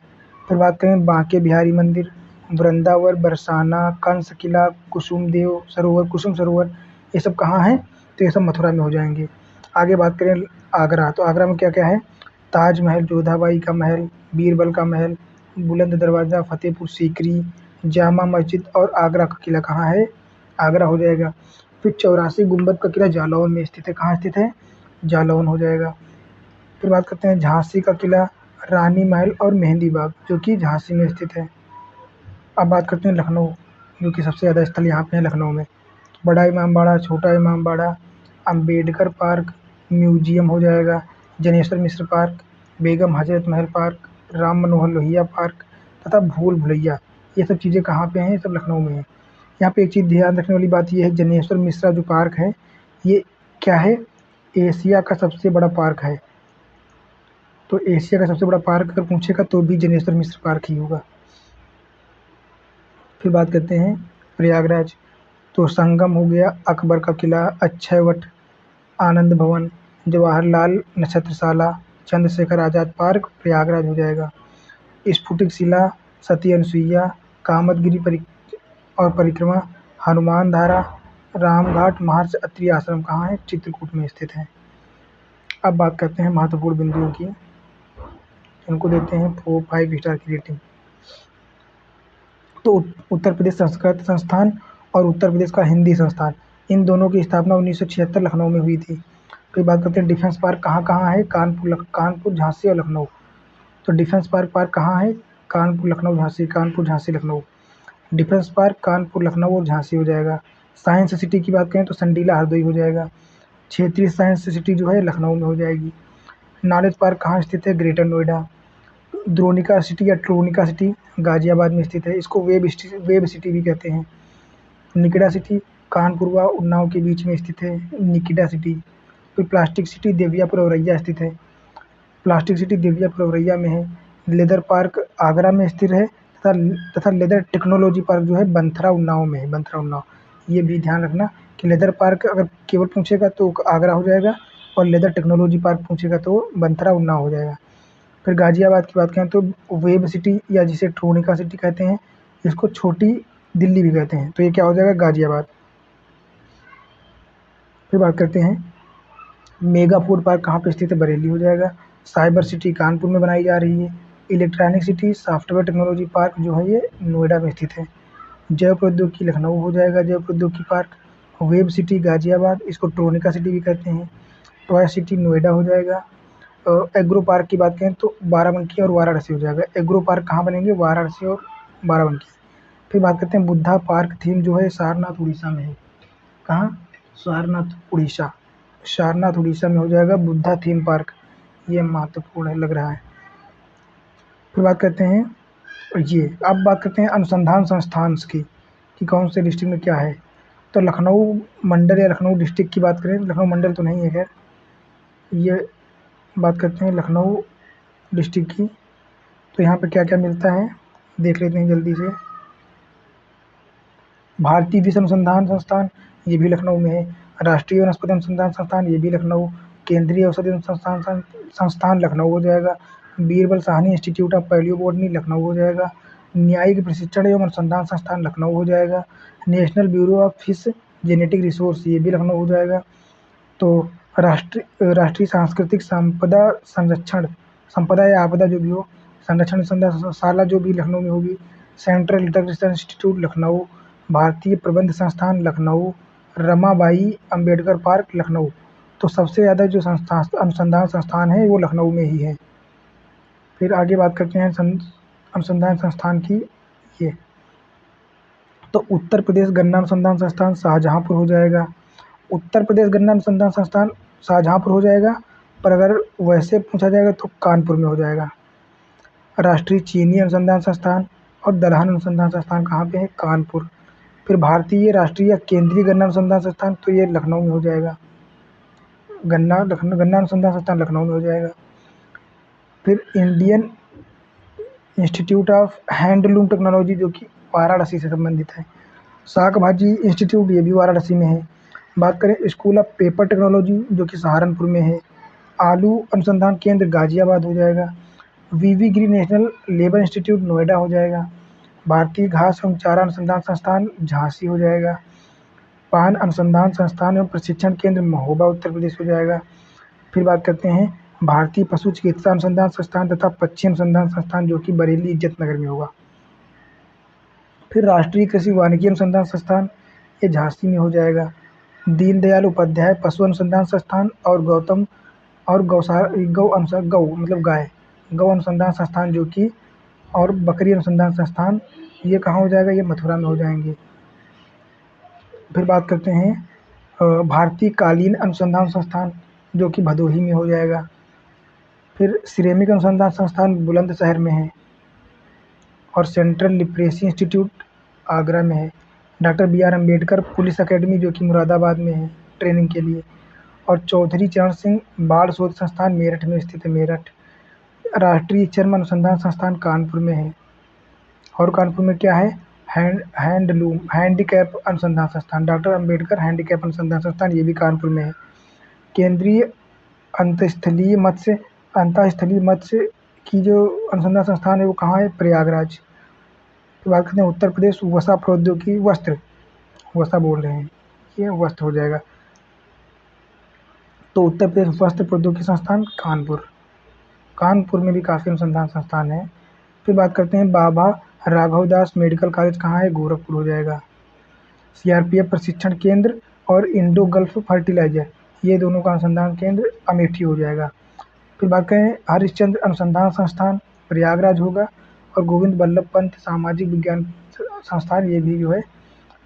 फिर बात करें बांके बिहारी मंदिर, वृंदावन, बरसाना, कंस किला, कुसुम सरोवर ये सब कहाँ हैं, तो ये सब मथुरा में हो जाएंगे। आगे बात करें आगरा, तो आगरा में क्या क्या है, ताजमहल, जोधाबाई का महल, बीरबल का महल, बुलंद दरवाज़ा, फतेहपुर सीकरी, जामा मस्जिद और आगरा का किला कहाँ है, आगरा हो जाएगा। फिर 84 गुंबद का किला जालौन में स्थित है, कहाँ स्थित है, जालौन हो जाएगा। फिर बात करते हैं झांसी का किला, रानी महल और मेहंदी बाग जो कि झांसी में स्थित है। अब बात करते हैं लखनऊ, जो कि सबसे ज़्यादा स्थल यहाँ पे है लखनऊ में। बड़ा इमामबाड़ा, छोटा इमामबाड़ा, अम्बेडकर पार्क, म्यूजियम हो जाएगा, Janeshwar Mishra park, Begum Hazrat Mahal park, Ram Manohar Lohia park तथा भूल भुलैया ये सब चीज़ें कहाँ पे हैं, ये सब लखनऊ में है। यहाँ पे एक चीज़ ध्यान रखने वाली बात ये है, जनेश्वर मिश्रा जो पार्क है ये क्या है, एशिया का सबसे बड़ा पार्क है। तो एशिया का सबसे बड़ा पार्क अगर पूछेगा तो भी जनेश्वर मिश्र पार्क ही होगा। फिर बात करते हैं प्रयागराज, तो संगम हो गया, अकबर का किला, अक्षयवट, आनंद भवन, जवाहरलाल नक्षत्रशाला, चंद्रशेखर आज़ाद पार्क प्रयागराज हो जाएगा। स्फटिक शिला, सती अनुसुईया, कामदगिरि और परिक्रमा, हनुमान धारा, रामघाट, महर्षि अत्रि आश्रम कहाँ है, चित्रकूट में स्थित है। अब बात करते हैं महत्वपूर्ण बिंदुओं की, इनको देते हैं 4-5 स्टार की रेटिंग। तो उत्तर प्रदेश संस्कृत संस्थान और उत्तर प्रदेश का हिंदी संस्थान, इन दोनों की स्थापना 1976 लखनऊ में हुई थी। फिर बात करते हैं डिफेंस पार्क कहाँ कहाँ है, कानपुर, झांसी और लखनऊ। तो डिफेंस पार्क कहाँ है, कानपुर, लखनऊ, झांसी, कानपुर, झांसी, लखनऊ। डिफेंस पार्क कानपुर, लखनऊ और झांसी हो जाएगा। साइंस सिटी की बात करें तो संडीला, हरदोई हो जाएगा। क्षेत्रीय साइंस सिटी जो है लखनऊ में हो जाएगी। नॉलेज पार्क कहाँ स्थित है, ग्रेटर नोएडा। द्रोणिका सिटी या ट्रोनिका सिटी गाजियाबाद में स्थित है, इसको वेब सिटी भी कहते हैं। निकिडा सिटी कानपुर व उन्नाव के बीच में स्थित है, निकिडा सिटी। फिर प्लास्टिक सिटी देवियापुर औरैया स्थित है, प्लास्टिक सिटी देवियापुर औरैया में है। लेदर पार्क आगरा में स्थित है तथा लेदर टेक्नोलॉजी पार्क जो है बंथरा उन्नाव में है, बंथरा उन्नाव। ये भी ध्यान रखना कि लेदर पार्क अगर केवल पूछेगा तो आगरा हो जाएगा और लेदर टेक्नोलॉजी पार्क पूछेगा तो बंथरा उन्नाव हो जाएगा। फिर गाजियाबाद की बात करें तो वेब सिटी या जिसे ट्रोनिका सिटी कहते हैं, इसको छोटी दिल्ली भी कहते हैं, तो ये क्या हो जाएगा, गाजियाबाद। फिर बात करते हैं मेगा फूड पार्क कहाँ पे स्थित है, बरेली हो जाएगा। साइबर सिटी कानपुर में बनाई जा रही है। Electronic city software technology park जो है ये नोएडा में स्थित है। जैव प्रौद्योगिकी लखनऊ हो जाएगा, जैव प्रौद्योगिकी पार्क। वेब सिटी गाजियाबाद, इसको ट्रोनिका सिटी भी कहते हैं। टॉय सिटी नोएडा हो जाएगा। एग्रो पार्क की बात करें तो बाराबंकी और वाराणसी हो जाएगा। एग्रो पार्क कहाँ बनेंगे, वाराणसी और बाराबंकी। फिर बात करते हैं बुद्धा पार्क थीम जो है सारनाथ उड़ीसा में है, कहाँ, सारनाथ उड़ीसा, सारनाथ उड़ीसा में हो जाएगा बुद्धा थीम पार्क, ये महत्वपूर्ण है लग रहा है। फिर बात करते हैं अब बात करते हैं अनुसंधान संस्थान की कि कौन से डिस्ट्रिक्ट में क्या है। तो लखनऊ मंडल या लखनऊ डिस्ट्रिक्ट की बात करें, लखनऊ मंडल तो नहीं है खैर, ये बात करते हैं लखनऊ डिस्ट्रिक्ट की। तो यहाँ पे क्या क्या मिलता है देख लेते हैं जल्दी से। भारतीय विषय अनुसंधान संस्थान ये भी लखनऊ में है। राष्ट्रीय वनस्पति अनुसंधान संस्थान ये भी लखनऊ। केंद्रीय औषधि अनुसंधान संस्थान लखनऊ हो जाएगा। बीरबल साहनी इंस्टीट्यूट ऑफ पैलियोबोटनी लखनऊ हो जाएगा। न्यायिक प्रशिक्षण एवं अनुसंधान संस्थान लखनऊ हो जाएगा। National bureau of fish genetic resource ये भी लखनऊ हो जाएगा। तो राष्ट्रीय सांस्कृतिक संपदा संरक्षण, संपदा या आपदा जो भी हो, संरक्षण संस्थाशाला जो भी लखनऊ में होगी। Central research institute Lucknow. भारतीय प्रबंध संस्थान लखनऊ। रमाबाई अंबेडकर पार्क लखनऊ। तो सबसे ज़्यादा जो अनुसंधान संस्थान है वो लखनऊ में ही है। फिर आगे बात करते हैं अनुसंधान संस्थान की। ये तो उत्तर प्रदेश गन्ना अनुसंधान संस्थान शाहजहाँपुर हो जाएगा। उत्तर प्रदेश गन्ना अनुसंधान संस्थान शाहजहाँपुर हो जाएगा, पर अगर वैसे पूछा जाएगा तो कानपुर में हो जाएगा। राष्ट्रीय चीनी अनुसंधान संस्थान और दलहन अनुसंधान संस्थान कहाँ पे है? कानपुर। फिर भारतीय राष्ट्रीय या केंद्रीय गन्ना अनुसंधान संस्थान तो ये लखनऊ में हो जाएगा। गन्ना अनुसंधान संस्थान लखनऊ में हो जाएगा। फिर Indian institute of handloom technology जो कि वाराणसी से संबंधित है। शाक भाजी इंस्टीट्यूट ये भी वाराणसी में है। बात करें स्कूल ऑफ पेपर टेक्नोलॉजी जो कि सहारनपुर में है। आलू अनुसंधान केंद्र गाजियाबाद हो जाएगा। वीवी गिरी नेशनल लेबर इंस्टीट्यूट नोएडा हो जाएगा। भारतीय घास एवं चारा अनुसंधान संस्थान झांसी हो जाएगा। पान अनुसंधान संस्थान एवं प्रशिक्षण केंद्र महोबा उत्तर प्रदेश हो जाएगा। फिर बात करते हैं भारतीय पशु चिकित्सा अनुसंधान संस्थान तथा पक्षी अनुसंधान संस्थान जो कि बरेली इज्जतनगर में होगा। फिर राष्ट्रीय कृषि वानिकी अनुसंधान संस्थान ये झांसी में हो जाएगा। दीनदयाल उपाध्याय पशु अनुसंधान संस्थान और गौ अनुसंधान संस्थान जो कि और बकरी अनुसंधान संस्थान ये कहाँ हो जाएगा? ये मथुरा में हो जाएंगे। फिर बात करते हैं भारतीय कालीन अनुसंधान संस्थान जो कि भदोही में हो जाएगा। फिर सिरेमिक अनुसंधान संस्थान बुलंदशहर में है और सेंट्रल लिपरेसी इंस्टीट्यूट आगरा में है। Doctor B R Ambedkar police academy जो कि मुरादाबाद में है ट्रेनिंग के लिए। और चौधरी चरण सिंह बाढ़ शोध संस्थान मेरठ में स्थित है, मेरठ। राष्ट्रीय चर्म अनुसंधान संस्थान कानपुर में है। और कानपुर में क्या है? हैंडीकैप अनुसंधान संस्थान, डॉक्टर अंबेडकर हैंडीकैप अनुसंधान संस्थान ये भी कानपुर में है। केंद्रीय अंतःस्थलीय मत्स्य की जो अनुसंधान संस्थान है वो कहाँ है? प्रयागराज। तो बात करते हैं उत्तर प्रदेश वसा प्रौद्योगिकी वसा बोल रहे हैं, ये वस्त्र हो जाएगा। तो उत्तर प्रदेश वस्त्र प्रौद्योगिकी संस्थान कानपुर में भी काफ़ी अनुसंधान संस्थान है। फिर बात करते हैं बाबा राघवदास मेडिकल कॉलेज कहाँ है? गोरखपुर हो जाएगा। सीआरपीएफ प्रशिक्षण केंद्र और इंडो गल्फ फर्टिलाइजर ये दोनों का अनुसंधान केंद्र अमेठी हो जाएगा। फिर बात करें हरिश्चंद्र अनुसंधान संस्थान प्रयागराज होगा। और गोविंद बल्लभ पंत सामाजिक विज्ञान संस्थान ये भी जो है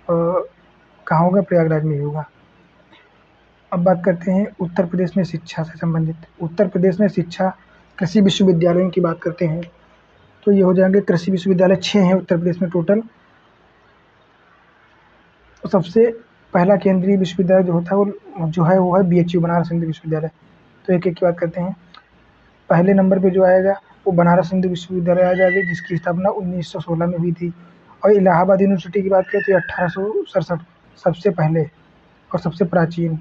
कहाँ होगा? प्रयागराज में ही होगा। अब बात करते हैं उत्तर प्रदेश में शिक्षा से संबंधित। उत्तर प्रदेश में शिक्षा कृषि विश्वविद्यालयों की बात करते हैं तो ये हो जाएंगे कृषि विश्वविद्यालय 6 हैं उत्तर प्रदेश में टोटल। तो सबसे पहला केंद्रीय विश्वविद्यालय जो होता है वो है BHU बनारस हिंदू विश्वविद्यालय। तो एक एक की बात करते हैं। पहले नंबर पे जो आएगा वो बनारस हिंदू विश्वविद्यालय आ जाएगी जिसकी स्थापना 1916 में हुई थी। और इलाहाबाद यूनिवर्सिटी की बात करें तो 1867 सबसे पहले और सबसे प्राचीन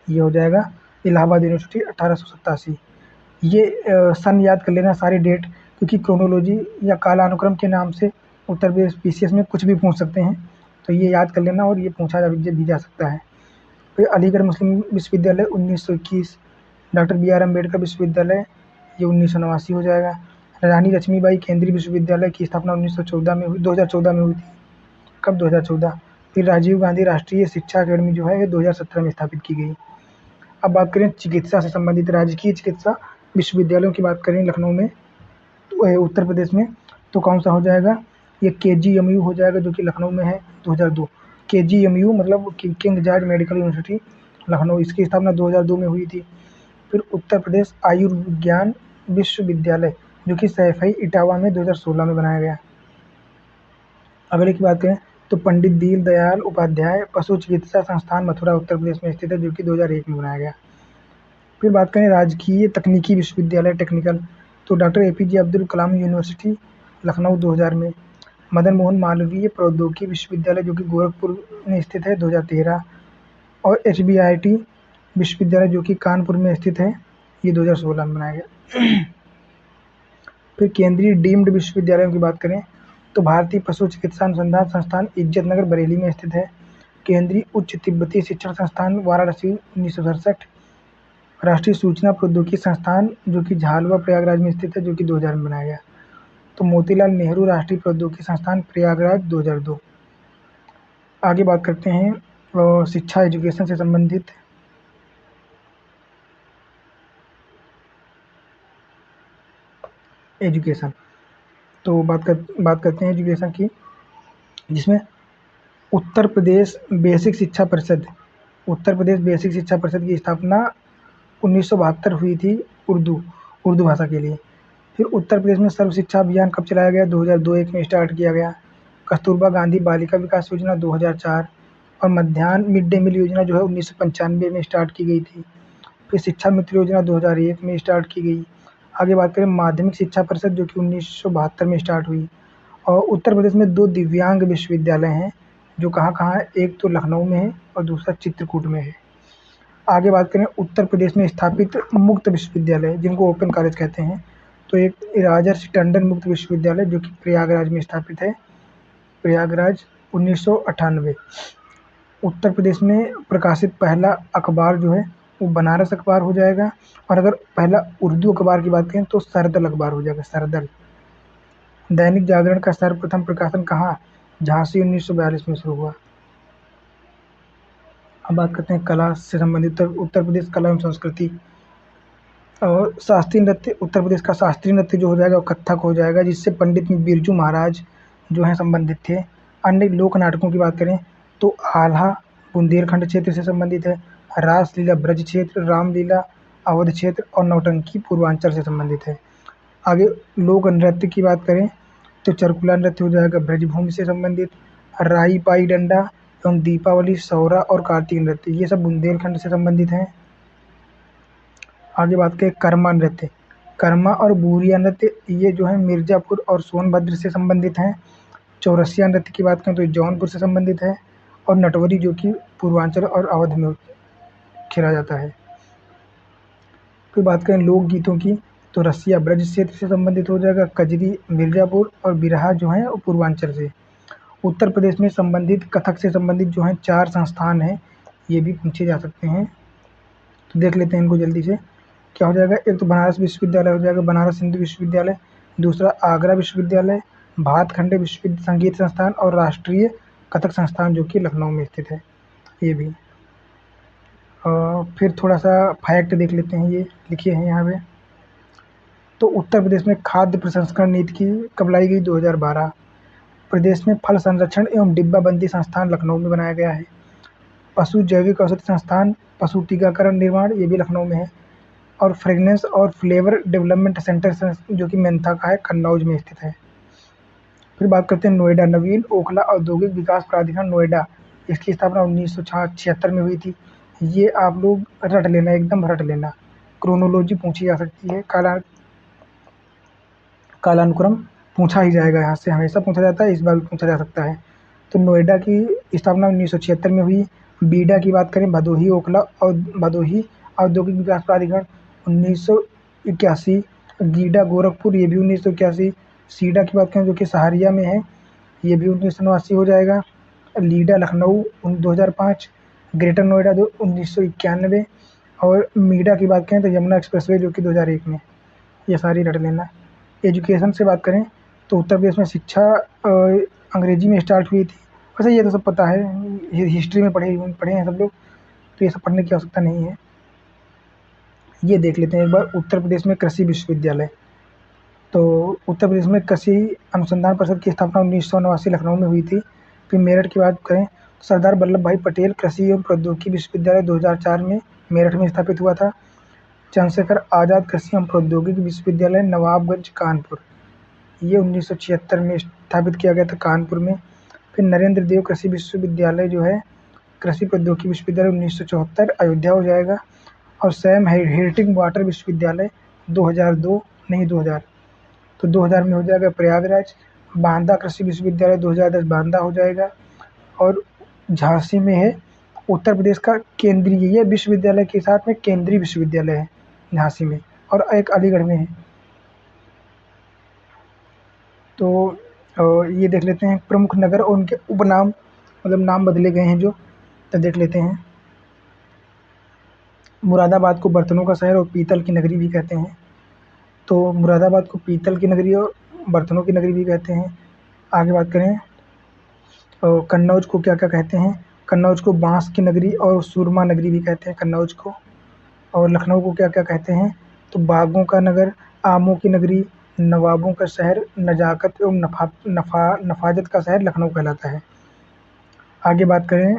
ये हो जाएगा इलाहाबाद यूनिवर्सिटी 1887। ये सन याद कर लेना सारी डेट, क्योंकि क्रोनोलॉजी या कालानुक्रम के नाम से उत्तर प्रदेश PCS में कुछ भी पूछ सकते हैं, तो ये याद कर लेना और ये पूछा भी जा सकता है। फिर अलीगढ़ मुस्लिम विश्वविद्यालय 1921, डॉक्टर BR अम्बेडकर विश्वविद्यालय ये 1989 हो जाएगा। रानी लक्ष्मीबाई केंद्रीय विश्वविद्यालय की स्थापना 2014 में हुई थी। कब? 2014। फिर राजीव गांधी राष्ट्रीय शिक्षा अकेडमी जो है ये 2017 में स्थापित की गई। अब बात करें चिकित्सा से संबंधित राजकीय चिकित्सा विश्वविद्यालयों की बात करें लखनऊ में तो उत्तर प्रदेश में तो कौन सा हो जाएगा? ये KGMU हो जाएगा जो कि लखनऊ में है 2002। KGMU मतलब king George medical university Lucknow, इसकी स्थापना 2002 में हुई थी। फिर उत्तर प्रदेश आयुर्विज्ञान विश्वविद्यालय जो कि सैफई इटावा में 2016 में बनाया गया। अगले की बात करें तो पंडित दीनदयाल उपाध्याय पशु चिकित्सा संस्थान मथुरा उत्तर प्रदेश में स्थित है जो कि 2001 में बनाया गया। फिर बात करें राजकीय तकनीकी विश्वविद्यालय टेक्निकल तो doctor APJ Abdul Kalam university Lucknow 2000 में। मदन मोहन मालवीय प्रौद्योगिकी विश्वविद्यालय जो कि गोरखपुर में स्थित है 2013। और HBIT विश्वविद्यालय जो कि कानपुर में स्थित है ये 2016 में बनाया गया। फिर केंद्रीय डीम्ड विश्वविद्यालयों की बात करें तो भारतीय पशु चिकित्सा अनुसंधान संस्थान इज्जतनगर बरेली में स्थित है। केंद्रीय उच्च तिब्बती शिक्षण संस्थान वाराणसी 1967। राष्ट्रीय सूचना प्रौद्योगिकी संस्थान जो कि झालवा प्रयागराज में स्थित है जो कि 2000 में बनाया गया। तो मोतीलाल नेहरू राष्ट्रीय प्रौद्योगिकी संस्थान प्रयागराज 2002। आगे बात करते हैं शिक्षा एजुकेशन से संबंधित। एजुकेशन, तो बात करते हैं एजुकेशन की, जिसमें उत्तर प्रदेश बेसिक शिक्षा परिषद उत्तर प्रदेश बेसिक शिक्षा परिषद की स्थापना 1972 हुई थी उर्दू उर्दू भाषा के लिए। फिर उत्तर प्रदेश में सर्व शिक्षा अभियान कब चलाया गया? 2002-1 में स्टार्ट किया गया। कस्तूरबा गांधी बालिका विकास योजना 2004, और मध्याह्न मिड डे मील योजना जो है 1995 में स्टार्ट की गई थी। फिर शिक्षा मित्र योजना 2001 में स्टार्ट की गई। आगे बात करें माध्यमिक शिक्षा परिषद, जो कि 1972 में स्टार्ट हुई। और उत्तर प्रदेश में 2 दिव्यांग विश्वविद्यालय हैं, जो कहाँ-कहाँ है? एक तो लखनऊ में है और दूसरा चित्रकूट में है। आगे बात करें उत्तर प्रदेश में स्थापित मुक्त विश्वविद्यालय, जिनको ओपन कॉलेज कहते हैं, तो एक राजर्षि टंडन मुक्त विश्वविद्यालय जो कि प्रयागराज में स्थापित है, प्रयागराज 1998। उत्तर प्रदेश में प्रकाशित पहला अखबार जो है वो बनारस अखबार हो जाएगा, और अगर पहला उर्दू अखबार की बात करें तो सरदल अखबार हो जाएगा, सरदल। दैनिक जागरण का सर्वप्रथम प्रकाशन कहाँ? झांसी 1942 में शुरू हुआ। अब बात करते हैं कला से संबंधित। उत्तर प्रदेश कला एवं संस्कृति और शास्त्रीय नृत्य, उत्तर प्रदेश का शास्त्रीय नृत्य जो हो जाएगा वो कथक हो जाएगा, जिससे पंडित बिरजू महाराज जो हैं संबंधित थे। अन्य लोक नाटकों की बात करें तो आल्हा बुंदेलखंड क्षेत्र से संबंधित है, रासलीला ब्रज क्षेत्र, रामलीला अवध क्षेत्र और नौटंकी पूर्वांचल से संबंधित है। आगे लोक नृत्य की बात करें तो चरकुला नृत्य हो जाएगा ब्रजभूमि से संबंधित, राई पाई डंडा एवं दीपावली, सौरा और कार्तिक नृत्य, ये सब बुंदेलखंड से संबंधित हैं। आगे बात करें कर्मा नृत्य, कर्मा और बूरिया नृत्य ये जो है मिर्ज़ापुर और सोनभद्र से संबंधित हैं। चौरसिया नृत्य की बात करें तो जौनपुर से संबंधित है, और नटवरी जो कि पूर्वांचल और अवध में खेला जाता है। फिर बात करें लोकगीतों की तो रसिया ब्रज क्षेत्र से संबंधित हो जाएगा, कजरी मिर्ज़ापुर और बिरहा जो है वो पूर्वांचल से। उत्तर प्रदेश में संबंधित कथक से संबंधित जो हैं 4 संस्थान हैं, ये भी पूछे जा सकते हैं, तो देख लेते हैं इनको जल्दी से। क्या हो जाएगा? एक तो बनारस विश्वविद्यालय हो जाएगा, बनारस हिंदू विश्वविद्यालय। दूसरा आगरा विश्वविद्यालय, भातखंडे विश्व संगीत संस्थान और राष्ट्रीय कथक संस्थान जो कि लखनऊ में स्थित है, ये भी। फिर थोड़ा सा फैक्ट देख लेते हैं, ये लिखे हैं यहाँ पे। तो उत्तर प्रदेश में खाद्य प्रसंस्करण नीति की कब लाई गई? 2012। प्रदेश में फल संरक्षण एवं डिब्बाबंदी संस्थान लखनऊ में बनाया गया है। पशु जैविक औषधि संस्थान, पशु टीकाकरण निर्माण, ये भी लखनऊ में है। और फ्रेगनेंस और फ्लेवर डेवलपमेंट सेंटर जो कि मेंथा का है, कन्नौज में स्थित है। फिर बात करते हैं नोएडा, नवीन ओखला औद्योगिक विकास प्राधिकरण नोएडा, इसकी स्थापना 1976 में हुई थी। ये आप लोग रट लेना, एकदम रट लेना, क्रोनोलॉजी पूछी जा सकती है, कालानुक्रम पूछा ही जाएगा, यहाँ से हमेशा पूछा जाता है, इस बार भी पूछा जा सकता है। तो नोएडा की स्थापना 1976 में हुई। बीडा की बात करें, भदोही ओखला और भदोही औद्योगिक विकास प्राधिकरण 1981। गीडा गोरखपुर, ये भी 1981। सीडा की बात करें जो कि सहारिया में है, ये भी 1989 हो जाएगा। लीडा लखनऊ 2005। ग्रेटर नोएडा 1991। और मीडा की बात करें तो यमुना एक्सप्रेसवे जो कि 2001 में। ये सारी रट लेना। एजुकेशन से बात करें तो उत्तर प्रदेश में शिक्षा अंग्रेजी में स्टार्ट हुई थी। वैसे ये तो सब पता है, हिस्ट्री में पढ़े हैं सब लोग, तो ये सब पढ़ने की आवश्यकता नहीं है। ये देख लेते हैं एक बार, उत्तर प्रदेश में कृषि विश्वविद्यालय। तो उत्तर प्रदेश में कृषि अनुसंधान परिषद की स्थापना 1989 लखनऊ में हुई थी। फिर मेरठ की बात करें तो सरदार वल्लभ भाई पटेल कृषि एवं प्रौद्योगिकी विश्वविद्यालय 2004 में मेरठ में स्थापित हुआ था। चंद्रशेखर आज़ाद कृषि एवं प्रौद्योगिकी विश्वविद्यालय नवाबगंज कानपुर, ये 1976 में स्थापित किया गया था कानपुर में। फिर नरेंद्र देव कृषि विश्वविद्यालय जो है कृषि प्रौद्योगिकी विश्वविद्यालय 1974 अयोध्या हो जाएगा। और सैम हेरिटेज वाटर विश्वविद्यालय 2002, नहीं 2000, तो 2000 में हो जाएगा प्रयागराज। बांदा कृषि विश्वविद्यालय 2010 बांदा हो जाएगा। और झांसी में है उत्तर प्रदेश का केंद्रीय, ये विश्वविद्यालय के साथ में केंद्रीय विश्वविद्यालय है झांसी में, और एक अलीगढ़ में है। तो ये देख लेते हैं प्रमुख नगर और उनके उपनाम, मतलब नाम बदले गए हैं जो, तो देख लेते हैं। मुरादाबाद को बर्तनों का शहर और पीतल की नगरी भी कहते हैं। तो मुरादाबाद को पीतल की नगरी और बर्तनों की नगरी भी कहते हैं। आगे बात करें कन्नौज को क्या क्या कहते हैं? कन्नौज को बांस की नगरी और सुरमा नगरी भी कहते हैं कन्नौज को। और लखनऊ को क्या क्या कहते हैं? तो बागों का नगर, आमों की नगरी, नवाबों का शहर, नजाकत एवं नफाजत का शहर लखनऊ कहलाता है। आगे बात करें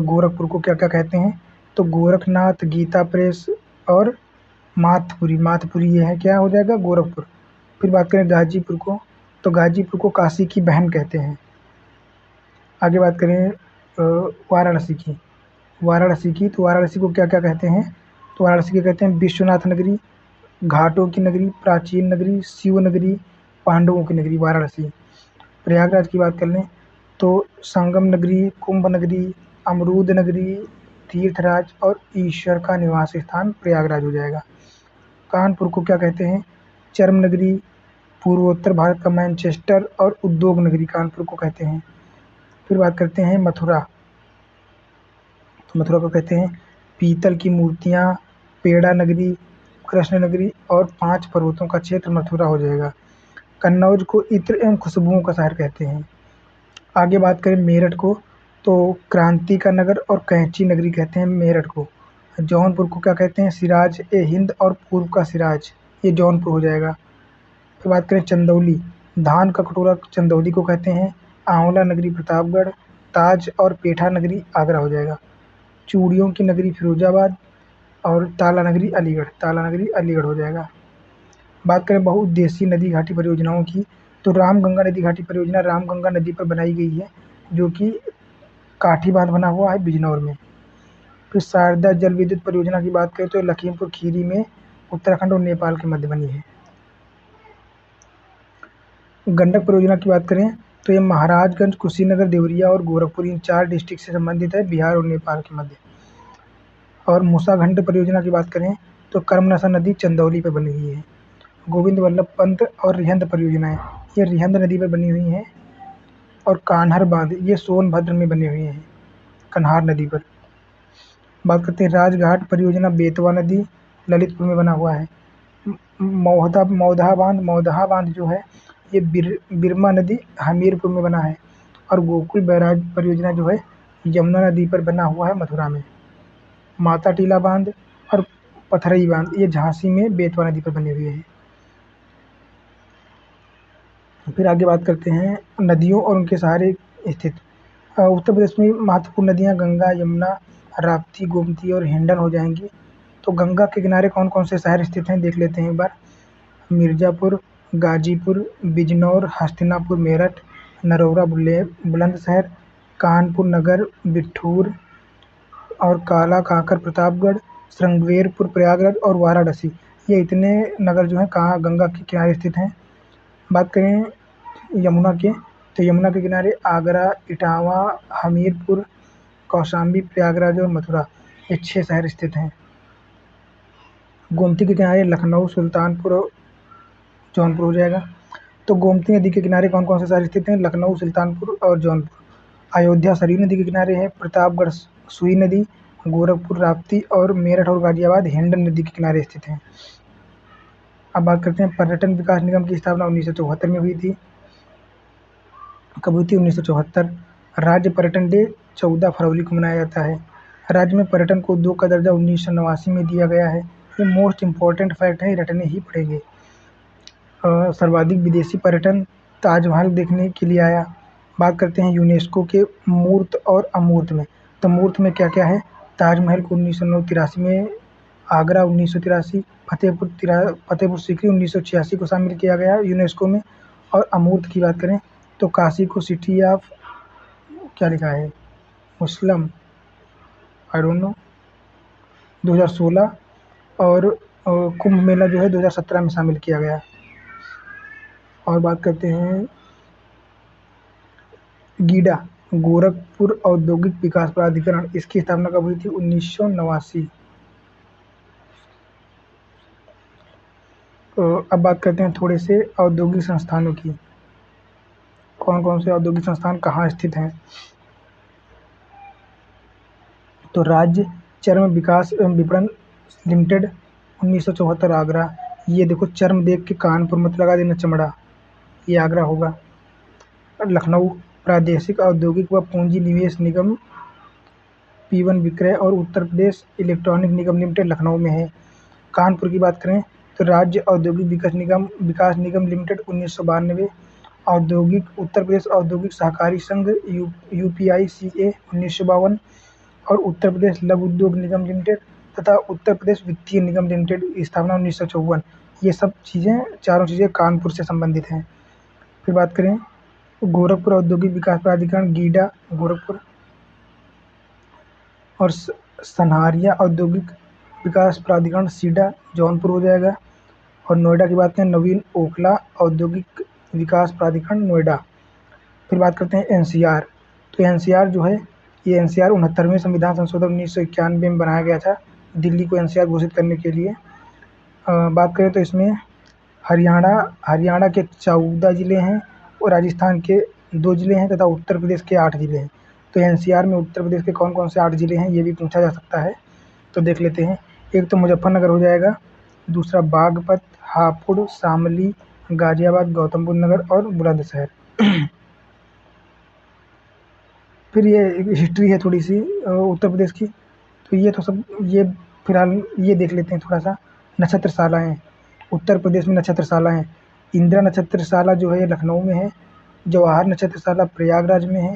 गोरखपुर को क्या क्या कहते हैं? तो गोरखनाथ, गीता प्रेस और माथपुरी। माथपुरी ये है क्या हो जाएगा? गोरखपुर। फिर बात करें गाजीपुर को, तो गाजीपुर को काशी की बहन कहते हैं। आगे बात करें वाराणसी की। तो वाराणसी को क्या क्या कहते हैं? तो वाराणसी को कहते हैं विश्वनाथ नगरी, घाटों की नगरी, प्राचीन नगरी, शिव नगरी, पांडवों की नगरी वाराणसी। प्रयागराज की बात कर लें तो संगम नगरी, कुंभ नगरी, अमरूद नगरी, तीर्थराज और ईश्वर का निवास स्थान प्रयागराज हो जाएगा। कानपुर को क्या कहते हैं? चर्म नगरी, पूर्वोत्तर भारत का मैनचेस्टर और उद्योग नगरी कानपुर को कहते हैं। फिर बात करते हैं मथुरा। तो मथुरा को कहते हैं पीतल की मूर्तियाँ, पेड़ा नगरी, कृष्ण नगरी और 5 पर्वतों का क्षेत्र मथुरा हो जाएगा। कन्नौज को इत्र एवं खुशबुओं का शहर कहते हैं। आगे बात करें मेरठ को, तो क्रांति का नगर और कैंची नगरी कहते हैं मेरठ को। जौनपुर को क्या कहते हैं? सिराज ए हिंद और पूर्व का सिराज, ये जौनपुर हो जाएगा। फिर बात करें चंदौली, धान का कटोरा चंदौली को कहते हैं। आंवला नगरी प्रतापगढ़, ताज और पेठा नगरी आगरा हो जाएगा। चूड़ियों की नगरी फिरोजाबाद और ताला नगरी अलीगढ़ हो जाएगा। बात करें बहुउद्देशीय नदी घाटी परियोजनाओं की, तो रामगंगा नदी घाटी परियोजना रामगंगा नदी पर बनाई गई है, जो कि काठी बांध बना हुआ है बिजनौर में। फिर शारदा जल विद्युत परियोजना की बात करें तो लखीमपुर खीरी में उत्तराखंड और नेपाल के मध्य बनी है। गंडक परियोजना की बात करें तो ये महाराजगंज, कुशीनगर, देवरिया और गोरखपुर इन 4 डिस्ट्रिक्ट से संबंधित है, बिहार और नेपाल के मध्य। और मूसाघंड परियोजना की बात करें तो कर्मनसा नदी चंदौली पर बनी हुई है। गोविंद वल्लभ पंत और रिहंद परियोजनाएं, ये रिहंद नदी पर बनी हुई हैं। और कान्हर बांध, ये सोनभद्र में बने हुए हैं कन्हार नदी पर। बात करते हैं राजघाट परियोजना, बेतवा नदी ललितपुर में बना हुआ है। मौदहा बांध जो है ये बिरमा नदी हमीरपुर में बना है। और गोकुल बैराज परियोजना जो है यमुना नदी पर बना हुआ है मथुरा में। माता टीला बांध और पथरई बांध ये झांसी में बेतवा नदी पर बने हुए हैं। फिर आगे बात करते हैं नदियों और उनके सहारे स्थित। उत्तर प्रदेश में महत्वपूर्ण नदियाँ गंगा, यमुना, राप्ती, गोमती और हिंडन हो जाएंगी। तो गंगा के किनारे कौन कौन से शहर स्थित हैं देख लेते हैं एक बार। मिर्ज़ापुर, गाजीपुर, बिजनौर, हस्तिनापुर, मेरठ, नरौरा, बुलंदशहर, कानपुर नगर, बिठूर और काला कांकर प्रतापगढ़, श्रृंगेरपुर प्रयागराज और वाराणसी, ये इतने नगर जो हैं कहाँ गंगा के किनारे स्थित हैं। बात करें यमुना के, तो यमुना के किनारे आगरा, इटावा, हमीरपुर, कौशाम्बी, प्रयागराज और मथुरा, ये 6 शहर स्थित हैं। गोमती के किनारे लखनऊ, सुल्तानपुर और जौनपुर हो जाएगा। तो गोमती नदी के किनारे कौन कौन से शहर स्थित हैं? लखनऊ, सुल्तानपुर और जौनपुर। अयोध्या सरयू नदी के किनारे है, प्रतापगढ़ सुई नदी, गोरखपुर राप्ती और मेरठ और गाजियाबाद हिंडन नदी के किनारे स्थित हैं। अब बात करते हैं पर्यटन विकास निगम की स्थापना 1974 में हुई थी। कब हुई थी? 1974। राज्य पर्यटन डे 14 फरवरी को मनाया जाता है। राज्य में पर्यटन को उद्योग का दर्जा 1989 में दिया गया है। ये मोस्ट इम्पॉर्टेंट फैक्ट है, ये रटने ही पड़ेंगे। सर्वाधिक विदेशी पर्यटन ताजमहल देखने के लिए आया। बात करते हैं यूनेस्को के मूर्त और अमूर्त में। तो मूर्त में क्या क्या है? ताजमहल को 1983 में, आगरा 1983, फतेहपुर सीकरी 1986 को शामिल किया गया यूनेस्को में। और अमूर्त की बात करें तो काशी को सिटी ऑफ क्या लिखा है मुस्लिम, आई डोंट नो, 2016 और कुंभ मेला जो है 2017 में शामिल किया गया। और बात करते हैं गीडा, गोरखपुर औद्योगिक विकास प्राधिकरण, इसकी स्थापना कब हुई थी? 1989। अब बात करते हैं थोड़े से औद्योगिक संस्थानों की। कौन कौन से औद्योगिक संस्थान कहाँ स्थित हैं? तो राज्य चर्म विकास एवं विपणन लिमिटेड 1974 आगरा। ये देखो चर्म देख के कानपुर मत लगा देना, चमड़ा, ये आगरा होगा। लखनऊ प्रादेशिक औद्योगिक व पूंजी निवेश निगम P1 विक्रय और उत्तर प्रदेश इलेक्ट्रॉनिक निगम लिमिटेड लखनऊ में है। कानपुर की बात करें तो राज्य औद्योगिक विकास निगम लिमिटेड 1992, औद्योगिक उत्तर प्रदेश औद्योगिक सहकारी संघ UPICA 1952 और उत्तर प्रदेश लघु उद्योग निगम लिमिटेड तथा उत्तर प्रदेश वित्तीय निगम लिमिटेड की स्थापना 1954। ये सब चीज़ें, चारों चीज़ें कानपुर से संबंधित हैं। फिर बात करें गोरखपुर औद्योगिक विकास प्राधिकरण गीडा गोरखपुर और सनहारिया औद्योगिक विकास प्राधिकरण सीडा जौनपुर हो जाएगा। और नोएडा की बात करें नवीन ओखला औद्योगिक विकास प्राधिकरण नोएडा। फिर बात करते हैं NCR। तो NCR जो है ये NCR 69वें संविधान संशोधन 1991 में बनाया गया था दिल्ली को NCR घोषित करने के लिए। बात करें तो इसमें हरियाणा के 14 ज़िले हैं और राजस्थान के 2 ज़िले हैं तथा उत्तर प्रदेश के 8 ज़िले हैं। तो NCR में उत्तर प्रदेश के कौन कौन से 8 ज़िले हैं ये भी पूछा जा सकता है, तो देख लेते हैं। एक तो मुजफ्फरनगर हो जाएगा, दूसरा बागपत, हापुड़, शामली, गाजियाबाद, गौतम बुद्ध नगर और बुलंदशहर। फिर ये हिस्ट्री है थोड़ी सी उत्तर प्रदेश की, तो ये तो सब ये फिलहाल ये देख लेते हैं थोड़ा सा। नक्षत्रशालाएँ, उत्तर प्रदेश में नक्षत्रशालाएँ, इंदिरा नक्षत्रशाला जो है ये लखनऊ में है, जवाहर नक्षत्रशाला प्रयागराज में है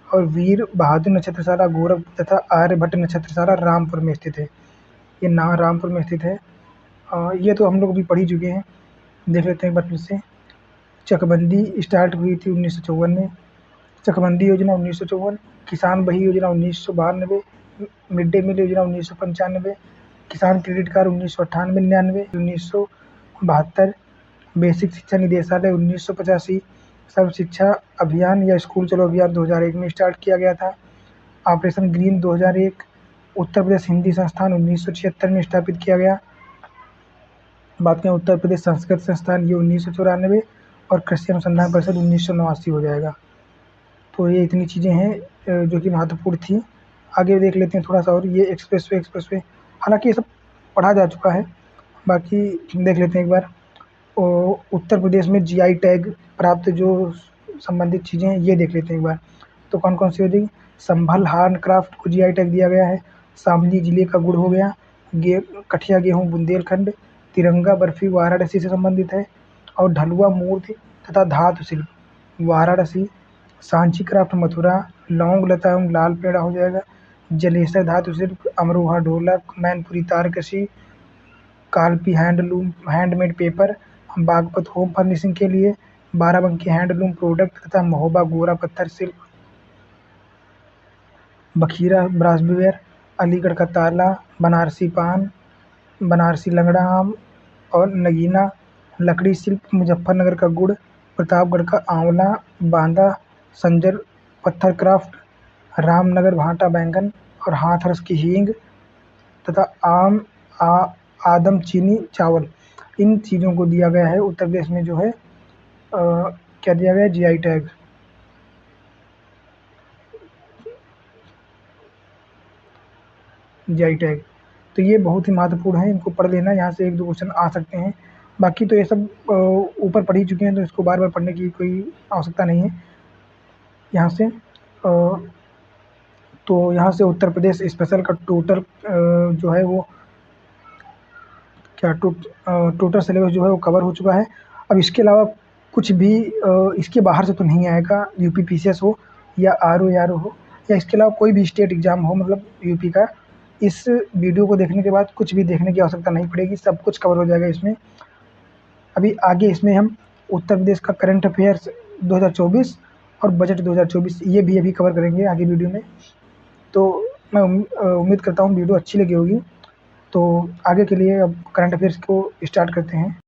और वीर बहादुर नक्षत्रशाला गोरखपुर तथा आर्यभट्ट नक्षत्रशाला रामपुर में स्थित है। ये रामपुर में स्थित है। ये तो हम लोग भी पढ़ ही चुके हैं, देख लेते हैं एक बार फिर से। चकबंदी स्टार्ट हुई थी 1954 में, चकबंदी योजना 1954, किसान बही योजना 1992, मिड डे मील योजना 1995, किसान क्रेडिट कार्ड 1998, 1972, बेसिक शिक्षा निदेशालय 1985, सर्व शिक्षा अभियान या स्कूल चलो अभियान 2001 में स्टार्ट किया गया था। ऑपरेशन ग्रीन 2001, उत्तर प्रदेश हिंदी संस्थान 1976 में स्थापित किया गया। बात करें उत्तर प्रदेश संस्कृत संस्थान ये 1994 और कृषि अनुसंधान परिषद 1989 हो जाएगा। तो ये इतनी चीज़ें हैं जो कि महत्वपूर्ण थी। आगे देख लेते हैं थोड़ा सा और। ये एक्सप्रेसवे हालांकि ये सब पढ़ा जा चुका है, बाकी देख लेते हैं एक बार। उत्तर प्रदेश में GI टैग प्राप्त जो संबंधित चीज़ें हैं ये देख लेते हैं एक बार। तो कौन कौन सी हो जाएगी? संभल हैंडक्राफ्ट को GI टैग दिया गया है। शामली जिले का गुड़ हो गया। कठिया गेहूँ बुंदेलखंड। तिरंगा बर्फी वाराणसी से संबंधित है। और ढलुआ मूर्ति तथा धातु शिल्प वाराणसी। सांची क्राफ्ट मथुरा। लौंग लता एवं लाल पेड़ा हो जाएगा। जलेसर धातु शिल्प अमरोहा ढोलक। मैनपुरी तारकशी। Kalpi handmade paper. Baghpat home furnishing के लिए। बाराबंकी हैंडलूम प्रोडक्ट तथा महोबा गोरा पत्थर शिल्प। बखीरा ब्रासवेयर। अलीगढ़ का ताला। बनारसी पान। बनारसी लंगड़ा आम और नगीना लकड़ी शिल्प। मुजफ्फरनगर का गुड़। प्रतापगढ़ का आंवला बांदा संजर पत्थर क्राफ्ट। रामनगर भाटा बैंगन और हाथरस की हींग तथा आदम चीनी चावल। इन चीज़ों को दिया गया है उत्तर प्रदेश में जो है क्या दिया गया है? GI tag. GI टैग तो ये बहुत ही महत्वपूर्ण है, इनको पढ़ लेना, यहाँ से 1-2 क्वेश्चन आ सकते हैं। बाकी तो ये सब ऊपर पढ़ ही चुके हैं, तो इसको बार बार पढ़ने की कोई आवश्यकता नहीं है। यहाँ से तो यहाँ से उत्तर प्रदेश स्पेशल का टोटल जो है वो क्या टोटल सिलेबस जो है वो कवर हो चुका है। अब इसके अलावा कुछ भी इसके बाहर से तो नहीं आएगा, UP PCS हो या RO हो या इसके अलावा कोई भी स्टेट एग्ज़ाम हो, मतलब UP का। इस वीडियो को देखने के बाद कुछ भी देखने की आवश्यकता नहीं पड़ेगी, सब कुछ कवर हो जाएगा इसमें। अभी आगे इसमें हम उत्तर प्रदेश का करंट अफेयर्स 2024 और बजट 2024 ये भी अभी कवर करेंगे आगे वीडियो में। तो मैं उम्मीद करता हूँ वीडियो अच्छी लगी होगी। तो आगे के लिए अब करंट अफेयर्स को स्टार्ट करते हैं।